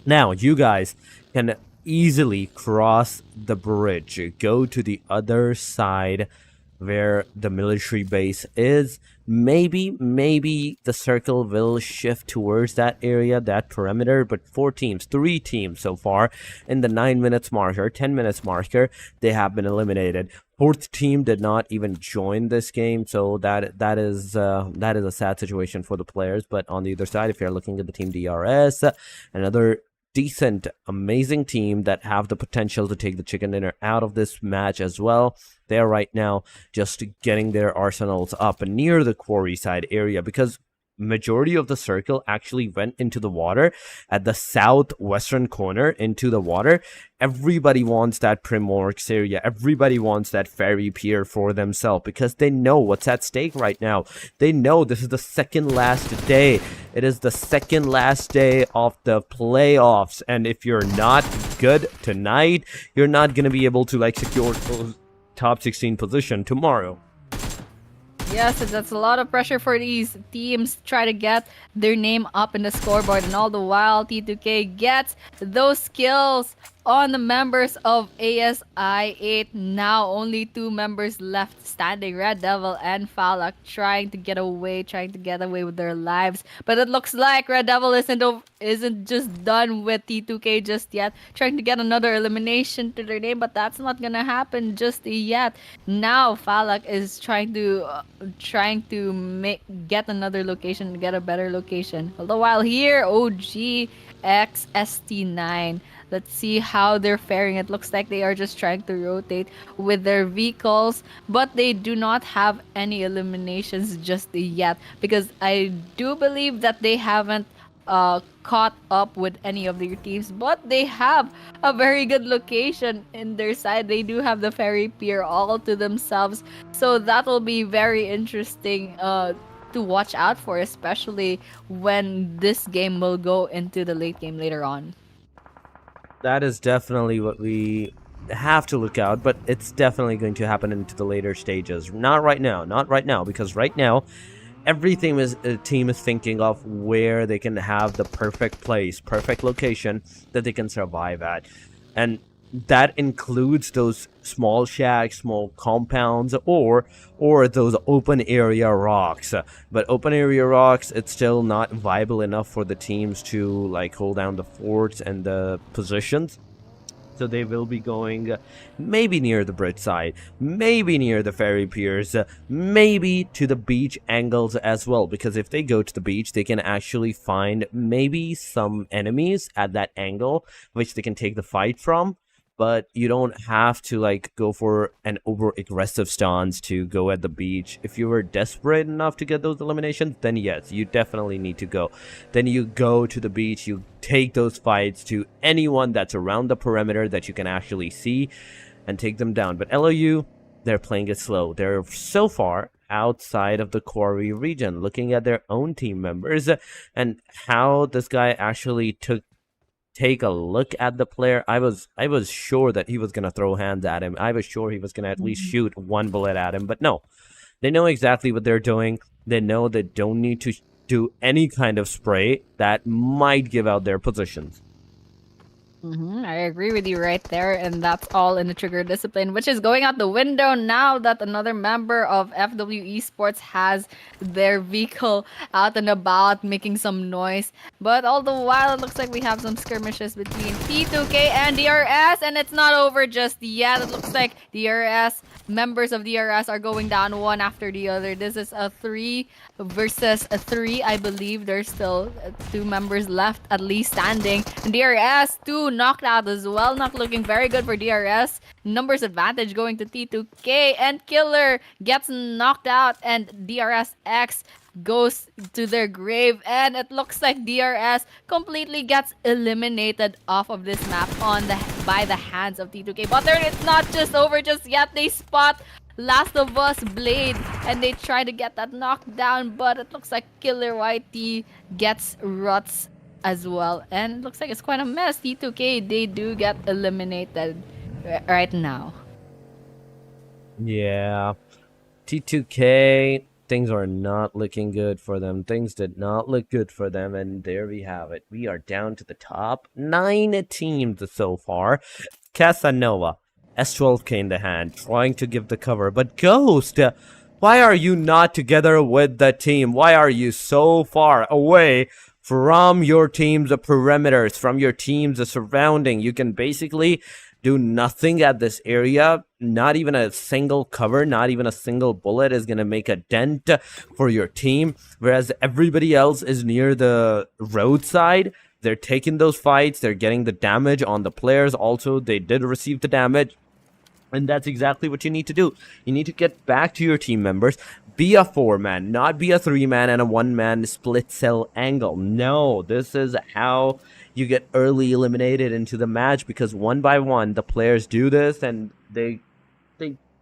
Speaker 1: Now, you guys can easily cross the bridge, go to the other side where the military base is. Maybe the circle will shift towards that area, that perimeter, but 3 teams so far in the 9 minutes marker, 10 minutes marker, they have been eliminated. 4th team did not even join this game, so that is a sad situation for the players. But on the other side, if you're looking at the team DRS, another decent, amazing team that have the potential to take the chicken dinner out of this match as well. They're right now just getting their arsenals up near the quarry side area, because majority of the circle actually went into the water at the southwestern corner into the water. Everybody wants that Primorx area. Everybody wants that ferry pier for themselves, because they know what's at stake right now. They know this is the second last day. It is the second last day of the playoffs, and if you're not good tonight, you're not going to be able to like secure top 16 position tomorrow.
Speaker 2: Yes, that's a lot of pressure for these teams to try to get their name up in the scoreboard, and all the while T2K gets those kills on the members of ASI8. Now only 2 members left standing, Red Devil and Falak, trying to get away with their lives. But it looks like Red Devil isn't just done with T2K just yet, trying to get another elimination to their name, but that's not gonna happen just yet. Now Falak is trying to get another location, get a better location. All the while here, OG X ST9. Let's see how they're faring. It looks like they are just trying to rotate with their vehicles, but they do not have any eliminations just yet, because I do believe that they haven't caught up with any of their teams, but they have a very good location in their side. They do have the ferry pier all to themselves, so that will be very interesting to watch out for, especially when this game will go into the late game later on.
Speaker 1: That is definitely what we have to look out, but it's definitely going to happen into the later stages. Not right now, because right now everything is a team is thinking of where they can have the perfect place, perfect location that they can survive at, and that includes those small shacks, small compounds, or those open area rocks. But open area rocks, it's still not viable enough for the teams to like hold down the forts and the positions. So they will be going maybe near the bridge side, maybe near the ferry piers, maybe to the beach angles as well, because if they go to the beach, they can actually find maybe some enemies at that angle which they can take the fight from. But you don't have to like go for an over aggressive stance to go at the beach. If you were desperate enough to get those eliminations, then yes, you definitely need to go. Then you go to the beach, you take those fights to anyone that's around the perimeter that you can actually see and take them down. But LOU, they're playing it slow. They're so far outside of the quarry region, looking at their own team members and how this guy actually take a look at the player, I was sure that he was gonna throw hands at him. I was sure he was gonna at least shoot one bullet at him, but no. They know exactly what they're doing. They know they don't need to do any kind of spray that might give out their positions.
Speaker 2: I agree with you right there, and that's all in the trigger discipline, which is going out the window now that another member of FW Esports has their vehicle out and about making some noise. But all the while, it looks like we have some skirmishes between T2K and DRS, and it's not over just yet. It looks like members of DRS are going down one after the other. This is a 3 versus a 3. I believe there's still 2 members left at least standing. And DRS 2 knocked out as well. Not looking very good for DRS. Numbers advantage going to T2K, and Killer gets knocked out, and DRS X goes to their grave, and it looks like DRS completely gets eliminated off of this map by the hands of T2K. But it's not just over just yet. They spot Last of Us Blade, and they try to get that knocked down, but it looks like Killer YT gets Ruts as well, and it looks like it's quite a mess. T2K, they do get eliminated right now.
Speaker 1: Yeah, T2K, things are not looking good for them. Things did not look good for them, and there we have it. We are down to the top 9 teams so far. Casanova, S12K in the hand, trying to give the cover, but Ghost, why are you not together with the team? Why are you so far away from your team's perimeters, from your team's surrounding? You can basically do nothing at this area. Not even a single cover, not even a single bullet is going to make a dent for your team, whereas everybody else is near the roadside. They're taking those fights, they're getting the damage on the players. Also, they did receive the damage, and that's exactly what you need to do. You need to get back to your team members. Be a 4-man, not be a 3-man and a 1-man split cell angle. No, this is how you get early eliminated into the match, because one by one the players do this and they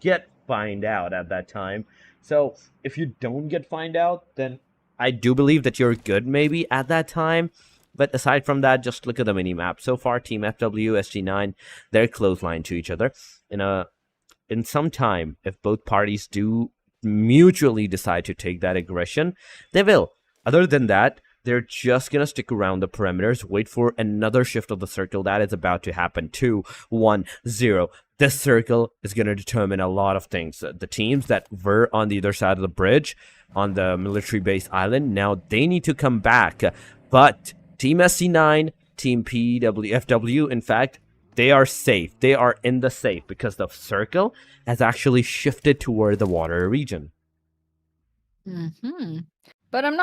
Speaker 1: get fined out at that time. So if you don't get fined out, then I do believe that you're good maybe at that time. But aside from that, just look at the mini-map. So far, Team FW, SG9, they're close line to each other. In some time, if both parties do mutually decide to take that aggression, they will. Other than that, they're just going to stick around the perimeters, wait for another shift of the circle. That is about to happen. 2, 1, 0. This circle is going to determine a lot of things. The teams that were on the other side of the bridge, on the military base island, now they need to come back. But Team SC9, Team PWFW, in fact, they are safe. They are in the safe because the circle has actually shifted toward the water region.
Speaker 2: But I'm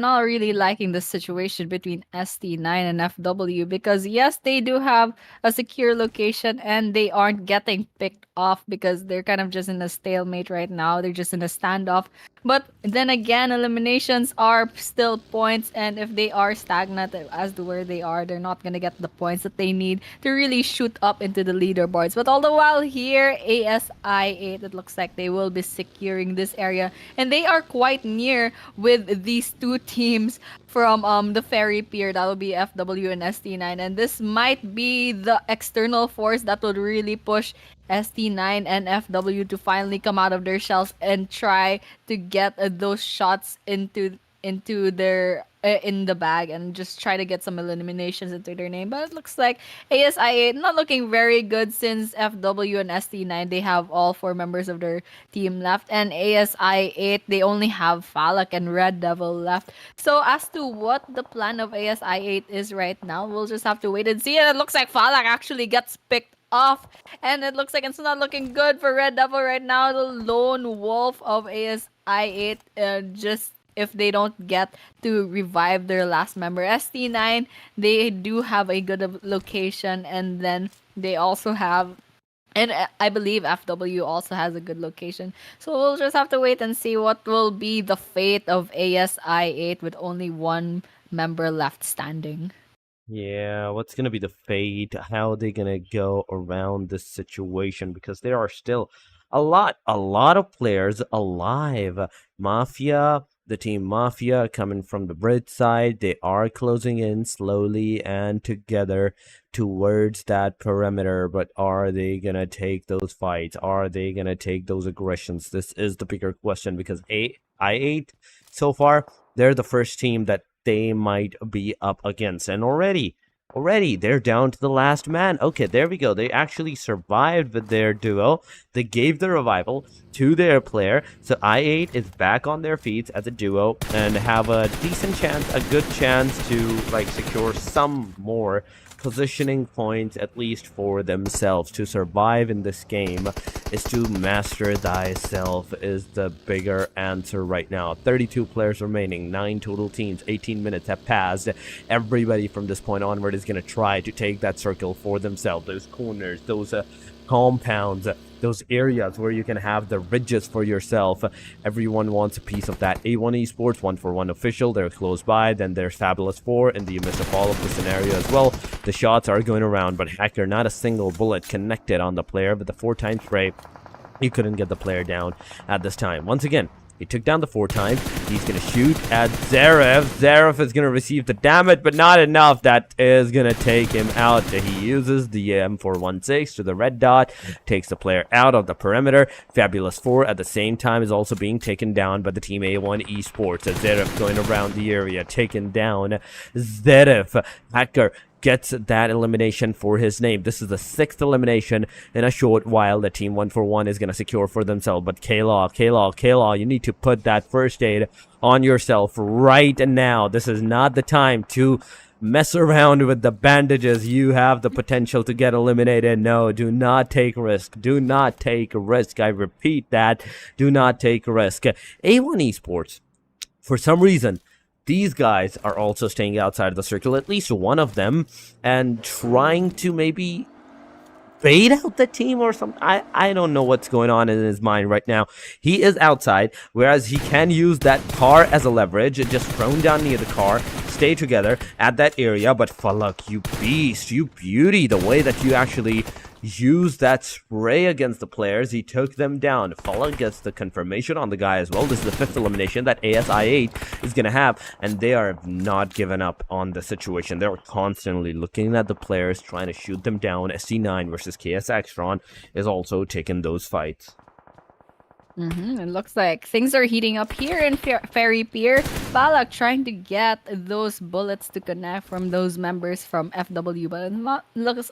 Speaker 2: not really liking the situation between ST9 and FW, because yes, they do have a secure location and they aren't getting picked off because they're kind of just in a stalemate right now. They're just in a standoff. But then again, eliminations are still points, and if they are stagnant as to where they are, they're not gonna get the points that they need to really shoot up into the leaderboards. But all the while here, ASI8, it looks like they will be securing this area, and they are quite near with these two teams from the ferry pier. That will be FW and ST9, and this might be the external force that would really push ST9 and FW to finally come out of their shells and try to get those shots into their in the bag and just try to get some eliminations into their name. But it looks like ASI8 not looking very good, since FW and ST9, they have all 4 members of their team left, and ASI8, they only have Falak and Red Devil left. So as to what the plan of ASI8 is right now, we'll just have to wait and see. And it looks like Falak actually gets picked off, and it looks like it's not looking good for Red Devil right now. The lone wolf of ASI8, just if they don't get to revive their last member. ST9, they do have a good location, and then they also have, and I believe FW also has a good location. So we'll just have to wait and see what will be the fate of ASI8 with only 1 member left standing.
Speaker 1: Yeah, what's going to be the fate? How are they going to go around this situation? Because there are still a lot of players alive. MAFIA, the team Mafia coming from the bridge side. They are closing in slowly and together towards that perimeter, but are they gonna take those fights? Are they gonna take those aggressions? This is the bigger question, because I8 so far, they're the first team that they might be up against, and already they're down to the last man. Okay, there we go. They actually survived with their duo. They gave the revival to their player, so I8 is back on their feet as a duo and have a decent chance, a good chance to like secure some more positioning points, at least for themselves. To survive in this game is to master thyself, is the bigger answer right now. 32 players remaining, 9 total teams, 18 minutes have passed. Everybody from this point onward is going to try to take that circle for themselves, those corners, those compounds, those areas where you can have the ridges for yourself. Everyone wants a piece of that. A1 Esports, 141 Official, they're close by. Then there's Fabulous 4 in the midst of all of the scenario as well. The shots are going around, but Hacker, not a single bullet connected on the player. With the 4-time spray, he couldn't get the player down at this time. Once again, he took down the 4 times. He's going to shoot at Zaref. Zaref is going to receive the damage, but not enough. That is going to take him out. He uses the M416 to the red dot, takes the player out of the perimeter. Fabulous 4 at the same time is also being taken down by the team A1 Esports. Zaref going around the area, taken down. Zaref, Hacker gets that elimination for his name. This is the 6th elimination in a short while that Team 141 is going to secure for themselves. But K-Law, you need to put that first aid on yourself right now. This is not the time to mess around with the bandages. You have the potential to get eliminated. No, do not take risk. Do not take risk. I repeat that. Do not take risk. A1 Esports, for some reason, these guys are also staying outside of the circle, at least one of them, and trying to maybe bait out the team or something. I don't know what's going on in his mind right now. He is outside, whereas he can use that car as a leverage, just thrown down near the car, stay together at that area. But Falak, you beast, you beauty, the way that you actually use that spray against the players, he took them down. Falak gets the confirmation on the guy as well. This is the 5th elimination that ASI8 is going to have, and they are not giving up on the situation. They're constantly looking at the players, trying to shoot them down. SC9 versus AXETRON is also taking those fights.
Speaker 2: It looks like things are heating up here in Ferry Pier. Balak trying to get those bullets to connect from those members from FW, but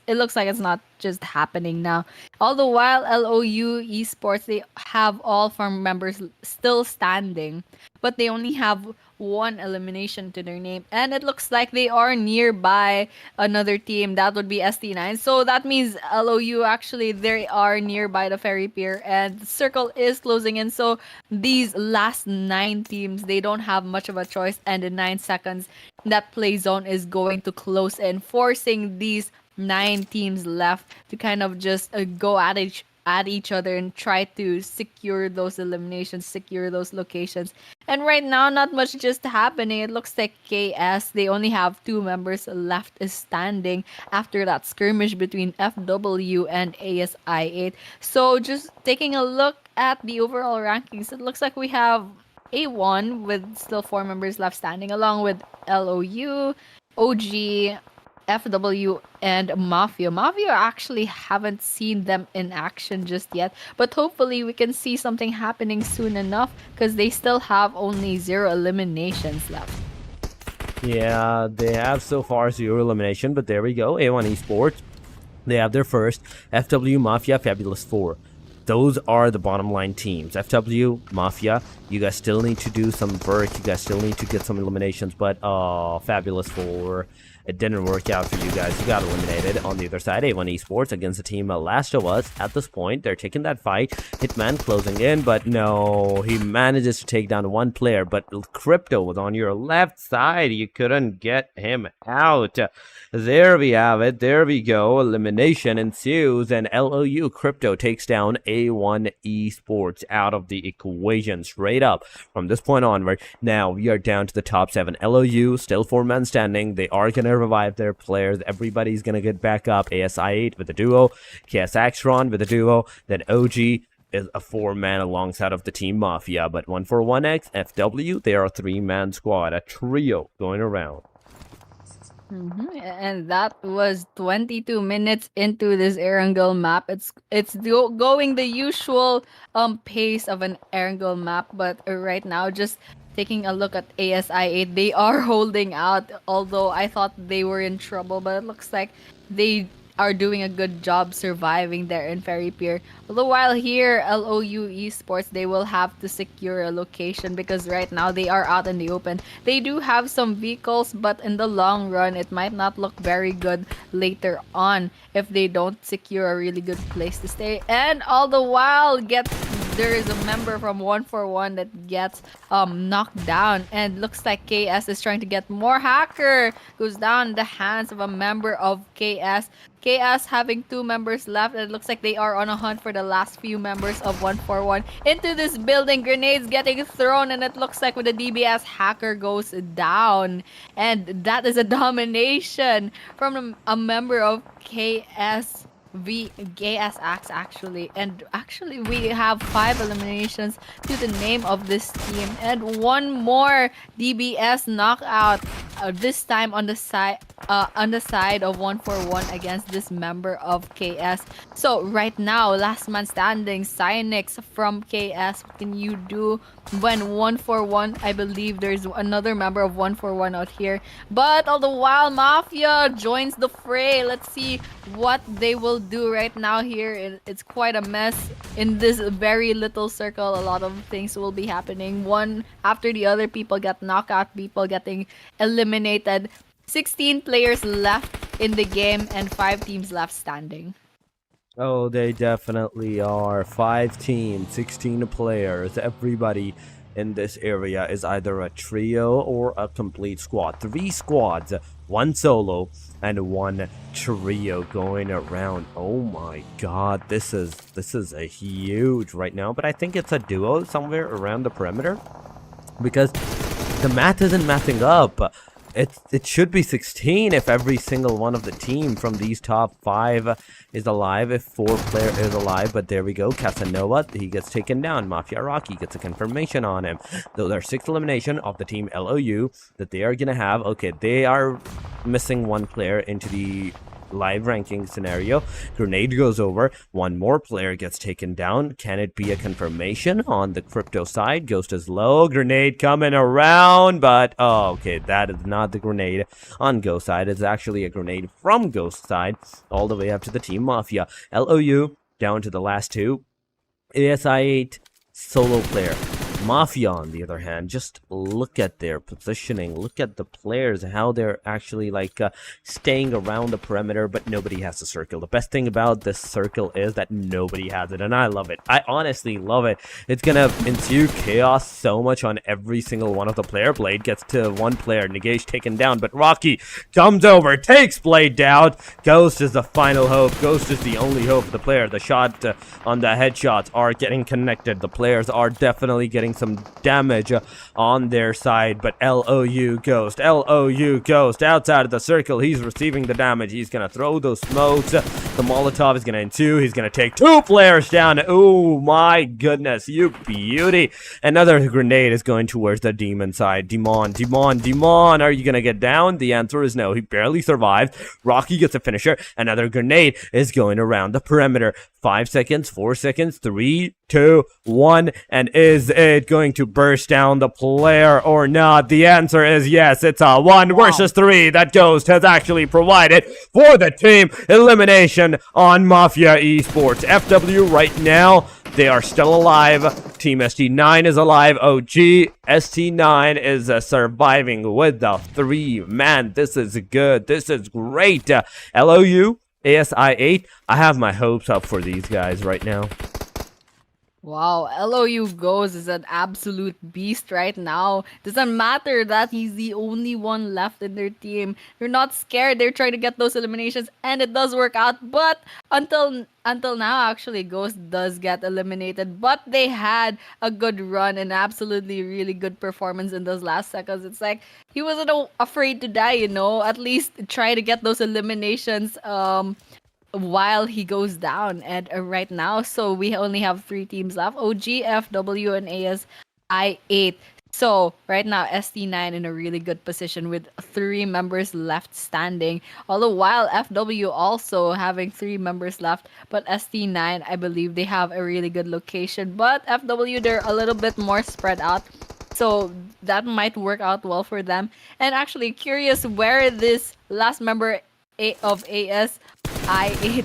Speaker 2: it looks like it's not just happening now. All the while, LOU Esports, they have all farm members still standing, but they only have 1 elimination to their name, and it looks like they are nearby another team. That would be ST9, so that means LOU, actually they are nearby the Ferry Pier, and the circle is closing in. So these last 9 teams, they don't have much of a choice, and in 9 seconds that play zone is going to close in, forcing these 9 teams left to kind of just go at each other and try to secure those eliminations, secure those locations. And right now, not much just happening. It looks like KS, they only have 2 members left standing after that skirmish between FW and ASI8. So just taking a look at the overall rankings, it looks like we have A1 with still 4 members left standing, along with LOU, OG, FW, and Mafia. Mafia actually haven't seen them in action just yet, but hopefully we can see something happening soon enough, because they still have only 0 eliminations left.
Speaker 1: Yeah, they have so far 0 elimination, but there we go. A1 Esports, they have their first. FW, Mafia, Fabulous 4. Those are the bottom line teams. FW, Mafia, you guys still need to do some work. You guys still need to get some eliminations, but Fabulous 4, it didn't work out for you guys. You got eliminated. On the other side, A1 Esports against the team Last of Us. At this point, they're taking that fight. Hitman closing in, but no, he manages to take down 1 player, but Crypto was on your left side. You couldn't get him out. There we have it. There we go. Elimination ensues, and LOU Crypto takes down A1 Esports out of the equation straight up from this point onward. Now we are down to the top 7. LOU still 4 men standing. They are gonna revive their players. Everybody's gonna get back up. ASI8 with a duo, AXETRON with a duo, then OG, is a 4-man alongside of the Team Mafia, but 141X, FW, they are a 3-man squad, a trio going around.
Speaker 2: And that was 22 minutes into this Erangel map. It's going the usual pace of an Erangel map, but right now just taking a look at ASI8, they are holding out. Although I thought they were in trouble, but it looks like they are doing a good job surviving there in Ferry Pier. Although while here, LOU Esports, they will have to secure a location because right now they are out in the open. They do have some vehicles, but in the long run, it might not look very good later on if they don't secure a really good place to stay. And all the while, there is a member from 141 that gets knocked down, and looks like KS is trying to get more. Hacker goes down in the hands of a member of KS. KS having 2 members left, and it looks like they are on a hunt for the last few members of 141. Into this building, grenades getting thrown, and it looks like with the DBS, Hacker goes down. And that is a domination from a member of KS. KS actually, and actually we have 5 eliminations to the name of this team, and one more DBS knockout, this time on the side of 141 against this member of KS. So right now, last man standing, Cynix from KS. What can you do when 141? I believe there's another member of 141 out here, but all the while Mafia joins the fray. Let's see what they will do right now here. It's quite a mess in this very little circle. A lot of things will be happening one after the other. People get knocked out, people getting eliminated. 16 players left in the game and 5 teams left standing.
Speaker 1: Oh, they definitely are. 5 teams, 16 players. Everybody in this area is either a trio or a complete squad. 3 squads, 1 solo, and 1 trio going around. Oh my god, this is a huge right now, but I think it's a duo somewhere around the perimeter because the math isn't mathing up. It should be 16 if every single one of the team from these top 5 is alive, if 4 player is alive. But there we go, Casanova, he gets taken down. Mafia Rocky gets a confirmation on him. Though their 6th elimination of the team LOU that they are gonna have. Okay, they are missing 1 player into the live ranking scenario. Grenade goes over, 1 more player gets taken down. Can it be a confirmation on the crypto side? Ghost is low, grenade coming around, but oh, okay, that is not the grenade on Ghost side. It's actually a grenade from Ghost side all the way up to the Team Mafia. LOU down to the last 2. ASI8 solo player. Mafia, on the other hand, just look at their positioning, look at the players, how they're actually like staying around the perimeter, but nobody has the circle. The best thing about this circle is that nobody has it, and I love it. I honestly love it. It's gonna ensue chaos so much on every single one of the player. Blade gets to 1 player, Negage taken down, but Rocky comes over, takes Blade down. Ghost is the final hope. Ghost is the only hope for the player. The shot on the headshots are getting connected. The players are definitely getting some damage on their side, but LOU Ghost outside of the circle. He's receiving the damage. He's gonna throw those smokes. The Molotov is gonna ensue. He's gonna take 2 players down. Oh my goodness, you beauty. Another grenade is going towards the demon side. Demon, are you gonna get down? The answer is no. He barely survived. Rocky gets a finisher. Another grenade is going around the perimeter. 5 seconds, 4 seconds, 3, 2, 1, and is it going to burst down the player or not? The answer is yes. It's a 1 versus 3 that Ghost has actually provided for the team. Elimination on Mafia Esports. FW right now, they are still alive. Team ST9 is alive. OG ST9 is surviving with the 3. Man, this is good. This is great. LOU, ASI8, I have my hopes up for these guys right now.
Speaker 2: Wow, LOU Goes is an absolute beast right now. Doesn't matter that he's the only one left in their team. They're not scared. They're trying to get those eliminations, and it does work out. But until now, actually, Ghost does get eliminated. But they had a good run and absolutely really good performance in those last seconds. It's like he wasn't afraid to die, you know. At least try to get those eliminations. while he goes down. And right now, so we only have 3 teams left: OG, FW, and ASI8. So right now, ST9 in a really good position with 3 members left standing. All the while, FW also having 3 members left, but ST9, I believe they have a really good location. But FW, they're a little bit more spread out, so that might work out well for them. And actually, curious where this last member of ASI8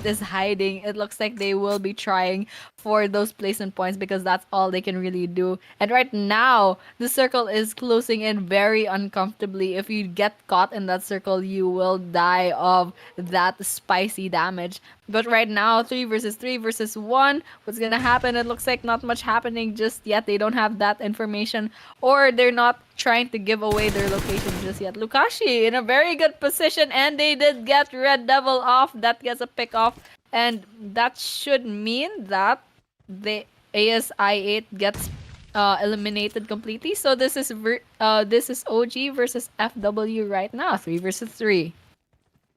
Speaker 2: is hiding. It looks like they will be trying for those placement points because that's all they can really do. And right now, the circle is closing in very uncomfortably. If you get caught in that circle, you will die of that spicy damage. But right now, 3 versus 3 versus 1. What's gonna happen? It looks like not much happening just yet. They don't have that information, or they're not trying to give away their location just yet. Lukashi in a very good position, and they did get Red Devil off. That gets a pick off, and that should mean that the ASI8 gets eliminated completely. So this is OG versus FW right now, 3 versus 3.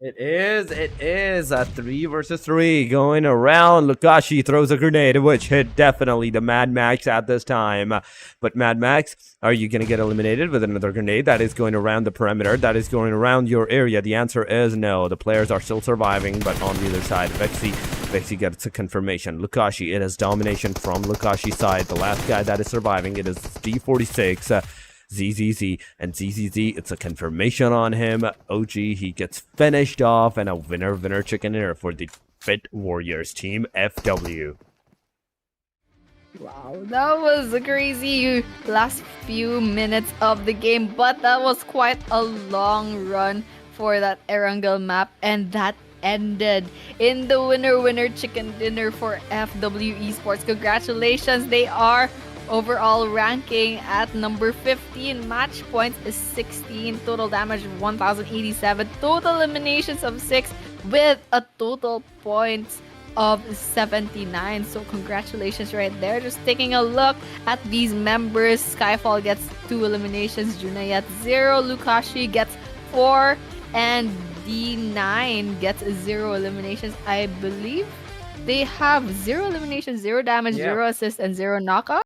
Speaker 1: It is a 3 versus 3 going around. Lukashi throws a grenade, which hit definitely the Mad Max at this time. But Mad Max, are you going to get eliminated with another grenade that is going around the perimeter, that is going around your area? The answer is no. The players are still surviving, but on the other side, Vexy gets a confirmation. Lukashi, it is domination from Lukashi's side. The last guy that is surviving, it is D46. ZZZ, and ZZZ, it's a confirmation on him. OG, he gets finished off, and a winner chicken dinner for the Fit Warriors team FW.
Speaker 2: Wow, that was a crazy last few minutes of the game, but that was quite a long run for that Erangel map, and that ended in the winner chicken dinner for FW Esports. Congratulations, they are overall ranking at number 15. Match points is 16. Total damage 1087. Total eliminations of 6 with a total points of 79. So congratulations right there. Just taking a look at these members. Skyfall gets 2 eliminations. Junayat 0. Lukashi gets 4. And D9 gets 0 eliminations. I believe they have 0 eliminations, 0 damage, 0 assist, and 0 knockout.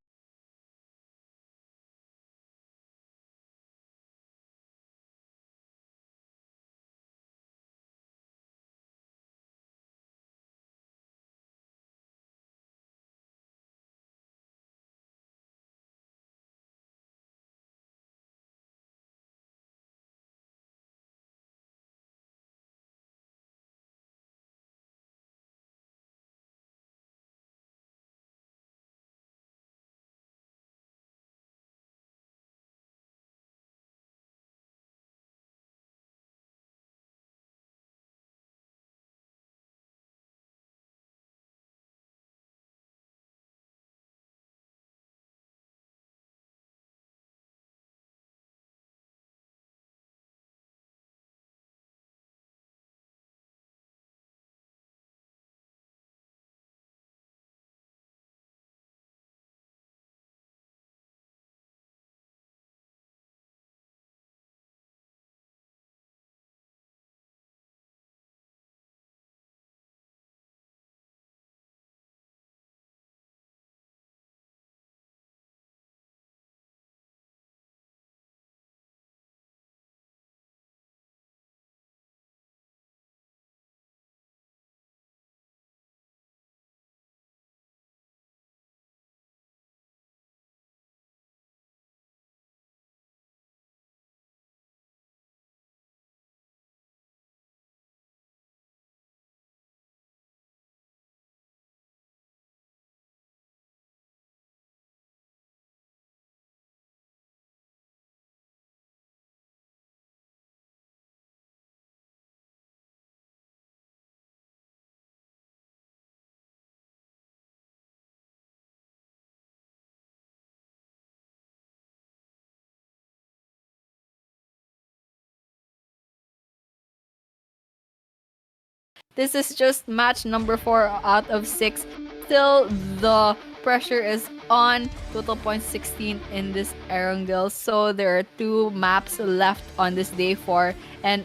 Speaker 2: This is just match number 4 out of 6. Still, the pressure is on. Total points 16 in this Erangel. So there are 2 maps left on this day 4. And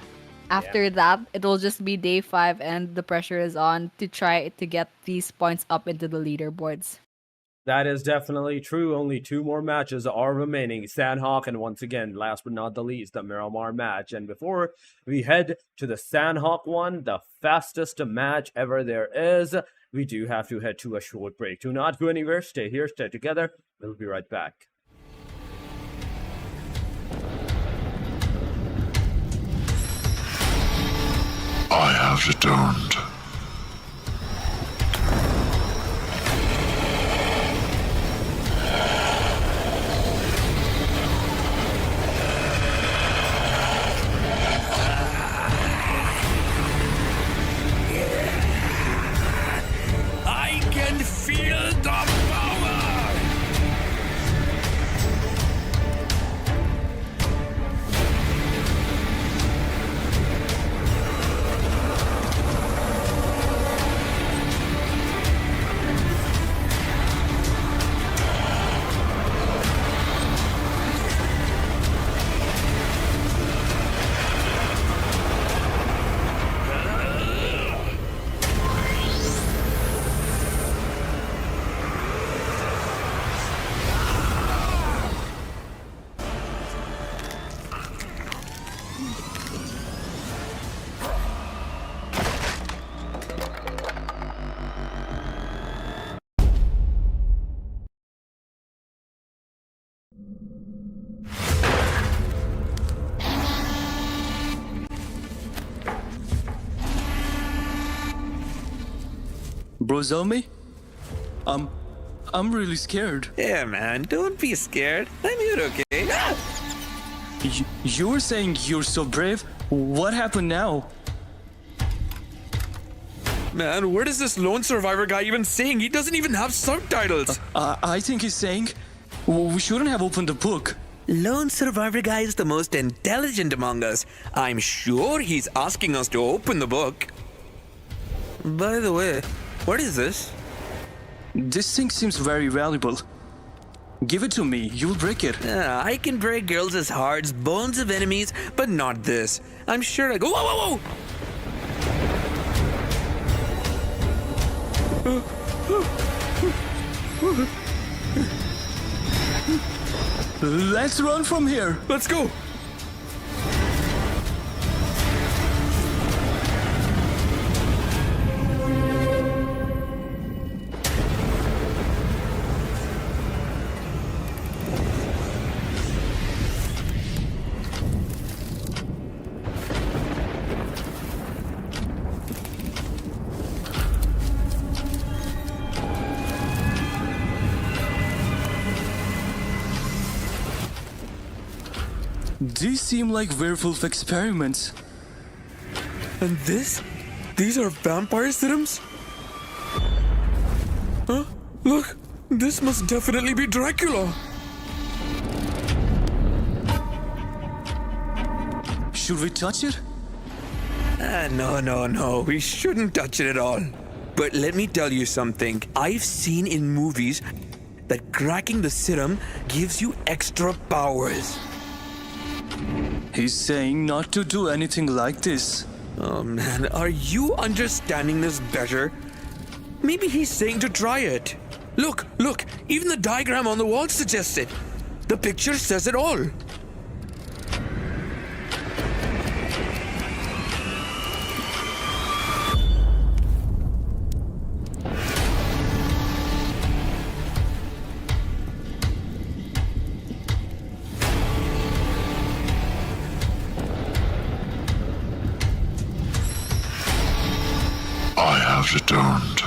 Speaker 2: After that, it will just be day 5 and the pressure is on to try to get these points up into the leaderboards.
Speaker 1: That is definitely true. Only 2 more matches are remaining. Sandhawk, and once again, last but not the least, the Miramar match. And before we head to the Sandhawk one, the fastest match ever there is, we do have to head to a short break. Do not go anywhere. Stay here, stay together. We'll be right back.
Speaker 5: I have returned.
Speaker 4: I can feel the power!
Speaker 3: Bro, Zelmi? I'm really scared.
Speaker 4: Yeah, man, don't be scared. I'm here, okay? Ah!
Speaker 3: You were saying you're so brave. What happened now?
Speaker 4: Man, what is this lone survivor guy even saying? He doesn't even have subtitles.
Speaker 3: I think he's saying we shouldn't have opened the book.
Speaker 4: Lone survivor guy is the most intelligent among us. I'm sure he's asking us to open the book. By the way, what is this?
Speaker 3: This thing seems very valuable. Give it to me. You'll break it.
Speaker 4: I can break girls' hearts, bones of enemies, but not this. I'm sure I go. Whoa, whoa, whoa!
Speaker 3: Let's run from here.
Speaker 4: Let's go.
Speaker 3: These seem like werewolf experiments.
Speaker 4: And this? These are vampire serums? Huh? Look, this must definitely be Dracula.
Speaker 3: Should we touch it?
Speaker 4: No. We shouldn't touch it at all. But let me tell you something. I've seen in movies that cracking the serum gives you extra powers.
Speaker 3: He's saying not to do anything like this.
Speaker 4: Oh man, are you understanding this better? Maybe he's saying to try it. Look, even the diagram on the wall suggests it. The picture says it all.
Speaker 5: I have returned.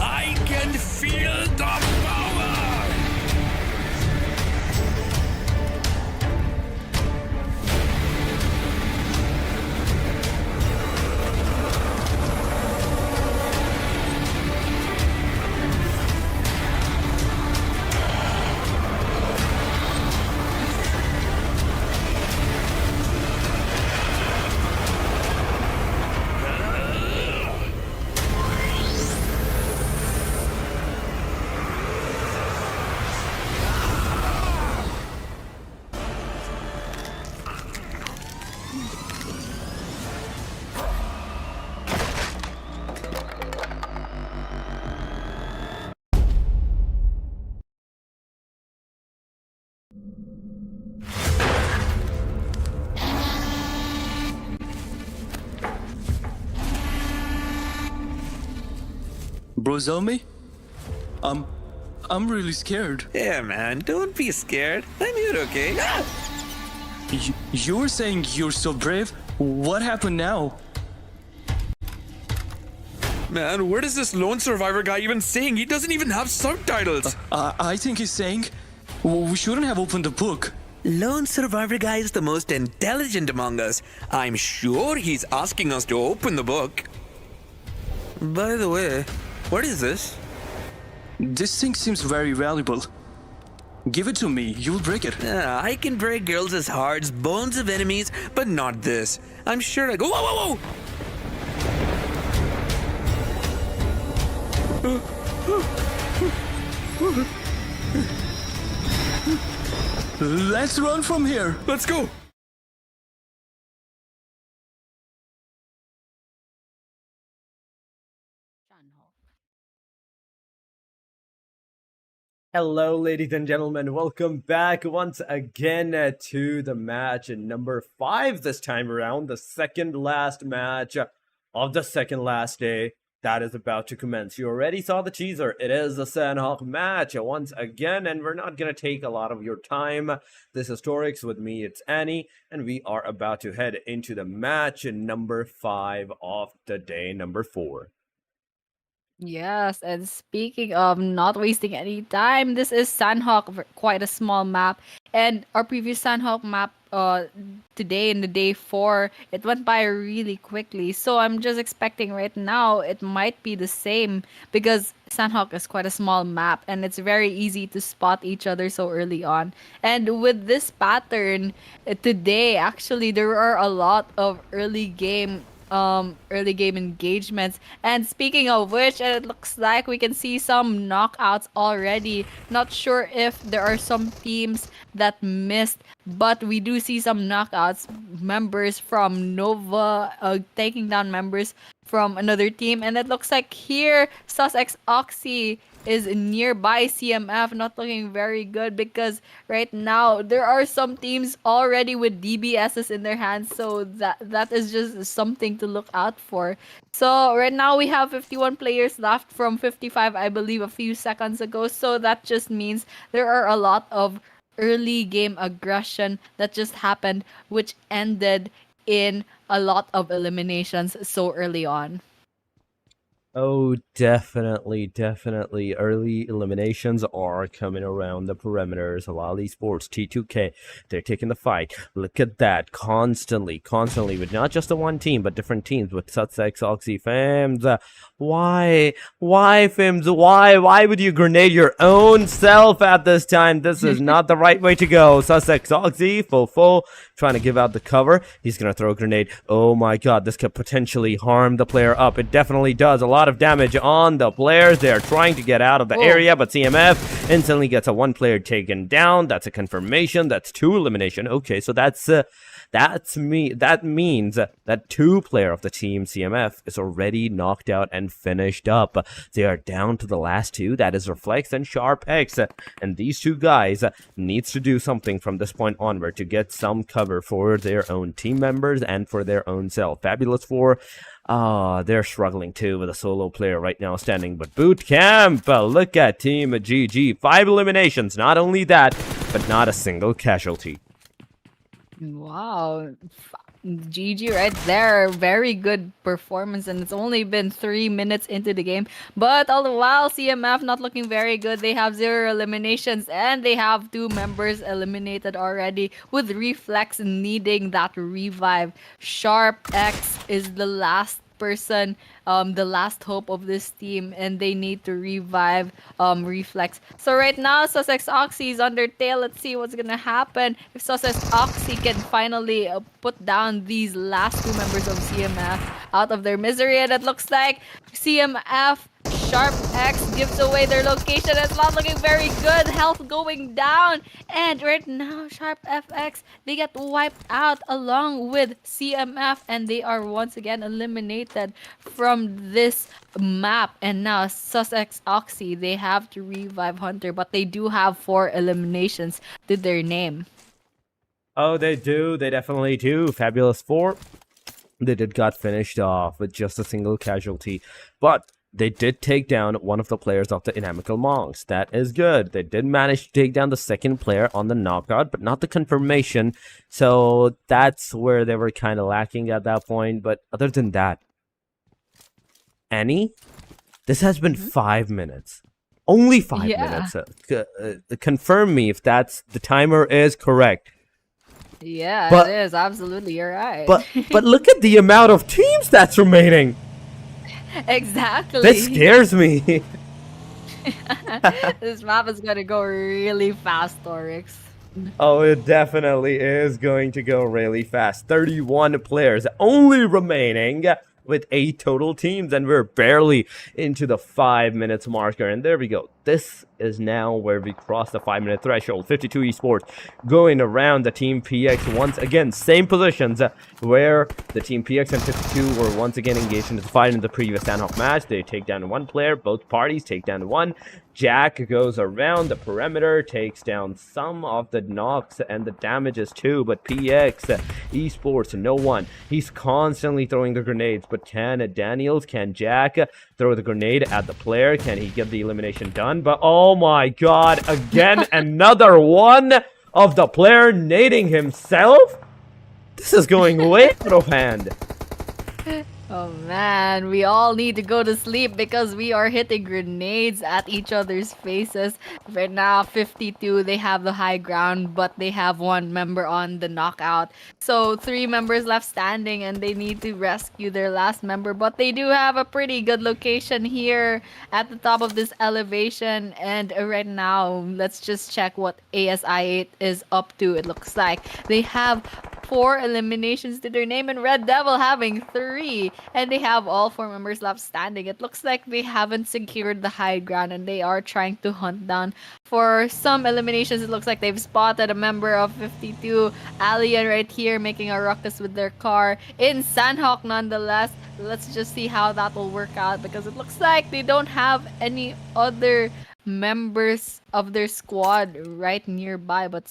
Speaker 4: I can feel the power!
Speaker 3: Brozomi? I'm really scared.
Speaker 4: Yeah, man, don't be scared. I'm here, okay? Ah!
Speaker 3: You were saying you're so brave? What happened now?
Speaker 4: Man, what is this lone survivor guy even saying? He doesn't even have subtitles.
Speaker 3: I think he's saying we shouldn't have opened the book.
Speaker 4: Lone survivor guy is the most intelligent among us. I'm sure he's asking us to open the book. By the way, what is this?
Speaker 3: This thing seems very valuable. Give it to me, you'll break it.
Speaker 4: I can break girls' hearts, bones of enemies, but not this. I'm sure I go. Whoa, whoa, whoa!
Speaker 3: Let's run from here.
Speaker 4: Let's go.
Speaker 1: Hello, ladies and gentlemen. Welcome back once again to the match number 5 this time around. The second last match of the second last day that is about to commence. You already saw the teaser. It is the Sanhok match once again, and we're not going to take a lot of your time. This is Torix. With me, it's Annie, and we are about to head into the match number 5 of the day number 4.
Speaker 2: Yes, and speaking of not wasting any time, this is Sanhok, quite a small map. And our previous Sanhok map today in the day 4, it went by really quickly. So I'm just expecting right now it might be the same because Sanhok is quite a small map and it's very easy to spot each other so early on. And with this pattern, today actually there are a lot of early game engagements. And speaking of which, it looks like we can see some knockouts already. Not sure if there are some teams that missed, but we do see some knockouts. Members from Nova taking down members from another team, and it looks like here Sussex Oxy is nearby CMF, not looking very good because right now there are some teams already with DBSs in their hands, so that is just something to look out for. So right now we have 51 players left from 55, I believe, a few seconds ago, so that just means there are a lot of early game aggression that just happened, which ended in a lot of eliminations so early on.
Speaker 1: Oh, definitely. Early eliminations are coming around the perimeters. HALAL eSports, T2K, they're taking the fight. Look at that. Constantly, with not just the one team, but different teams with Sussex Oxy. Fims, why, Fims? Why would you grenade your own self at this time? This is not the right way to go. Sussex Oxy, full, trying to give out the cover. He's going to throw a grenade. Oh my god, this could potentially harm the player up. It definitely does. A lot of damage on the players. They're trying to get out of the area, but CMF instantly gets a 1 player taken down. That's a confirmation. That's 2 elimination. Okay, so that means that 2 player of the team CMF is already knocked out and finished up. They are down to the last 2. That is Reflex and Sharp X, and these 2 guys needs to do something from this point onward to get some cover for their own team members and for their own self. Fabulous 4. They're struggling too with a solo player right now standing. But Boot Camp, look at Team GG. 5 eliminations. Not only that, but not a single casualty.
Speaker 2: Wow. GG right there. Very good performance, and it's only been 3 minutes into the game. But all the while, CMF not looking very good. They have 0 eliminations, and they have 2 members eliminated already, with Reflex needing that revive. Sharp X is the last person, the last hope of this team, and they need to revive Reflex. So right now, Sussex Oxy is on their tail. Let's see what's gonna happen if Sussex Oxy can finally put down these last 2 members of CMF out of their misery. And it looks like CMF Sharp X gives away their location. It's not looking very good. Health going down. And right now, Sharp FX, they get wiped out along with CMF. And they are once again eliminated from this map. And now, Sussex Oxy, they have to revive Hunter. But they do have 4 eliminations to their name.
Speaker 1: Oh, they do. They definitely do. Fabulous 4. They got finished off with just a single casualty. But they did take down one of the players of the Inimical Monks. That is good. They did manage to take down the second player on the knockout, but not the confirmation. So that's where they were kind of lacking at that point. But other than that, Annie, this has been 5 minutes. Only 5 minutes. Confirm me if that's the timer is correct.
Speaker 2: Yeah, it is. Absolutely, you're right.
Speaker 1: But look at the amount of teams that's remaining.
Speaker 2: Exactly.
Speaker 1: This scares me.
Speaker 2: This map is gonna go really fast, Oryx.
Speaker 1: Oh, it definitely is going to go really fast. 31 players only remaining with 8 total teams, and we're barely into the 5 minutes marker. And there we go. This is now where we cross the 5-minute threshold. 52 Esports going around the Team PX once again. Same positions where the Team PX and 52 were once again engaged into the fight in the previous Sandhawk match. They take down one player. Both parties take down one. Jack goes around the perimeter, takes down some of the knocks and the damages too, but PX Esports, no one. He's constantly throwing the grenades, but can Jack throw the grenade at the player? Can he get the elimination done? But oh my god, again, another one of the player nading himself? This is going way out of hand.
Speaker 2: Oh man, we all need to go to sleep because we are hitting grenades at each other's faces. Right now, 52, they have the high ground, but they have one member on the knockout. So 3 members left standing and they need to rescue their last member. But they do have a pretty good location here at the top of this elevation. And right now, let's just check what ASI8 is up to. It looks like they have 4 eliminations to their name, and Red Devil having 3, and they have all 4 members left standing. It looks like they haven't secured the high ground and they are trying to hunt down for some eliminations. It looks like they've spotted a member of 52, Alien right here making a ruckus with their car in Sandhawk nonetheless. Let's just see how that will work out, because it looks like they don't have any other members of their squad right nearby. But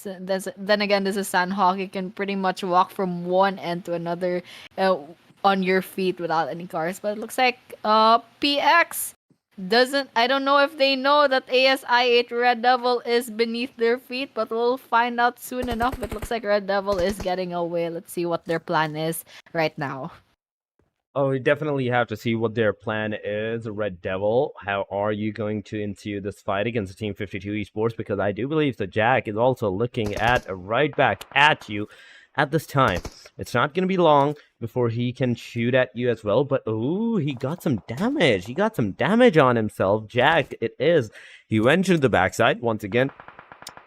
Speaker 2: then again, this is Sandhawk. You can pretty much walk from one end to another on your feet without any cars. But it looks like PX doesn't, I don't know if they know that ASI8 Red Devil is beneath their feet, but we'll find out soon enough. It looks like Red Devil is getting away. Let's see what their plan is right now.
Speaker 1: Oh, we definitely have to see what their plan is, Red Devil. How are you going to ensue this fight against Team 52 Esports? Because I do believe that Jack is also looking at right back at you at this time. It's not going to be long before he can shoot at you as well. But, ooh, he got some damage. He got some damage on himself. Jack, it is. He went to the backside once again.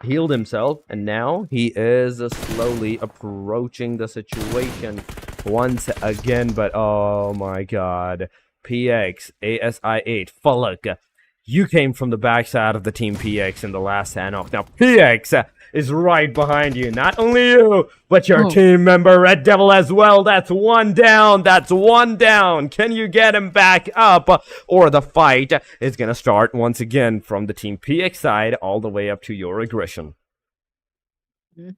Speaker 1: Healed himself, and now he is slowly approaching the situation once again. But oh my god, PX, ASI8, Falak, you came from the backside of the Team PX in the last Sandhawk. Now PX is right behind you. Not only you, but your team member Red Devil as well. That's one down. That's one down. Can you get him back up? Or the fight is going to start once again from the Team PX side all the way up to your aggression.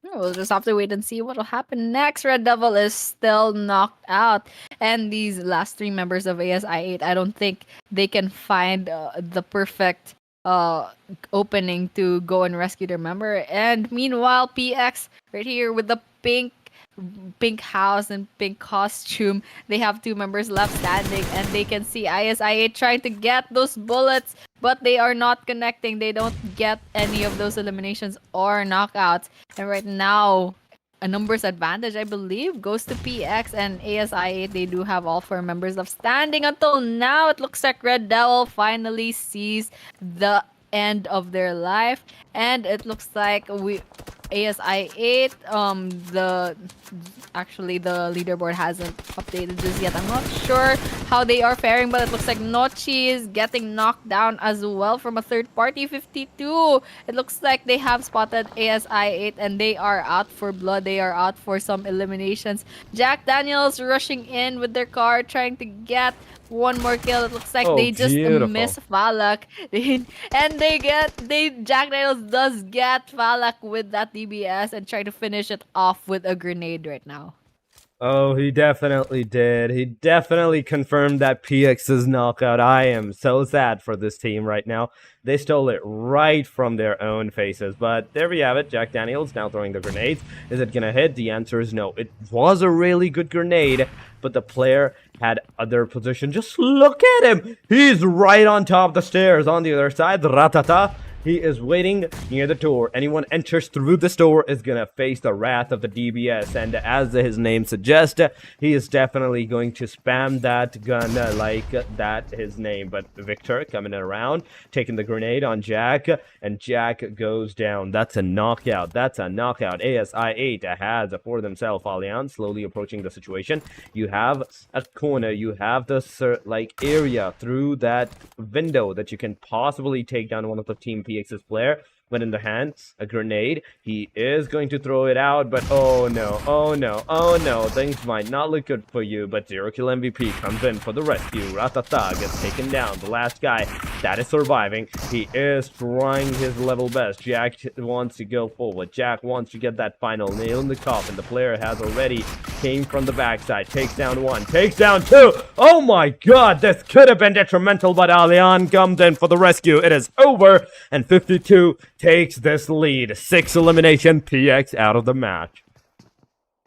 Speaker 2: We'll just have to wait and see what will happen next. Red Devil is still knocked out, and these last 3 members of ASI8, I don't think they can find the perfect opening to go and rescue their member. And meanwhile, PX right here with the pink house and pink costume, they have 2 members left standing, and they can see ASI8 trying to get those bullets, but they are not connecting. They don't get any of those eliminations or knockouts. And right now, a numbers advantage, I believe, goes to PX and ASI8. They do have all 4 members left standing. Until now, it looks like Red Devil finally sees the end of their life, and it looks like ASI8, actually the leaderboard hasn't updated just yet. I'm not sure how they are faring, but it looks like Nochi is getting knocked down as well from a third party, 52. It looks like they have spotted ASI8 and they are out for blood. They are out for some eliminations. Jack Daniels rushing in with their car, trying to get one more kill. It looks like they just miss Falak. And Jack Daniels does get Falak with that DBS and try to finish it off with a grenade right now.
Speaker 1: Oh, he definitely did. He definitely confirmed that PX's knockout. I am so sad for this team right now. They stole it right from their own faces. But there we have it. Jack Daniels now throwing the grenades. Is it going to hit? The answer is no. It was a really good grenade, but the player had other position. Just look at him. He's right on top of the stairs on the other side. Ratata. He is waiting near the door. Anyone enters through this door is going to face the wrath of the DBS. And as his name suggests, he is definitely going to spam that gun like that his name. But Victor coming around, taking the grenade on Jack, and Jack goes down. That's a knockout. That's a knockout. ASI8 has for themselves Allianz slowly approaching the situation. You have a corner. You have the area through that window that you can possibly take down one of the Team PX's player, but in the hands, a grenade. He is going to throw it out, but oh no, oh no, oh no, things might not look good for you, but Zero Kill MVP comes in for the rescue. Ratata gets taken down, the last guy that is surviving. He is trying his level best. Jack wants to go forward. Jack wants to get that final nail in the coffin. The player has already came from the backside, takes down one, takes down two. Oh my god, this could have been detrimental, but Alian comes in for the rescue. It is over, and 52 takes this lead. 6 elimination, PX out of the match.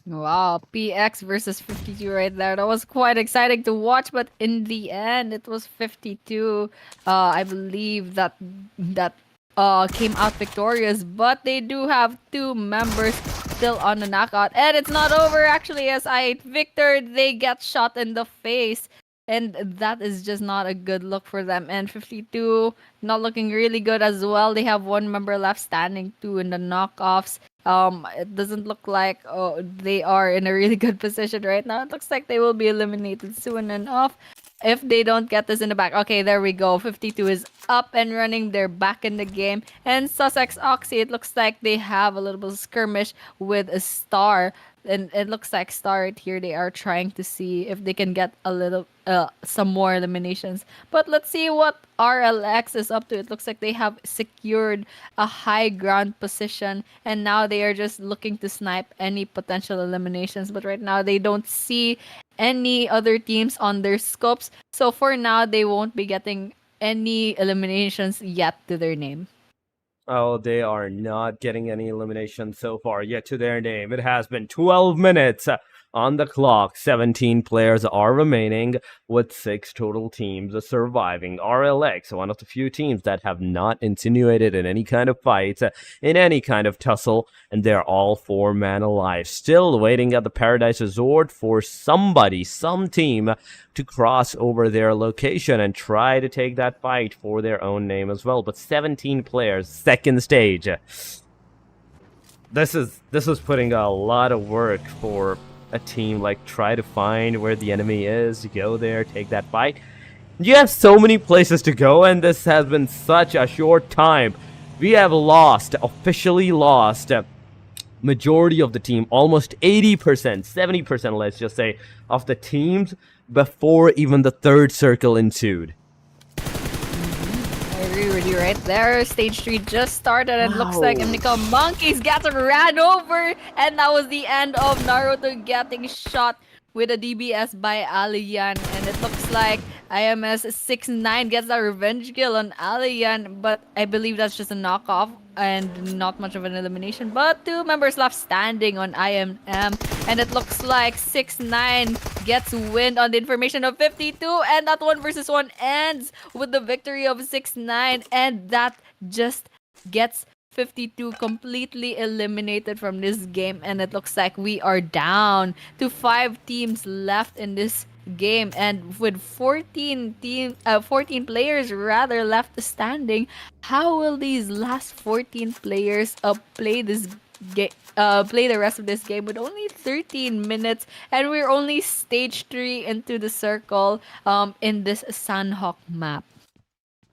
Speaker 2: Wow, PX versus 52 right there. That was quite exciting to watch, but in the end, it was 52. I believe that came out victorious, but they do have 2 members still on the knockout, and it's not over actually. As Victor, they get shot in the face. And that is just not a good look for them. And 52 not looking really good as well. They have 1 member left standing too in the knockoffs. It doesn't look like they are in a really good position right now. It looks like they will be eliminated soon enough if they don't get this in the back. Okay, there we go. 52 is up and running. They're back in the game. And Sussex Oxy, it looks like they have a little bit of skirmish with a Star. And it looks like Star right here, they are trying to see if they can get a little some more eliminations. But let's see what RLX is up to. It looks like they have secured a high ground position, and now they are just looking to snipe any potential eliminations. But right now they don't see any other teams on their scopes, so for now they won't be getting any eliminations yet to their name.
Speaker 1: Oh, they are not getting any elimination so far yet to their name. It has been 12 minutes on the clock. 17 players are remaining with 6 total teams surviving. RLX, one of the few teams that have not insinuated in any kind of fights, in any kind of tussle, and they're all 4 man alive. Still waiting at the Paradise Resort for somebody, some team, to cross over their location and try to take that fight for their own name as well. But 17 players, second stage. This is putting a lot of work for a team. Like, try to find where the enemy is, go there, take that fight. You have so many places to go, and this has been such a short time. We have officially lost majority of the team, almost 80%, 70%, let's just say, of the teams before even the 3rd circle ensued.
Speaker 2: I agree with you right there. Stage 3 just started, and looks like INIMICAL Monkeys got ran over, and that was the end of Naruto getting shot with a DBS by Alian. And it looks like IMS 6-9 gets a revenge kill on Alian, but I believe that's just a knockoff and not much of an elimination. But 2 members left standing on IMM, and it looks like 6-9 gets wind on the information of 52, and that 1 versus 1 ends with the victory of 6-9, and that just gets 52 completely eliminated from this game. And it looks like we are down to 5 teams left in this game, and with 14 players rather left standing. How will these last 14 players play this game, play the rest of this game with only 13 minutes, and we're only stage 3 into the circle in this Sanhok map?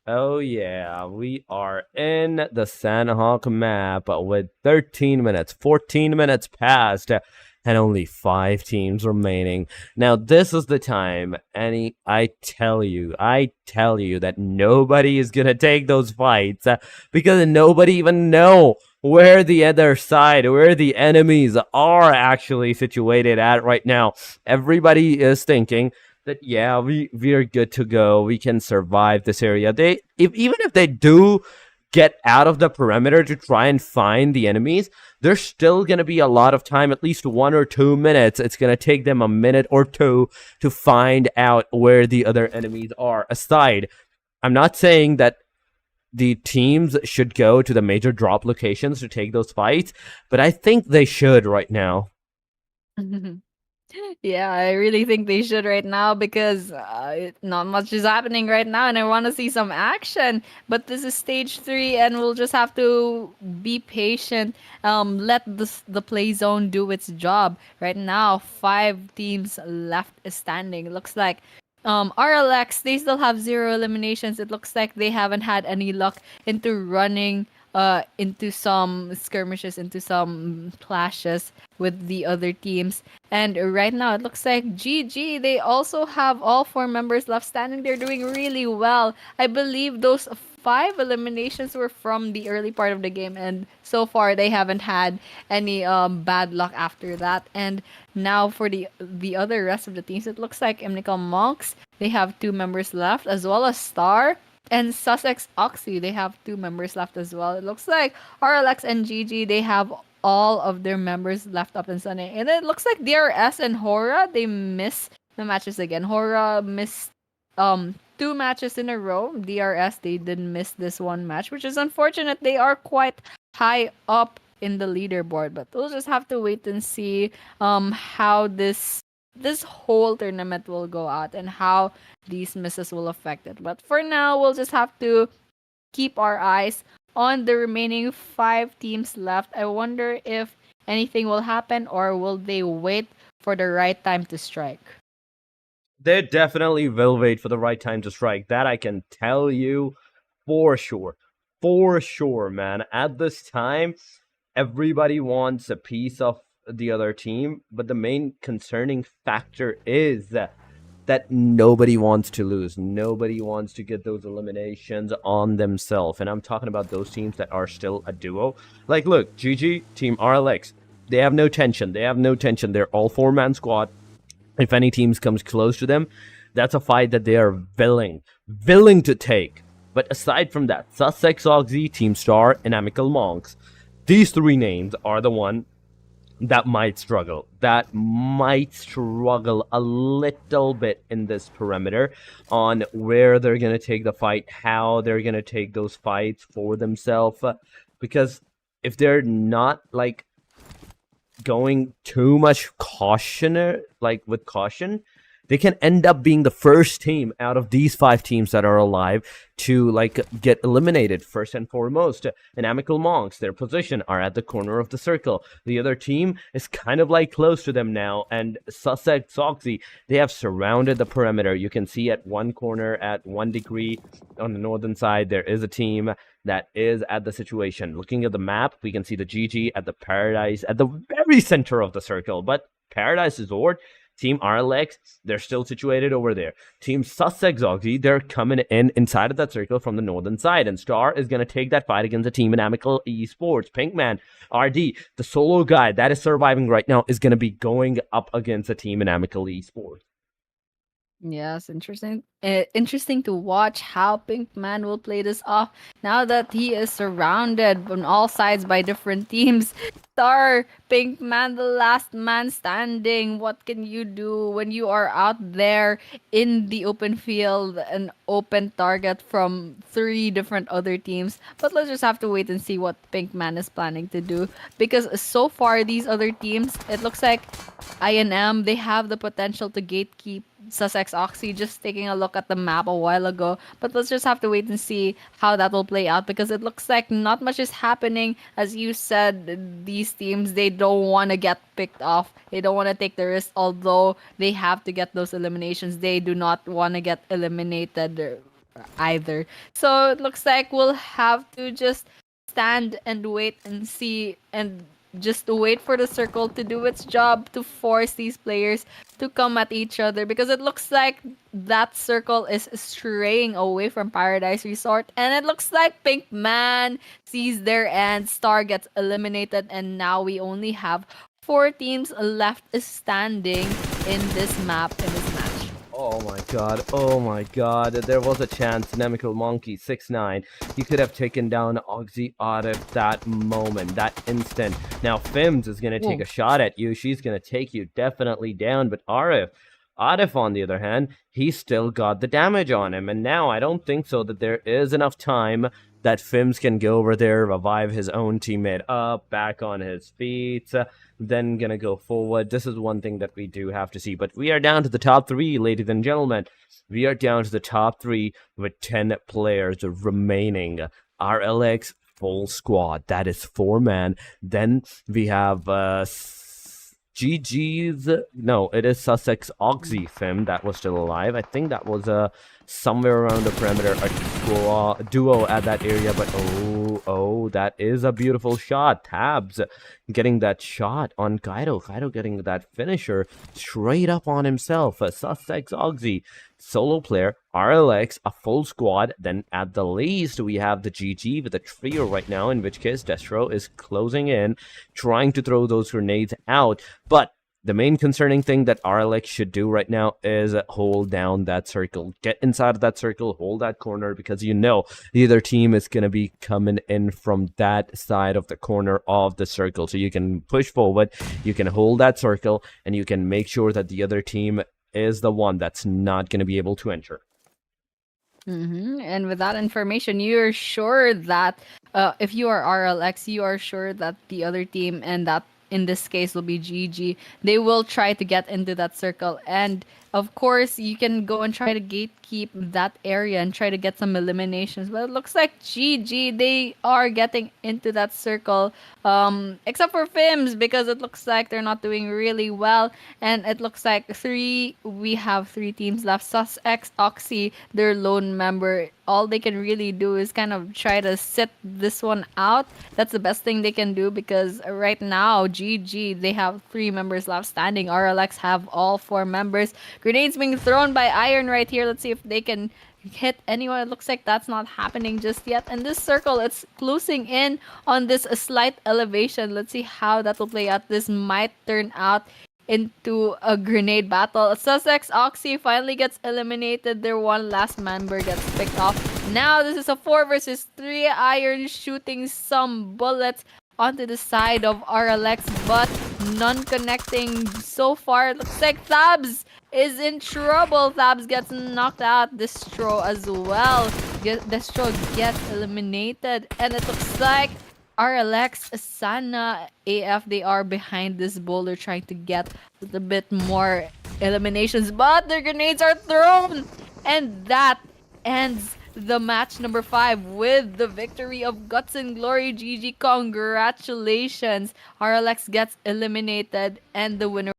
Speaker 1: Oh yeah, we are in the Sanhok map with 13 minutes, 14 minutes passed. and only 5 teams remaining. Now, this is the time, and I tell you that nobody is gonna take those fights because nobody even know where the other side, where the enemies are actually situated at right now. Everybody is thinking that yeah, we are good to go. We can survive this area. Even if they do get out of the perimeter to try and find the enemies, there's still going to be a lot of time, at least 1 or 2 minutes. It's going to take them a minute or two to find out where the other enemies are. Aside, I'm not saying that the teams should go to the major drop locations to take those fights, but I think they should right now.
Speaker 2: Yeah, I really think they should right now because not much is happening right now, and I want to see some action. But this is stage 3, and we'll just have to be patient. Let the play zone do its job. Right now, 5 teams left standing. It looks like RLX, they still have 0 eliminations. It looks like they haven't had any luck into running into some skirmishes, into some clashes with the other teams. And right now, it looks like GG, they also have all 4 members left standing. They're doing really well. I believe those 5 eliminations were from the early part of the game, and so far they haven't had any bad luck after that. And now for the other rest of the teams, it looks like MAFIA Monks, they have 2 members left, as well as Star and Sussex Oxy, they have 2 members left as well. It looks like RLX and GG, they have all of their members left up and sunny. And it looks like DRS and HORAA, they miss the matches again. HORAA missed 2 matches in a row. DRS, they didn't miss this one match, which is unfortunate. They are quite high up in the leaderboard, but we'll just have to wait and see how this whole tournament will go out and how these misses will affect it. But for now, we'll just have to keep our eyes on the remaining 5 teams left. I wonder if anything will happen, or will they wait for the right time to strike?
Speaker 1: They definitely will wait for the right time to strike. That I can tell you for sure. For sure, man. At this time, everybody wants a piece of the other team, but the main concerning factor is that nobody wants to lose. Nobody wants to get those eliminations on themselves. And I'm talking about those teams that are still a duo. Like, look, GG, Team RLX, they have no tension. They're all 4-man squad. If any teams comes close to them, that's a fight that they are willing to take. But aside from that, Sussex Oxy, Team Star, and INIMICAL Monks, these 3 names are the one that might struggle a little bit in this perimeter on where they're going to take the fight, how they're going to take those fights for themselves. Because if they're not like going too much caution, they can end up being the first team out of these 5 teams that are alive to like get eliminated first and foremost. And INIMICAL Monks, their position are at the corner of the circle. The other team is kind of like close to them now, and Sussex Oxy, they have surrounded the perimeter. You can see at one corner at 1 degree on the northern side, there is a team that is at the situation. Looking at the map, we can see the GG at the Paradise at the very center of the circle, but Paradise Resort, Team RLX, they're still situated over there. Team Sussex Oxy, they're coming in inside of that circle from the northern side. And Star is going to take that fight against the team INIMICAL Esports. Pinkman, RD, the solo guy that is surviving right now, is going to be going up against a team INIMICAL Esports.
Speaker 2: Yes, interesting. Interesting to watch how Pinkman will play this off now that he is surrounded on all sides by different teams. Star, Pinkman, the last man standing. What can you do when you are out there in the open field, an open target from 3 different other teams? But let's just have to wait and see what Pinkman is planning to do, because so far these other teams, it looks like INM, they have the potential to gatekeep Sussex Oxy, just taking a look at the map a while ago. But let's just have to wait and see how that will play out, because it looks like not much is happening. As you said, these teams, they don't want to get picked off. They don't want to take the risk, although they have to get those eliminations. They do not want to get eliminated either. So it looks like we'll have to just stand and wait and see, and just wait for the circle to do its job to force these players to come at each other, because it looks like that circle is straying away from Paradise Resort, and it looks like Pink Man sees their end, Star gets eliminated, and now we only have 4 teams left standing in this map, in this match.
Speaker 1: Oh my god, oh my god. There was a chance, Inimical Monkey 6'9". He could have taken down Oxy Arif that moment, that instant. Now Fims is gonna take a shot at you. She's gonna take you definitely down, but Arif, on the other hand, he still got the damage on him. And now I don't think so that there is enough time that Fims can go over there, revive his own teammate up, back on his feet, then gonna go forward. This is one thing that we do have to see. But we are down to the top 3, ladies and gentlemen. We are down to the top 3 with 10 players remaining. RLX full squad. That is 4-man. Then we have GG's, no, it is Sussex Oxy Fim that was still alive. I think that was somewhere around the perimeter, a duo at that area, but oh, that is a beautiful shot. Tabs getting that shot on Kaido getting that finisher straight up on himself. Sussex Oxy, solo player, RLX, a full squad. Then at the least we have the GG with a trio right now, in which case Destro is closing in, trying to throw those grenades out. But the main concerning thing that RLX should do right now is hold down that circle. Get inside of that circle, hold that corner, because you know the other team is going to be coming in from that side of the corner of the circle. So you can push forward, you can hold that circle, and you can make sure that the other team is the one that's not going to be able to enter.
Speaker 2: And with that information, you're sure that if you are RLX, you are sure that the other team, and that in this case will be GG, they will try to get into that circle. And of course, you can go and try to gatekeep that area and try to get some eliminations. But it looks like GG, they are getting into that circle, except for Fims, because it looks like they're not doing really well. And it looks like we have 3 teams left. Sussex Oxy, their lone member, all they can really do is kind of try to sit this one out. That's the best thing they can do, because right now, GG, they have 3 members left standing. RLX have all 4 members. Grenades being thrown by Iron right here. Let's see if they can hit anyone. It looks like that's not happening just yet. And this circle, it's closing in on this slight elevation. Let's see how that will play out. This might turn out into a grenade battle. Sussex Oxy finally gets eliminated. Their one last member gets picked off. Now this is a 4 versus 3. Iron shooting some bullets onto the side of RLX, but none connecting so far. It looks like Thabs is in trouble. Thabs gets knocked out. Destro as well. Destro gets eliminated. And it looks like RLX, Sana, AF, they are behind this boulder trying to get a little bit more eliminations, but their grenades are thrown. And that ends the match number 5 with the victory of Guts and Glory. GG, congratulations. RLX gets eliminated, and the winner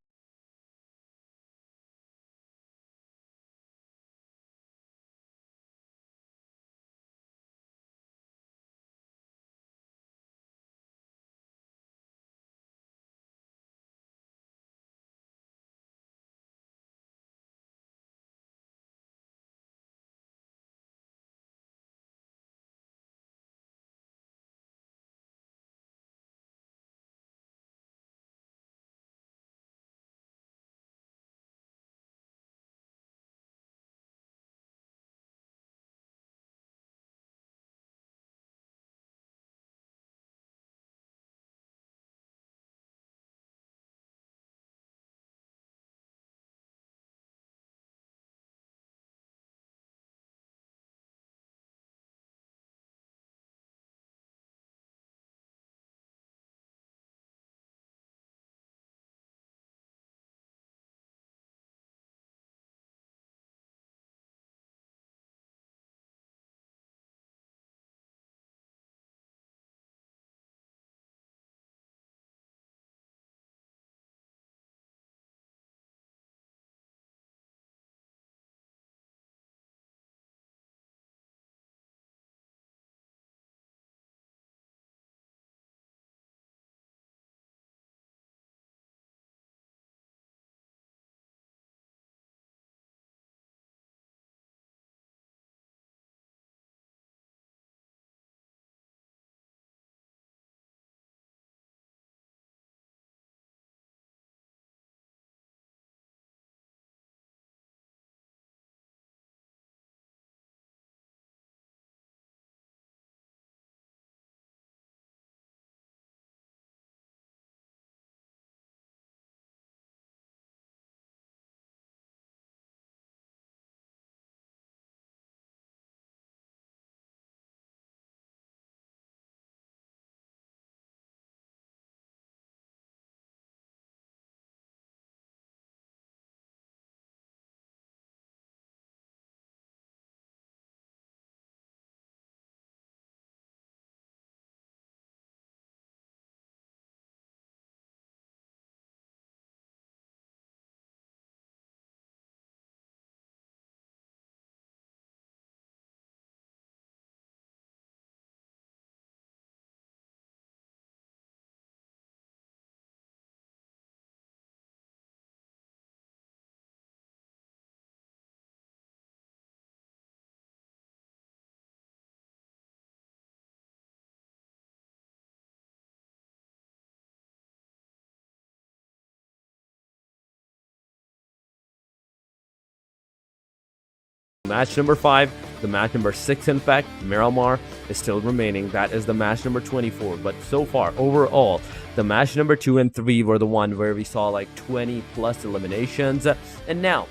Speaker 1: Match number 5, the match number 6 in fact, Miramar is still remaining. That is the match number 24. But so far, overall, the match number 2 and 3 were the one where we saw like 20 plus eliminations. And now,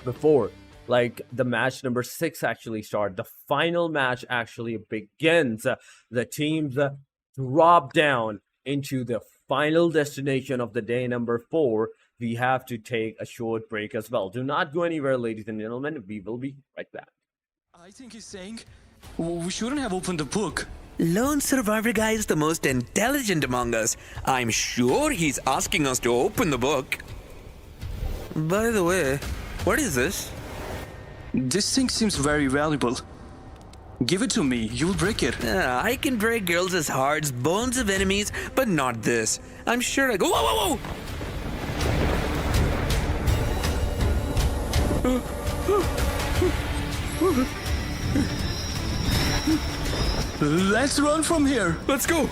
Speaker 1: before like the match number 6 actually start, the final match actually begins. The teams drop down into the final destination of the day number 4. We have to take a short break as well. Do not go anywhere, ladies and gentlemen. We will be right back.
Speaker 3: I think he's saying we shouldn't have opened the book.
Speaker 4: Lone survivor guy is the most intelligent among us. I'm sure he's asking us to open the book. By the way, what is this?
Speaker 3: This thing seems very valuable. Give it to me, you'll break it.
Speaker 4: I can break girls' hearts, bones of enemies, but not this. I'm sure I go. Whoa, whoa, whoa!
Speaker 3: Let's run from here.
Speaker 4: Let's go.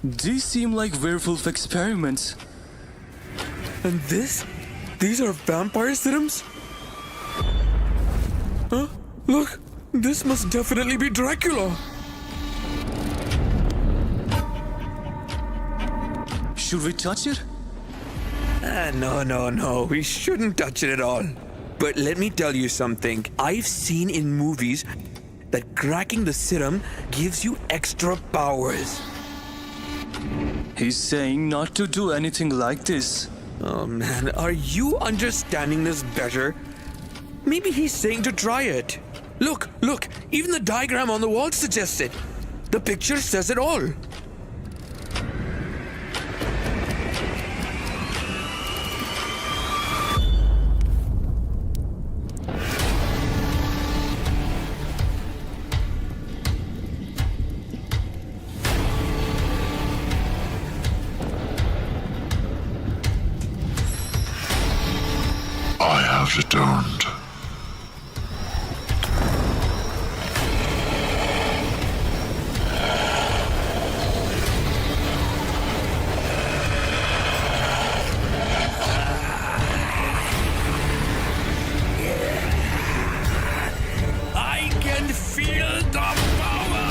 Speaker 3: These seem like werewolf experiments.
Speaker 4: And this? These are vampire serums? Huh? Look, this must definitely be Dracula.
Speaker 3: Should we touch it?
Speaker 4: No. We shouldn't touch it at all. But let me tell you something. I've seen in movies that cracking the serum gives you extra powers.
Speaker 3: He's saying not to do anything like this.
Speaker 4: Oh man, are you understanding this better? Maybe he's saying to try it. Look, even the diagram on the wall suggests it. The picture says it all.
Speaker 5: I have returned.
Speaker 4: I can feel the power!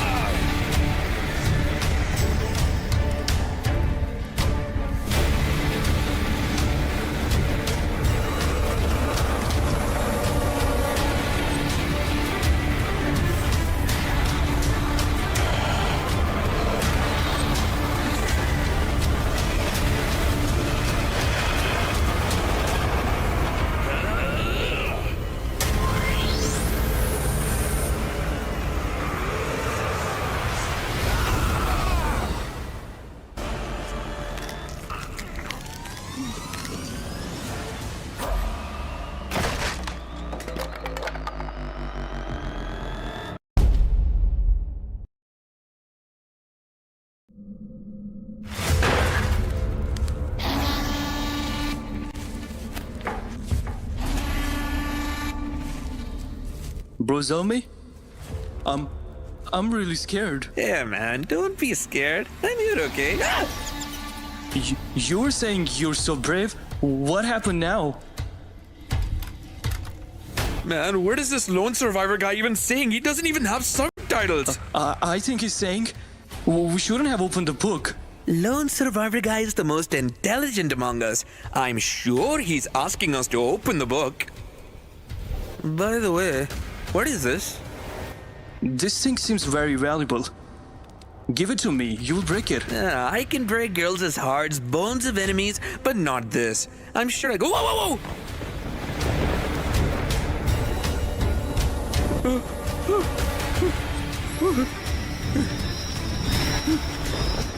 Speaker 3: Bro, Zelmi? I'm really scared.
Speaker 4: Yeah, man, don't be scared. I'm here, okay?
Speaker 3: You were saying you're so brave. What happened now?
Speaker 4: Man, what is this lone survivor guy even saying? He doesn't even have subtitles.
Speaker 3: I think he's saying we shouldn't have opened the book.
Speaker 4: Lone survivor guy is the most intelligent among us. I'm sure he's asking us to open the book. By the way, what is this?
Speaker 3: This thing seems very valuable. Give it to me, you'll break it.
Speaker 4: I can break girls' hearts, bones of enemies, but not this. I'm sure I go. Whoa, whoa, whoa!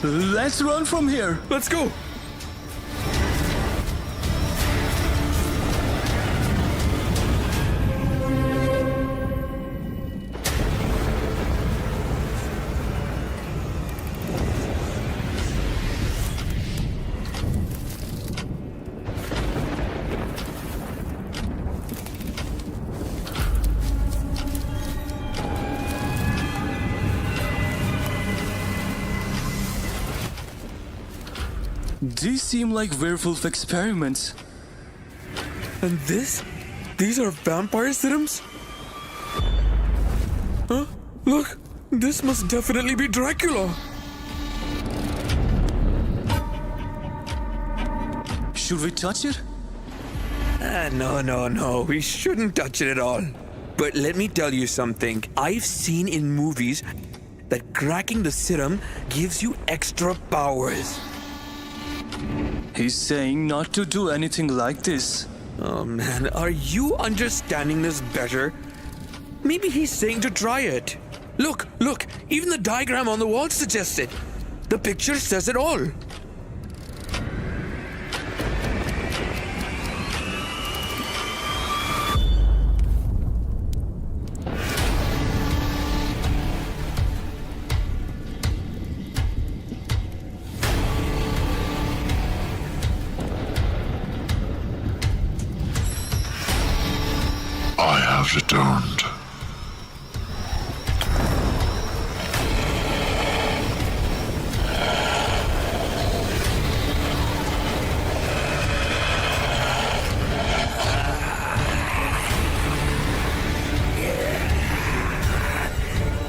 Speaker 3: Let's run from here.
Speaker 4: Let's go.
Speaker 3: These seem like werewolf experiments.
Speaker 4: And these are vampire serums? Huh? Look, this must definitely be Dracula.
Speaker 3: Should we touch it?
Speaker 4: No, we shouldn't touch it at all. But let me tell you something. I've seen in movies that cracking the serum gives you extra powers.
Speaker 3: He's saying not to do anything like this.
Speaker 4: Oh man, are you understanding this better? Maybe he's saying to try it. Look, even the diagram on the wall suggests it. The picture says it all.
Speaker 5: I have returned.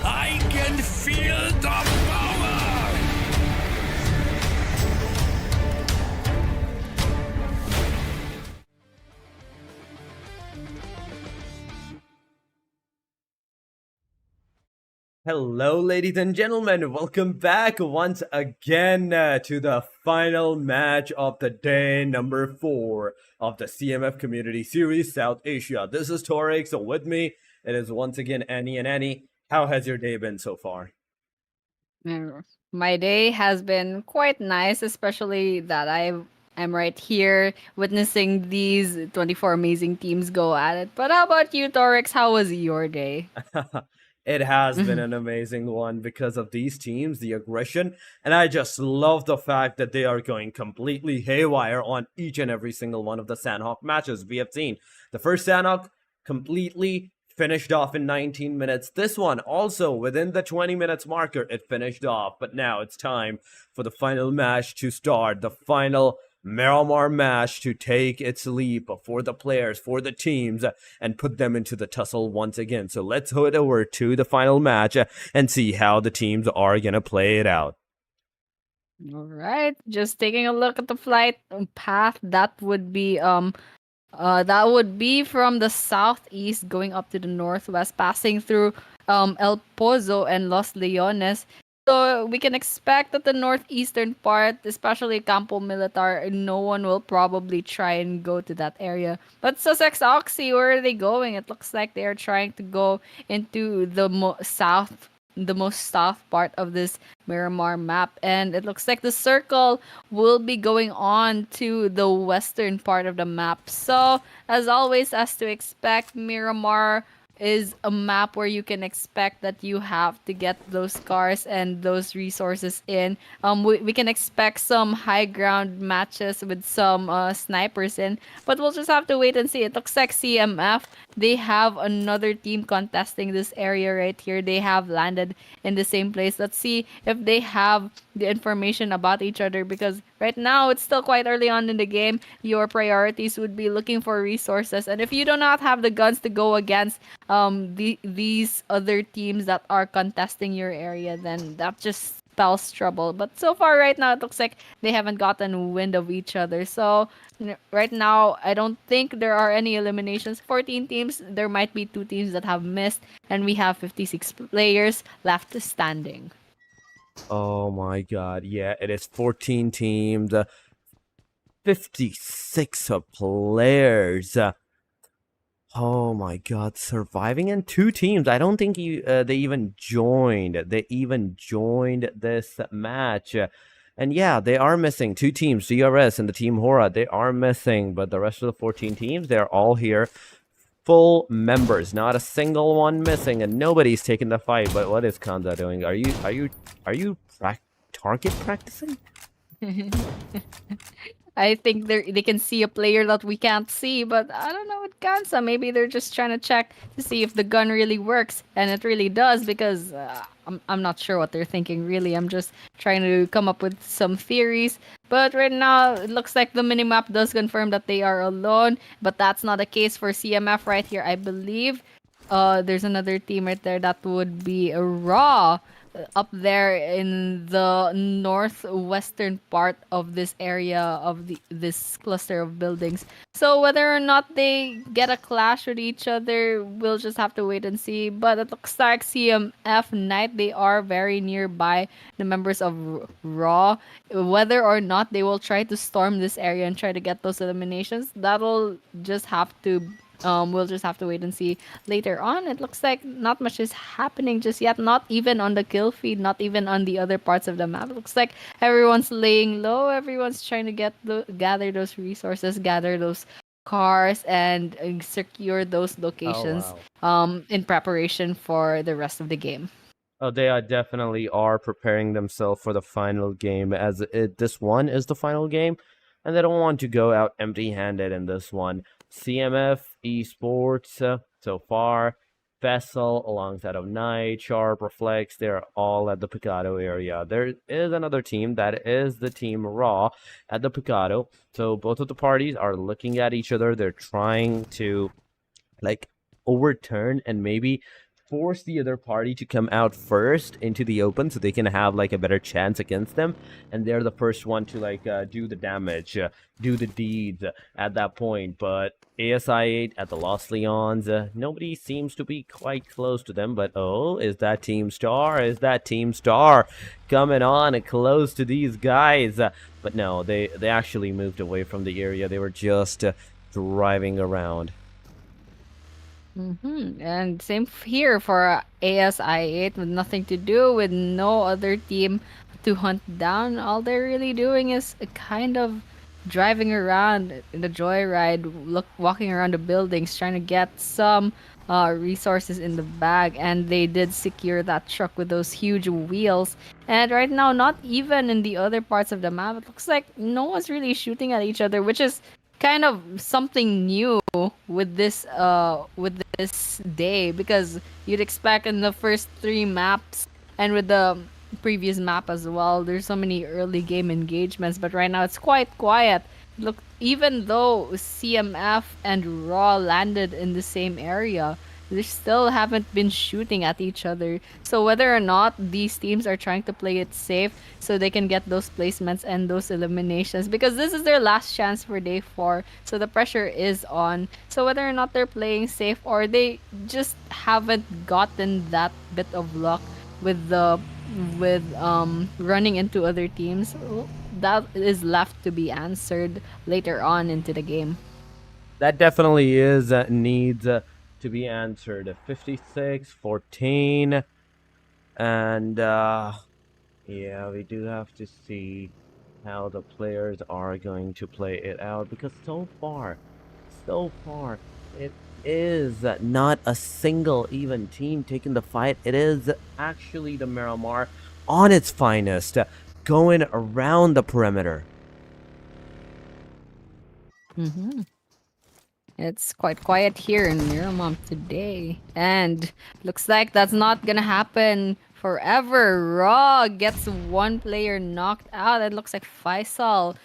Speaker 4: I can feel the power!
Speaker 1: Hello, ladies and gentlemen. Welcome back once again to the final match of the day, number 4 of the CMF Community Series South Asia. This is Torix, so with me, it is once again Annie and Annie. How has your day been so far?
Speaker 2: My day has been quite nice, especially that I'm right here witnessing these 24 amazing teams go at it. But how about you, Torix? How was your day?
Speaker 1: It has been an amazing one because of these teams, the aggression, and I just love the fact that they are going completely haywire on each and every single one of the Sandhawk matches we have seen. The first Sandhawk completely finished off in 19 minutes. This one also within the 20 minutes marker, it finished off. But now it's time for the final match to start, the final Miramar match to take its leap for the players, for the teams, and put them into the tussle once again. So let's head over to the final match and see how the teams are going to play it out.
Speaker 2: All right, just taking a look at the flight path. That would be from the southeast going up to the northwest, passing through El Pozo and Los Leones. So we can expect that the northeastern part, especially Campo Militar, no one will probably try and go to that area. But Sussex Oxy, where are they going? It looks like they are trying to go into the most south part of this Miramar map. And it looks like the circle will be going on to the western part of the map. So, as always, as to expect, Miramar is a map where you can expect that you have to get those cars and those resources in. We can expect some high ground matches with some snipers in, but we'll just have to wait and see. It looks like CMF, they have another team contesting this area right here. They have landed in the same place. Let's see if they have the information about each other, because right now it's still quite early on in the game. Your priorities would be looking for resources, and if you do not have the guns to go against these other teams that are contesting your area, then that just spells trouble. But so far right now, it looks like they haven't gotten wind of each other. So right now, I don't think there are any eliminations. 14 teams, there might be 2 teams that have missed, and we have 56 players left standing.
Speaker 1: Oh my god, yeah, it is 14 teams, 56 players. Oh my god, surviving in 2 teams. I don't think they even joined. They even joined this match. And yeah, they are missing 2 teams, CRS and the team HORAA. They are missing, but the rest of the 14 teams, they're all here. Full members, not a single one missing, and nobody's taking the fight. But what is Kanza doing? Are you target practicing?
Speaker 2: I think they can see a player that we can't see, but I don't know with Kansa. Maybe they're just trying to check to see if the gun really works, and it really does, because I'm not sure what they're thinking really. I'm just trying to come up with some theories. But right now, it looks like the minimap does confirm that they are alone. But that's not the case for CMF right here, I believe. There's another team right there that would be a Raw up there in the northwestern part of this area of this cluster of buildings. So whether or not they get a clash with each other, we'll just have to wait and see. But it looks like CMF Knight, they are very nearby the members of Raw. Whether or not they will try to storm this area and try to get those eliminations, that'll just have to we'll just have to wait and see later on. It looks like not much is happening just yet, not even on the kill feed, not even on the other parts of the map. It looks like everyone's laying low, everyone's trying to gather those resources, gather those cars, and secure those locations in preparation for the rest of the game.
Speaker 1: Oh, they are definitely are preparing themselves for the final game, as this one is the final game, and they don't want to go out empty-handed in this one. CMF, ESPORTS, so far, Vessel, alongside of Knight, Sharp, Reflex, they're all at the Picado area. There is another team, that is the team Raw, at the Picado. So both of the parties are looking at each other. They're trying to, like, overturn and maybe force the other party to come out first into the open so they can have like a better chance against them, and they're the first one to like do the damage, do the deeds at that point. But ASI8 at the Lost Leons, nobody seems to be quite close to them, but oh, is that Team Star? Is that Team Star coming on and close to these guys? But no, they actually moved away from the area. They were just driving around.
Speaker 2: And same here for ASI8, with nothing to do, with no other team to hunt down. All they're really doing is kind of driving around in the joyride, walking around the buildings, trying to get some resources in the bag. And they did secure that truck with those huge wheels. And right now, not even in the other parts of the map, it looks like no one's really shooting at each other, which is kind of something new with this day, because you'd expect in the first 3 maps and with the previous map as well, there's so many early game engagements, but right now it's quite quiet. Look, even though CMF and Raw landed in the same area, they still haven't been shooting at each other. So whether or not these teams are trying to play it safe so they can get those placements and those eliminations, because this is their last chance for day 4, so the pressure is on. So whether or not they're playing safe or they just haven't gotten that bit of luck with running into other teams, that is left to be answered later on into the game.
Speaker 1: That definitely is needs to be answered. 56-14, and yeah, we do have to see how the players are going to play it out, because so far it is not a single even team taking the fight. It is actually the Miramar on its finest, going around the perimeter.
Speaker 2: It's quite quiet here in Miramar today. And looks like that's not gonna happen forever. Raw gets 1 player knocked out. It looks like Faisal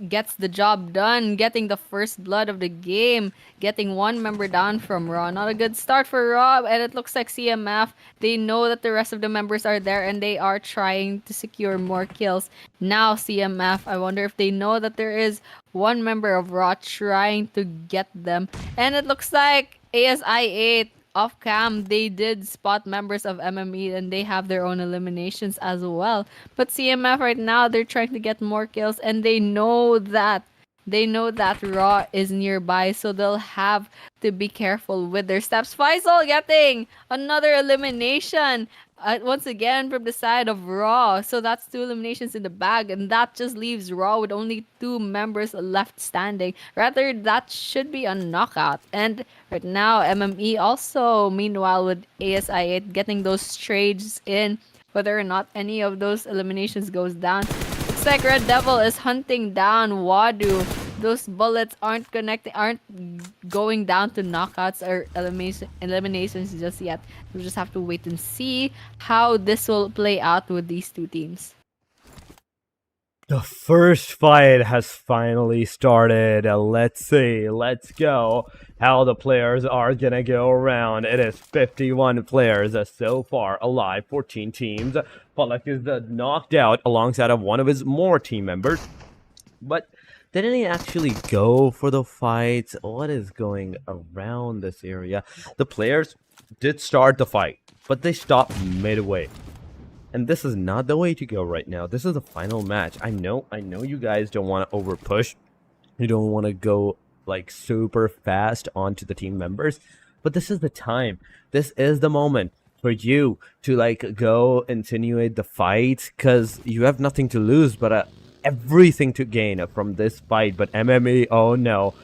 Speaker 2: gets the job done, getting the first blood of the game, getting 1 member down from Raw. Not a good start for Raw, and it looks like CMF, they know that the rest of the members are there and they are trying to secure more kills. Now CMF, I wonder if they know that there is 1 member of Raw trying to get them. And it looks like ASI8 off cam, they did spot members of MME and they have their own eliminations as well. But CMF right now, they're trying to get more kills, and they know that Raw is nearby, so they'll have to be careful with their steps. Faisal getting another elimination. Once again from the side of Raw. So that's 2 eliminations in the bag, and that just leaves Raw with only 2 members left standing. Rather, that should be a knockout. And right now, MME also, meanwhile, with ASI8 getting those trades in, whether or not any of those eliminations goes down. Looks like Red Devil is hunting down Wadu. Those bullets aren't going down to knockouts or eliminations just yet. We'll just have to wait and see how this will play out with these 2 teams.
Speaker 1: The first fight has finally started. Let's see. Let's go. How the players are gonna go around. It is 51 players so far alive. 14 teams. Pollock is knocked out alongside of one of his more team members. But didn't he actually go for the fight? What is going around this area? The players did start the fight, but they stopped midway. And this is not the way to go right now. This is the final match. I know you guys don't want to over push. You don't want to go like super fast onto the team members, but this is the time. This is the moment for you to like go insinuate the fight, because you have nothing to lose but everything to gain from this fight. But MME, oh no.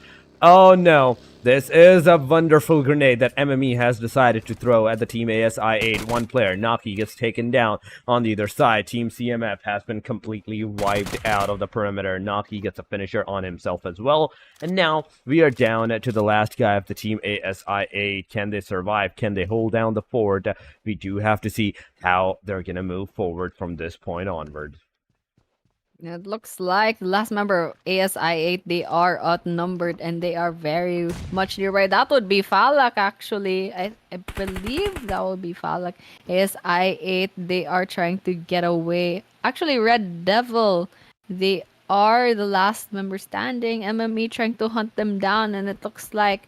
Speaker 1: Oh no, this is a wonderful grenade that MME has decided to throw at the Team ASI8. One player, Naki, gets taken down on the other side. Team CMF has been completely wiped out of the perimeter. Naki gets a finisher on himself as well. And now we are down to the last guy of the Team ASI8. Can they survive? Can they hold down the fort? We do have to see how they're going to move forward from this point onward.
Speaker 2: It looks like the last member of ASI8, they are outnumbered and they are very much nearby. That would be Falak, actually. I believe that would be Falak. ASI8, they are trying to get away. Actually, Red Devil, they are the last member standing. MME trying to hunt them down, and it looks like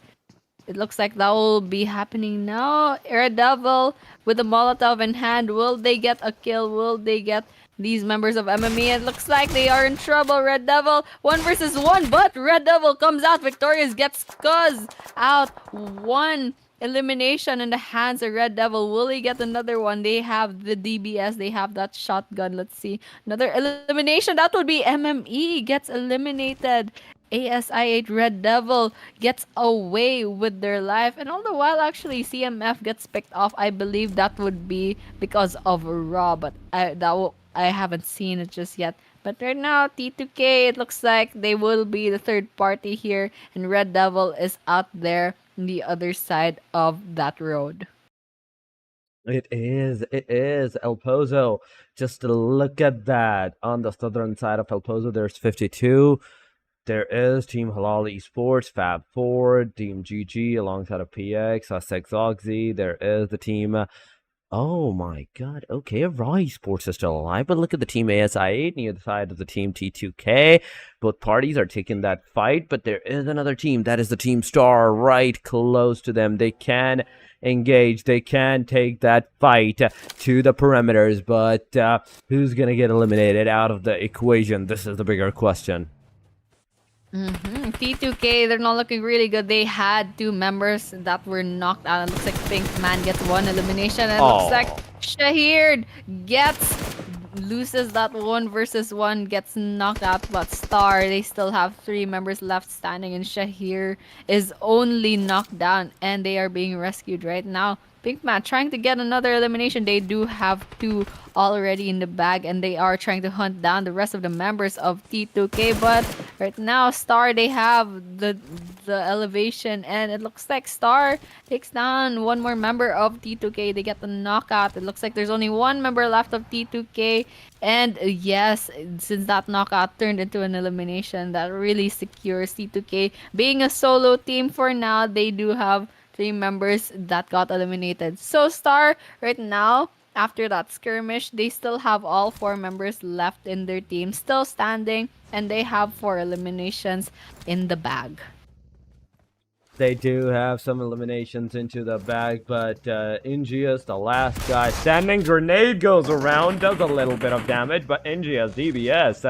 Speaker 2: that will be happening now. Red Devil with a Molotov in hand. Will they get a kill? Will they get these members of MME? It looks like they are in trouble. Red Devil, 1 versus 1, but Red Devil comes out victorious, gets Cuz out. 1 elimination in the hands of Red Devil. Will he get another one? They have the DBS, they have that shotgun. Let's see. Another elimination. That would be MME gets eliminated. ASI8 Red Devil gets away with their life, and all the while actually CMF gets picked off. I believe that would be because of Raw, but I haven't seen it just yet. But right now, T2K, it looks like they will be the third party here, and Red Devil is out there on the other side of that road.
Speaker 1: It is El Pozo. Just look at that. On the southern side of El Pozo, there's 52. There is Team Halal Esports, Fab4, Team GG alongside of PX, Sex Oxy. There is the team. Oh my god, okay, Raw Esports is still alive, but look at the Team ASI8 near the side of the Team T2K. Both parties are taking that fight, but there is another team. That is the Team Star right close to them. They can engage, they can take that fight to the perimeters, but who's gonna get eliminated out of the equation? This is the bigger question.
Speaker 2: T2K, they're not looking really good. They had 2 members that were knocked out. It looks like Pinkman gets 1 elimination. And it looks like Shahir loses that 1 versus 1, gets knocked out. But Star, they still have 3 members left standing, and Shahir is only knocked down, and they are being rescued right now. Pinkman trying to get another elimination. They do have 2 already in the bag, and they are trying to hunt down the rest of the members of T2K. But right now, Star, they have the elevation, and it looks like Star takes down 1 more member of T2K. They get the knockout. It looks like there's only 1 member left of T2K. And yes, since that knockout turned into an elimination, that really secures T2K being a solo team for now. They do have 3 members that got eliminated. So Star, right now, after that skirmish, they still have all 4 members left in their team, still standing, and they have 4 eliminations in the bag.
Speaker 1: They do have some eliminations into the bag, but Ingius, the last guy standing, grenade goes around, does a little bit of damage, but Ingius, DBS,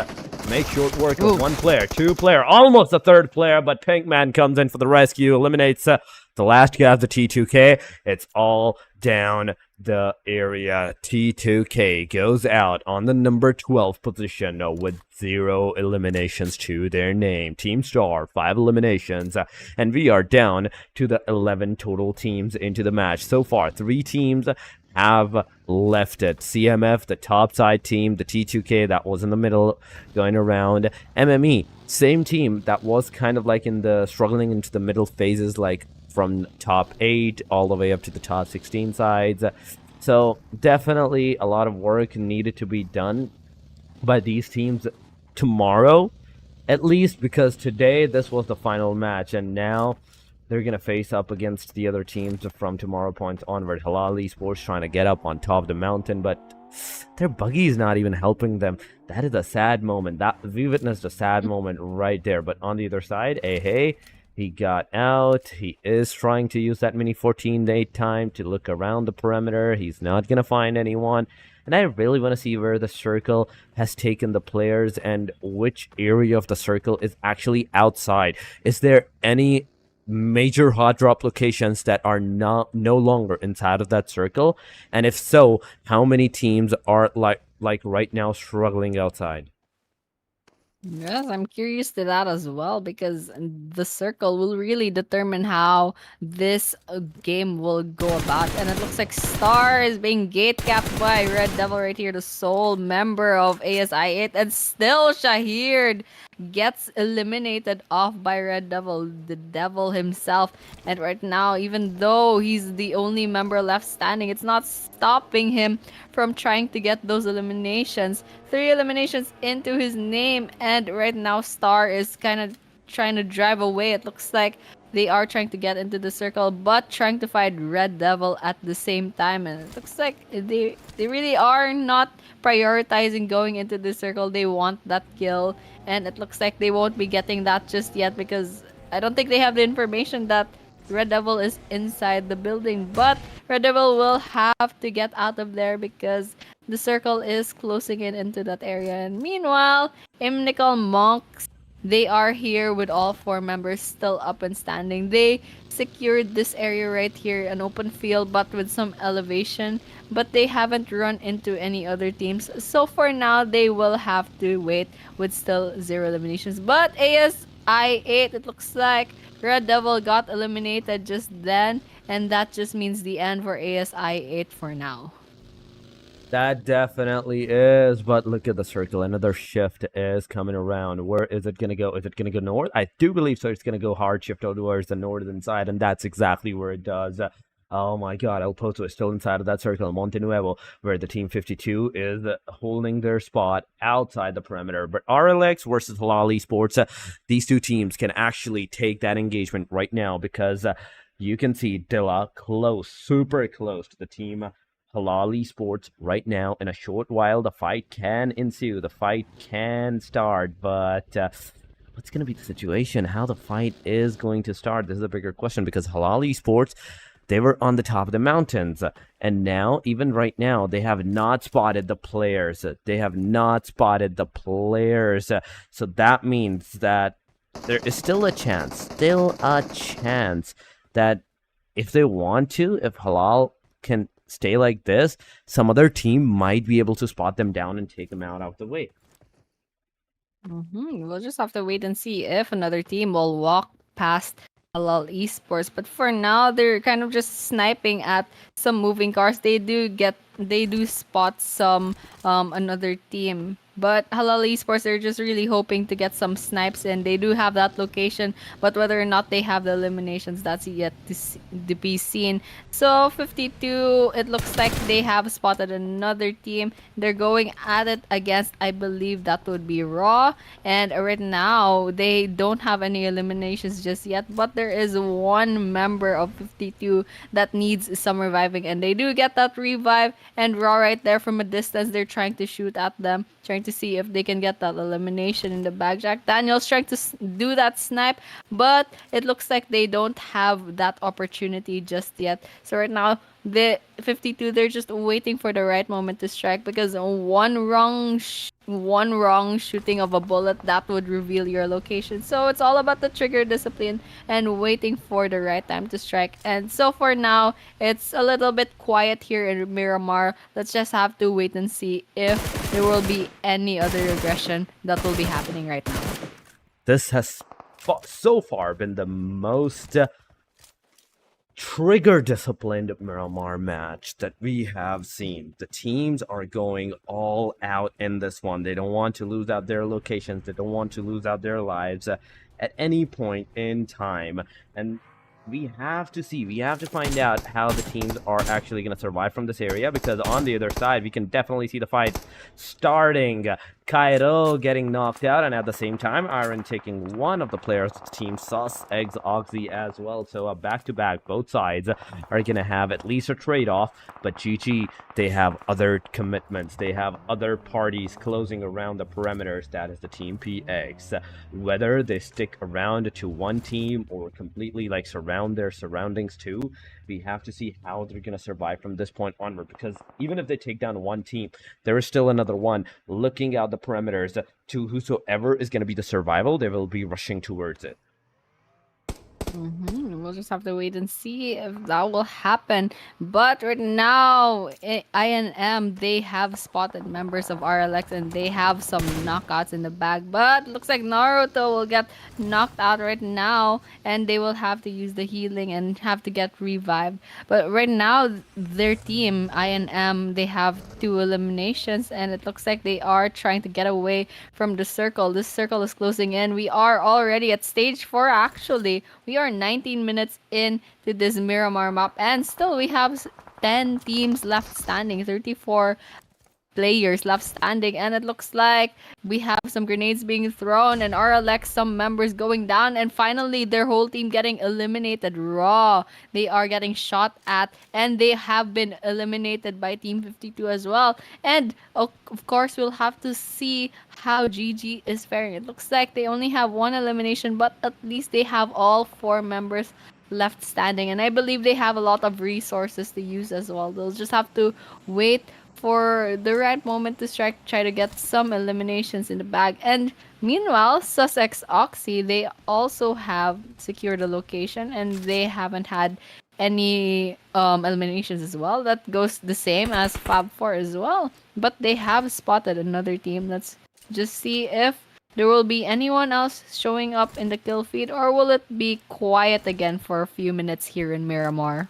Speaker 1: makes short work of 1 player, 2 player, almost a 3rd player, but Pinkman comes in for the rescue, eliminates the last guy of the T2K. It's all down the area. T2K goes out on the number 12 position with 0 eliminations to their name. Team Star, 5 eliminations, and we are down to the 11 total teams into the match. So far, 3 teams have left it. CMF, the top side team, the T2K that was in the middle going around. MME, same team that was kind of like in the struggling into the middle phases, like from top 8 all the way up to the top 16 sides. So definitely a lot of work needed to be done by these teams tomorrow, at least, because today this was the final match, and now they're gonna face up against the other teams from tomorrow points onward. HALAL Esports trying to get up on top of the mountain, but their buggy is not even helping them. That is a sad moment. That we witnessed a sad moment right there. But on the other side, hey, he got out. He is trying to use that mini 14-8 time to look around the perimeter. He's not gonna find anyone. And I really want to see where the circle has taken the players and which area of the circle is actually outside. Is there any major hot drop locations that are no longer inside of that circle? And if so, how many teams are like right now struggling outside?
Speaker 2: Yes, I'm curious to that as well because the circle will really determine how this game will go about. And it looks like Star is being gate capped by Red Devil right here, the sole member of ASI8. And still Shahir gets eliminated off by Red Devil, the devil himself. And right now, even though he's the only member left standing, it's not stopping him from trying to get those eliminations. 3 eliminations into his name, and right now Star is kind of trying to drive away. It looks like they are trying to get into the circle, but trying to fight Red Devil at the same time. And it looks like they really are not prioritizing going into the circle. They want that kill, and it looks like they won't be getting that just yet because I don't think they have the information that Red Devil is inside the building. But Red Devil will have to get out of there because the circle is closing in into that area. And meanwhile, INIMICAL Monks, they are here with all 4 members still up and standing. They secured this area right here, an open field but with some elevation, but they haven't run into any other teams. So for now, they will have to wait with still 0 eliminations. But ASI8, it looks like Red Devil got eliminated just then, and that just means the end for ASI8 for now.
Speaker 1: That definitely is, but look at the circle. Another shift is coming around. Where is it going to go? Is it going to go north? I do believe so. It's going to go hard shift towards the northern side, and that's exactly where it does. Oh my god, El Pozo is still inside of that circle. Monte Nuevo, where the Team 52 is holding their spot outside the perimeter. But RLX versus HALAL Esports, these 2 teams can actually take that engagement right now because you can see Dilla close, super close to the team HALAL Esports right now. In a short while, the fight can ensue. The fight can start, but what's going to be the situation? How the fight is going to start? This is a bigger question because HALAL Esports, they were on the top of the mountains, and now, even right now, they have not spotted the players. They have not spotted the players. So that means that there is still a chance that if they want to, if HALAL can stay like this, some other team might be able to spot them down and take them out of the way.
Speaker 2: We'll just have to wait and see if another team will walk past HALAL Esports. But for now, they're kind of just sniping at some moving cars. They do spot some another team. But HALAL Esports, they're just really hoping to get some snipes in. They do have that location, but whether or not they have the eliminations, that's yet to be seen. So 52, it looks like they have spotted another team. They're going at it against, I believe that would be Raw. And right now, they don't have any eliminations just yet, but there is 1 member of 52 that needs some reviving, and they do get that revive. And Raw right there from a distance, they're trying to shoot at them, trying to see if they can get that elimination in the bag. Jack Daniels trying to do that snipe, but it looks like they don't have that opportunity just yet. So right now, the 52, they're just waiting for the right moment to strike because one wrong shooting of a bullet, that would reveal your location. So it's all about the trigger discipline and waiting for the right time to strike. And so for now, it's a little bit quiet here in Miramar. Let's just have to wait and see if there will be any other regression that will be happening right now.
Speaker 1: This has so far been the most trigger disciplined Miramar match that we have seen. The teams are going all out in this one. They don't want to lose out their locations. They don't want to lose out their lives at any point in time. And we have to find out how the teams are actually going to survive from this area, because on the other side, we can definitely see the fight starting. Cairo getting knocked out, and at the same time, Iron taking one of the players of the team, Sus, Eggs, Oxy as well. So a back-to-back, both sides are going to have at least a trade-off, but GG, they have other commitments. They have other parties closing around the perimeters. That is the team PX. Whether they stick around to one team or completely like surround their surroundings too, we have to see how they're going to survive from this point onward, because even if they take down one team, there is still another one looking out the perimeters to whosoever is going to be the survival, they will be rushing towards it.
Speaker 2: We'll just have to wait and see if that will happen. But right now, INM, they have spotted members of RLX and they have some knockouts in the bag. But looks like Naruto will get knocked out right now and they will have to use the healing and have to get revived. But right now, their team, INM, they have 2 eliminations and it looks like they are trying to get away from the circle. This circle is closing in. We are already at stage 4 actually. We are 19 minutes in to this Miramar map and still we have 10 teams left standing, 34 players left standing, and it looks like we have some grenades being thrown and RLX, some members going down, and finally their whole team getting eliminated raw. They are getting shot at and they have been eliminated by Team 52 as well. And of course we'll have to see how GG is faring. It looks like they only have 1 elimination, but at least they have all 4 members left standing, and I believe they have a lot of resources to use as well. They'll just have to wait for the right moment to try to get some eliminations in the bag. And meanwhile, Sussex Oxy, they also have secured a location and they haven't had any eliminations as well. That goes the same as Fab 4 as well. But they have spotted another team. Let's just see if there will be anyone else showing up in the kill feed, or will it be quiet again for a few minutes here in Miramar?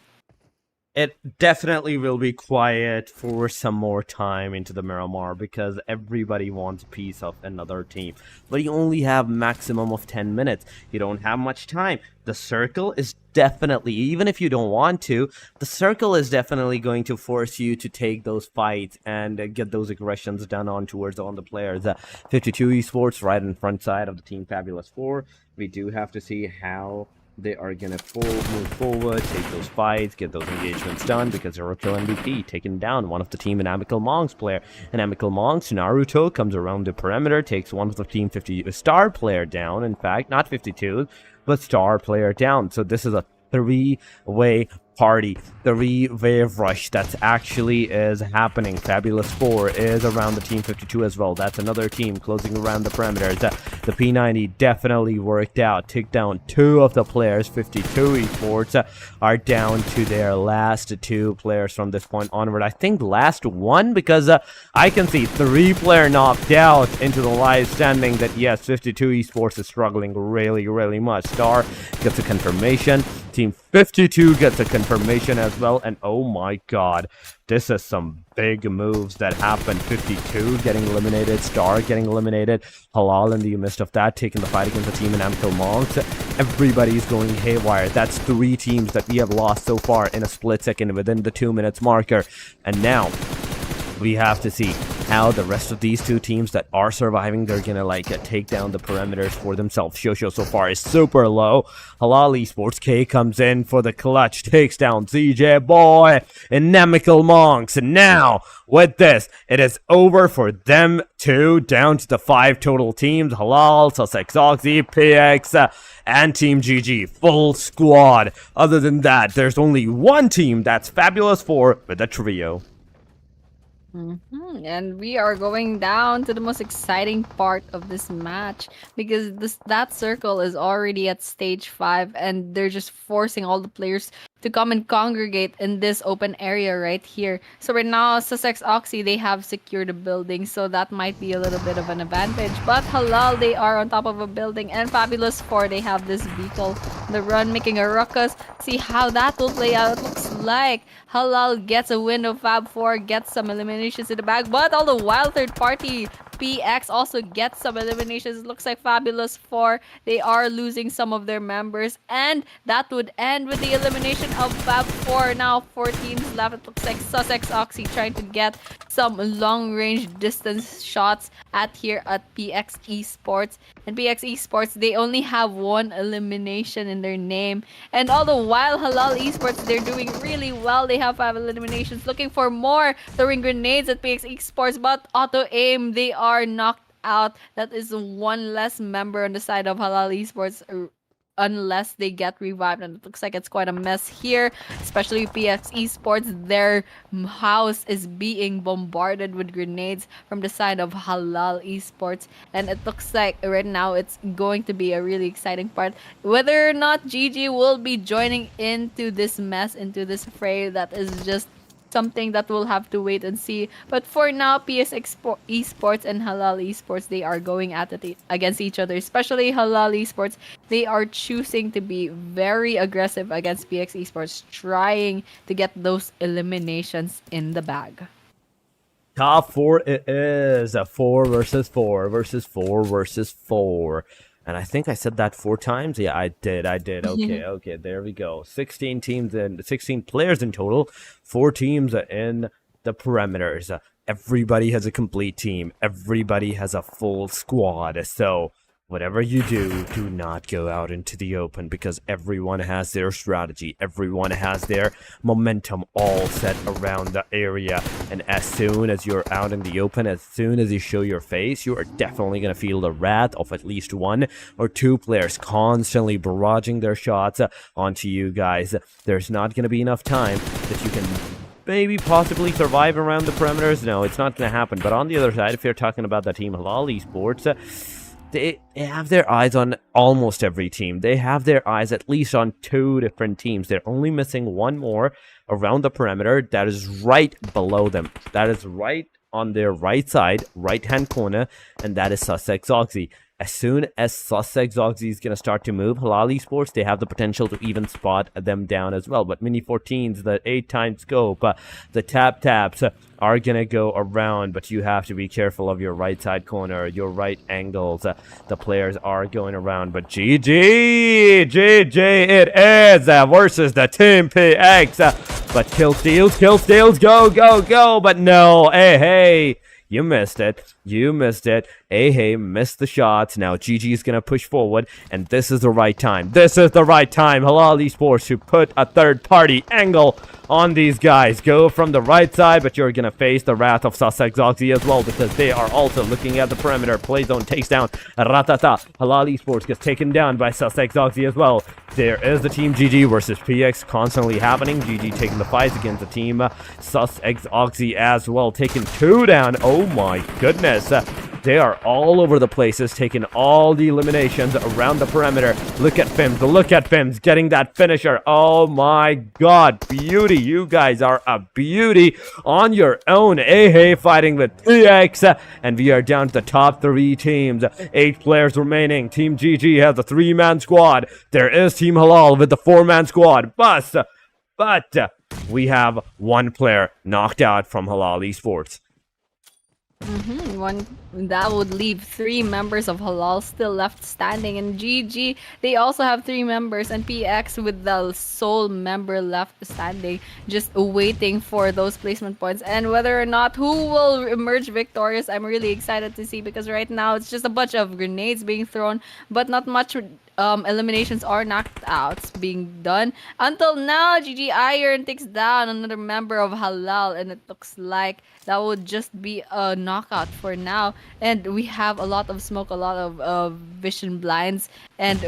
Speaker 1: It definitely will be quiet for some more time into the Miramar because everybody wants a piece of another team. But you only have maximum of 10 minutes. You don't have much time. The circle is definitely, even if you don't want to, the circle is definitely going to force you to take those fights and get those aggressions done on towards all the players. 52 Esports right in front side of the Team Fabulous 4. We do have to see how they are going to move forward, take those fights, get those engagements done, because Zero Kill MVP taking down one of the Team INIMICAL Monks player. INIMICAL Monks, Naruto, comes around the perimeter, takes one of the Team 50 star player down. In fact, not 52, but star player down. So this is a 3-way party, 3-way rush that's actually is happening. Fabulous 4 is around the Team 52 as well. That's another team closing around the perimeters. The P90 definitely worked out. Take down 2 of the players. 52 Esports are down to their last 2 players from this point onward. I think last 1, because I can see 3 player knocked out into the live standing that yes, 52 Esports is struggling really much. Star gets a confirmation. Team 52 gets a confirmation as well, and oh my god, this is some big moves that happened. 52 getting eliminated, Star getting eliminated, Halal in the midst of that taking the fight against the Team INIMICAL Monks. Everybody's going haywire. That's 3 teams that we have lost so far in a split second within the 2 minutes marker, and now we have to see how the rest of these 2 teams that are surviving, they're gonna like take down the perimeters for themselves. Shosho so far is super low. Halal Esports K comes in for the clutch, takes down CJ Boy, INIMICAL Monks, and now with this, it is over for them 2, down to the 5 total teams. Halal, Sussex Oxy, PX, and Team GG, full squad. Other than that, there's only 1 team, that's Fabulous 4 with a trio.
Speaker 2: And we are going down to the most exciting part of this match, because that circle is already at stage 5 and they're just forcing all the players to come and congregate in this open area right here. So right now, Sussex Oxy, they have secured a building, so that might be a little bit of an advantage. But Halal, they are on top of a building, and Fabulous 4, they have this vehicle, the run, making a ruckus. See how that will play out. It looks like Halal gets a win of Fab 4, gets some eliminations in the bag, but all the wild third party PX also gets some eliminations. It looks like Fabulous 4, they are losing some of their members, and that would end with the elimination of Fab 4. Now 4 teams left. It looks like Sussex Oxy trying to get some long-range distance shots at PX Esports. And PX Esports, they only have 1 elimination in their name. And all the while, Halal Esports, they're doing really well. They have 5 eliminations, looking for more, throwing grenades at PX Esports, but auto aim, they are knocked out. That is 1 less member on the side of Halal Esports, unless they get revived, and it looks like it's quite a mess here, especially PX Esports. Their house is being bombarded with grenades from the side of Halal Esports, and it looks like right now it's going to be a really exciting part. Whether or not GG will be joining into this mess, into this fray, that is just something that we'll have to wait and see. But for now, PS Esports and Halal Esports, they are going at it against each other. Especially Halal Esports, they are choosing to be very aggressive against PX Esports, trying to get those eliminations in the bag.
Speaker 1: Top 4 it is. A 4 versus 4 versus 4 versus 4. And I think I said that 4 times. Yeah, I did. Okay, there we go. 16 teams and 16 players in total. 4 teams in the perimeters. Everybody has a complete team. Everybody has a full squad. So whatever you do, do not go out into the open, because everyone has their strategy. Everyone has their momentum all set around the area. And as soon as you're out in the open, as soon as you show your face, you are definitely going to feel the wrath of at least 1 or 2 players constantly barraging their shots onto you guys. There's not going to be enough time that you can maybe possibly survive around the perimeters. No, it's not going to happen. But on the other side, if you're talking about the team Halal Esports, they have their eyes on almost every team. They have their eyes at least on 2 different teams. They're only missing 1 more around the perimeter that is right below them. That is right on their right side, right-hand corner, and that is Sussex Oxy. As soon as Sussex Oxy is going to start to move, Halal Esports, they have the potential to even spot them down as well. But Mini 14s, the 8-time scope, the taps are going to go around, but you have to be careful of your right side corner, your right angles. The players are going around, but GG it is versus the Team PX. But kill steals, go, but no, hey. You missed it. Hey, missed the shots. Now GG is going to push forward, and this is the right time. Halal Esports to put a third-party angle on these guys. Go from the right side, but you're going to face the wrath of Sussex Oxy as well, because they are also looking at the perimeter. Play zone takes down Ratata. Halal Esports gets taken down by Sussex Oxy as well. There is the Team GG versus PX constantly happening. GG taking the fights against the team Sussex Oxy as well, taking 2 down. Oh my goodness. They are all over the places, taking all the eliminations around the perimeter. Look at Fims getting that finisher. Oh my god, beauty. You guys are a beauty on your own. Hey, fighting with PX. And we are down to the top 3 teams. 8 players remaining. Team GG has a 3-man squad. There is Team Halal with the 4-man squad. But we have 1 player knocked out from Halal Esports.
Speaker 2: One that would leave 3 members of Halal still left standing, and GG, they also have 3 members, and PX with the sole member left standing, just waiting for those placement points. And whether or not who will emerge victorious, I'm really excited to see, because right now it's just a bunch of grenades being thrown, but not much eliminations or knockouts being done. Until now, GG Iron takes down another member of Halal, and it looks like that would just be a knockout for now. And we have a lot of smoke, a lot of vision blinds, and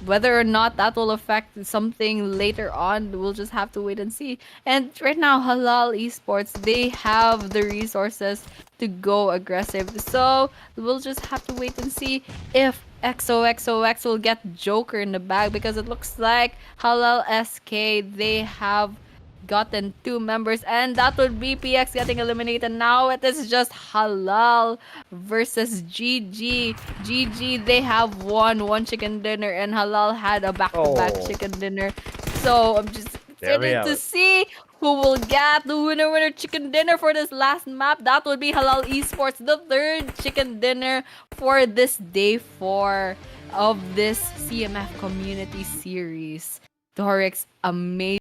Speaker 2: whether or not that will affect something later on, we'll just have to wait and see. And right now, Halal Esports, they have the resources to go aggressive, so we'll just have to wait and see if XOXOX will get Joker in the bag, because it looks like Halal SK, they have gotten 2 members, and that would be PX getting eliminated. Now it is just Halal versus GG. GG, they have won 1 chicken dinner, and Halal had a back-to-back chicken dinner. So
Speaker 1: There we
Speaker 2: excited
Speaker 1: have
Speaker 2: to
Speaker 1: it.
Speaker 2: see who will get the winner chicken dinner for this last map. That would be Halal Esports, the third chicken dinner for this day 4 of this CMF community series. Dorix, amazing.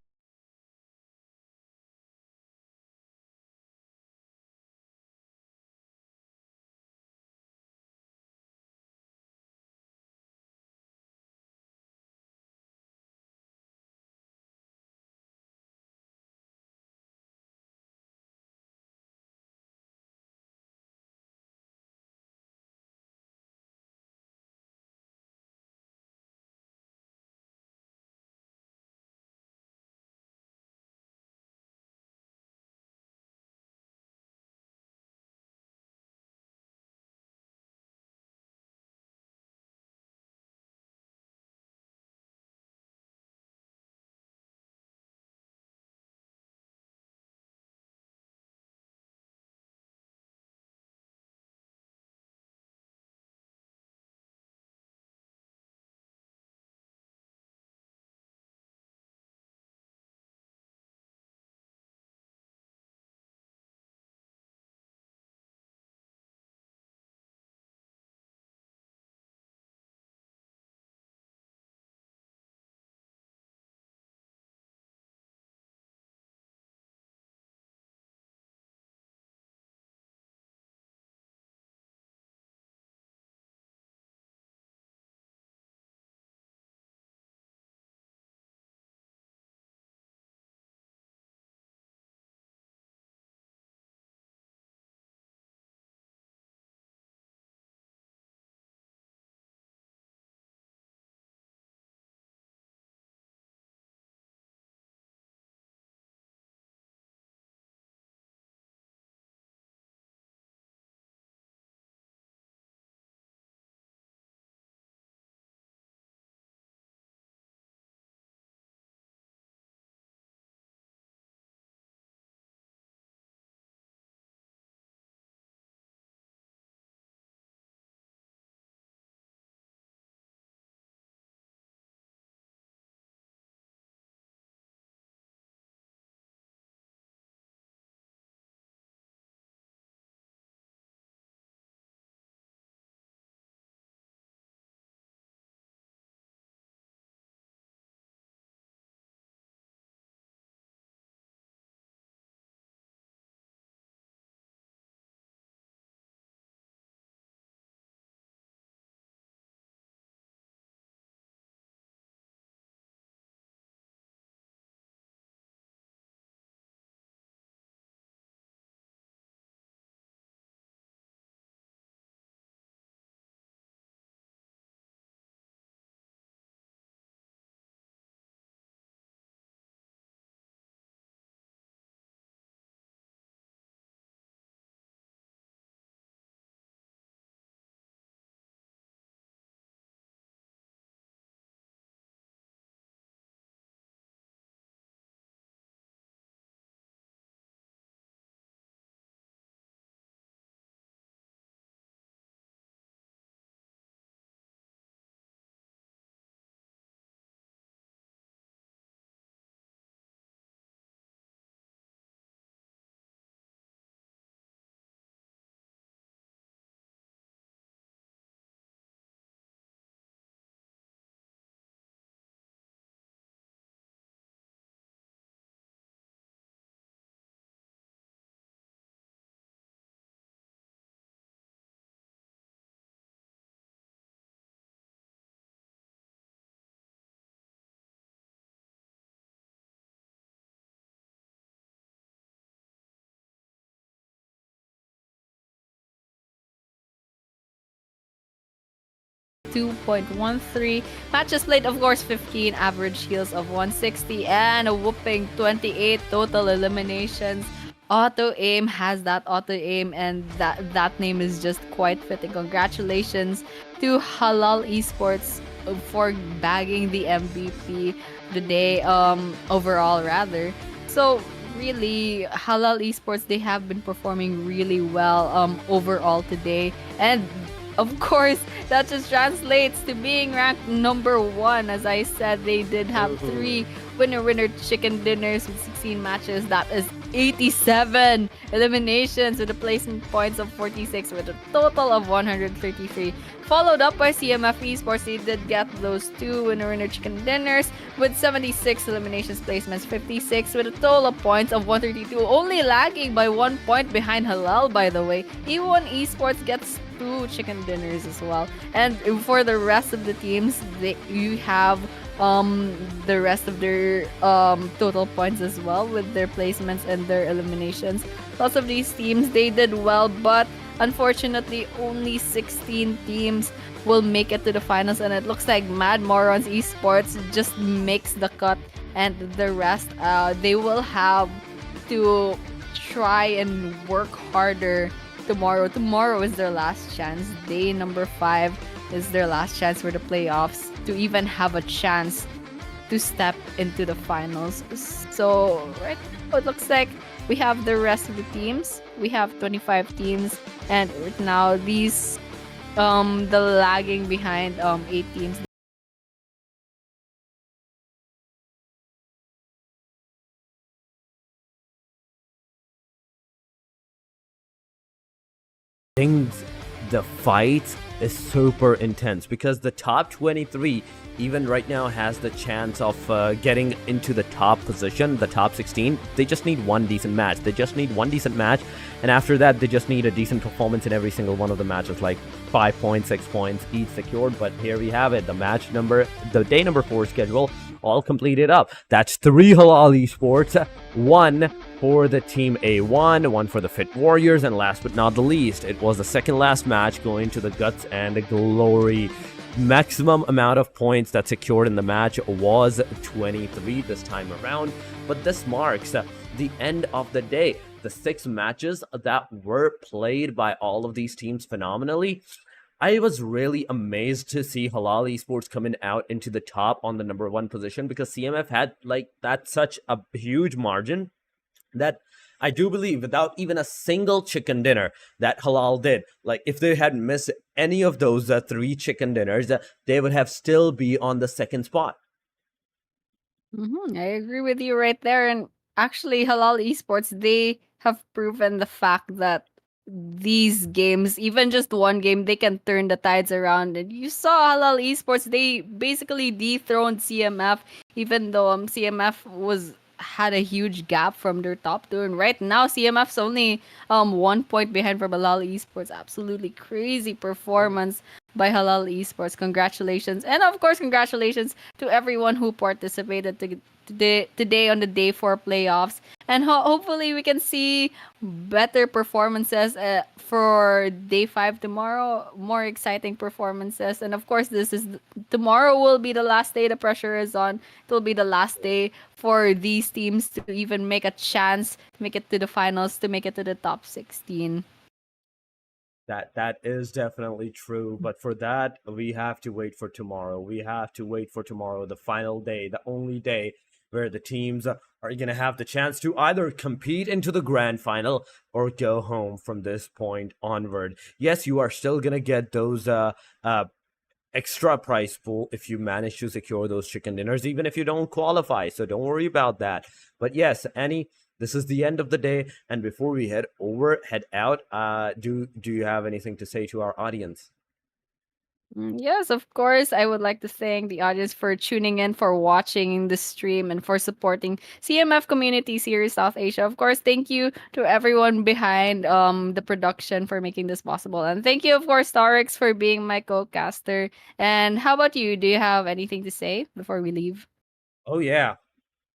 Speaker 2: .13 matches played, of course, 15 average kills of 160 and a whooping 28 total eliminations. Auto aim has that auto aim, and that name is just quite fitting. Congratulations to Halal Esports for bagging the MVP today, overall rather. So really, Halal Esports, they have been performing really well overall today, and of course, that just translates to being ranked number 1. As I said, they did have 3 winner-winner chicken dinners with 16 matches. That is 87 eliminations with a placement points of 46 with a total of 133. Followed up by CMF Esports, they did get those 2 winner-winner chicken dinners with 76 eliminations placements, 56 with a total of points of 132, only lagging by 1 point behind Halal, by the way. E1 Esports gets 2 chicken dinners as well. And for the rest of the teams, you have the rest of their total points as well with their placements and their eliminations. Lots of these teams, they did well, but unfortunately only 16 teams will make it to the finals, and it looks like Mad Morons Esports just makes the cut, and the rest they will have to try and work harder tomorrow. Tomorrow is their last chance. Day number 5 is their last chance for the playoffs to even have a chance to step into the finals. So right now it looks like we have the rest of the teams. We have 25 teams, and right now these the lagging behind 8 teams.
Speaker 1: The fight is super intense because the top 23 even right now has the chance of getting into the top position, the top 16. They just need one decent match. And after that, they just need a decent performance in every single one of the matches, like 5 points, 6 points each secured. But here we have it, the day number 4 schedule all completed up. That's 3 Halal Esports, 1 for the Team A1, 1 for the Fit Warriors, and last but not the least, it was the second last match going to the Guts and the Glory. Maximum amount of points that secured in the match was 23 this time around, but this marks the end of the day. The 6 matches that were played by all of these teams phenomenally. I was really amazed to see Halal Esports coming out into the top on the number 1 position, because CMF had like that such a huge margin that I do believe without even a single chicken dinner that Halal did, like if they had missed any of those 3 chicken dinners, they would have still be on the 2nd spot.
Speaker 2: I agree with you right there. And actually, Halal Esports, they have proven the fact that these games, even just one game, they can turn the tides around. And you saw Halal Esports, they basically dethroned CMF, even though CMF had a huge gap from their top 2, and right now CMF's only 1 point behind from Halal Esports. Absolutely crazy performance by Halal Esports. Congratulations, and of course congratulations to everyone who participated today on the day 4 playoffs, and hopefully we can see better performances for day 5 tomorrow, more exciting performances. And of course tomorrow will be the last day. The pressure is on. It will be the last day for these teams to even make a chance to make it to the finals, to make it to the top 16.
Speaker 1: That is definitely true, but for that we have to wait for tomorrow. The final day, the only day where the teams are going to have the chance to either compete into the grand final or go home from this point onward. Yes, you are still going to get those extra prize pool if you manage to secure those chicken dinners, even if you don't qualify, so don't worry about that. But yes, Annie, this is the end of the day, and before we head out, do you have anything to say to our audience?
Speaker 2: Yes, of course. I would like to thank the audience for tuning in, for watching the stream, and for supporting CMF communities here in South Asia. Of course, thank you to everyone behind the production for making this possible. And thank you, of course, Starix, for being my co-caster. And how about you? Do you have anything to say before we leave?
Speaker 1: Oh, yeah.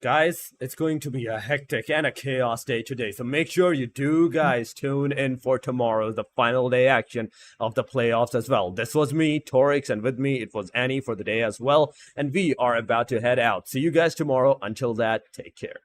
Speaker 1: Guys, it's going to be a hectic and a chaos day today, so make sure you do, guys, tune in for tomorrow, the final day action of the playoffs as well. This was me, Torix, and with me, it was Annie for the day as well, and we are about to head out. See you guys tomorrow. Until that, take care.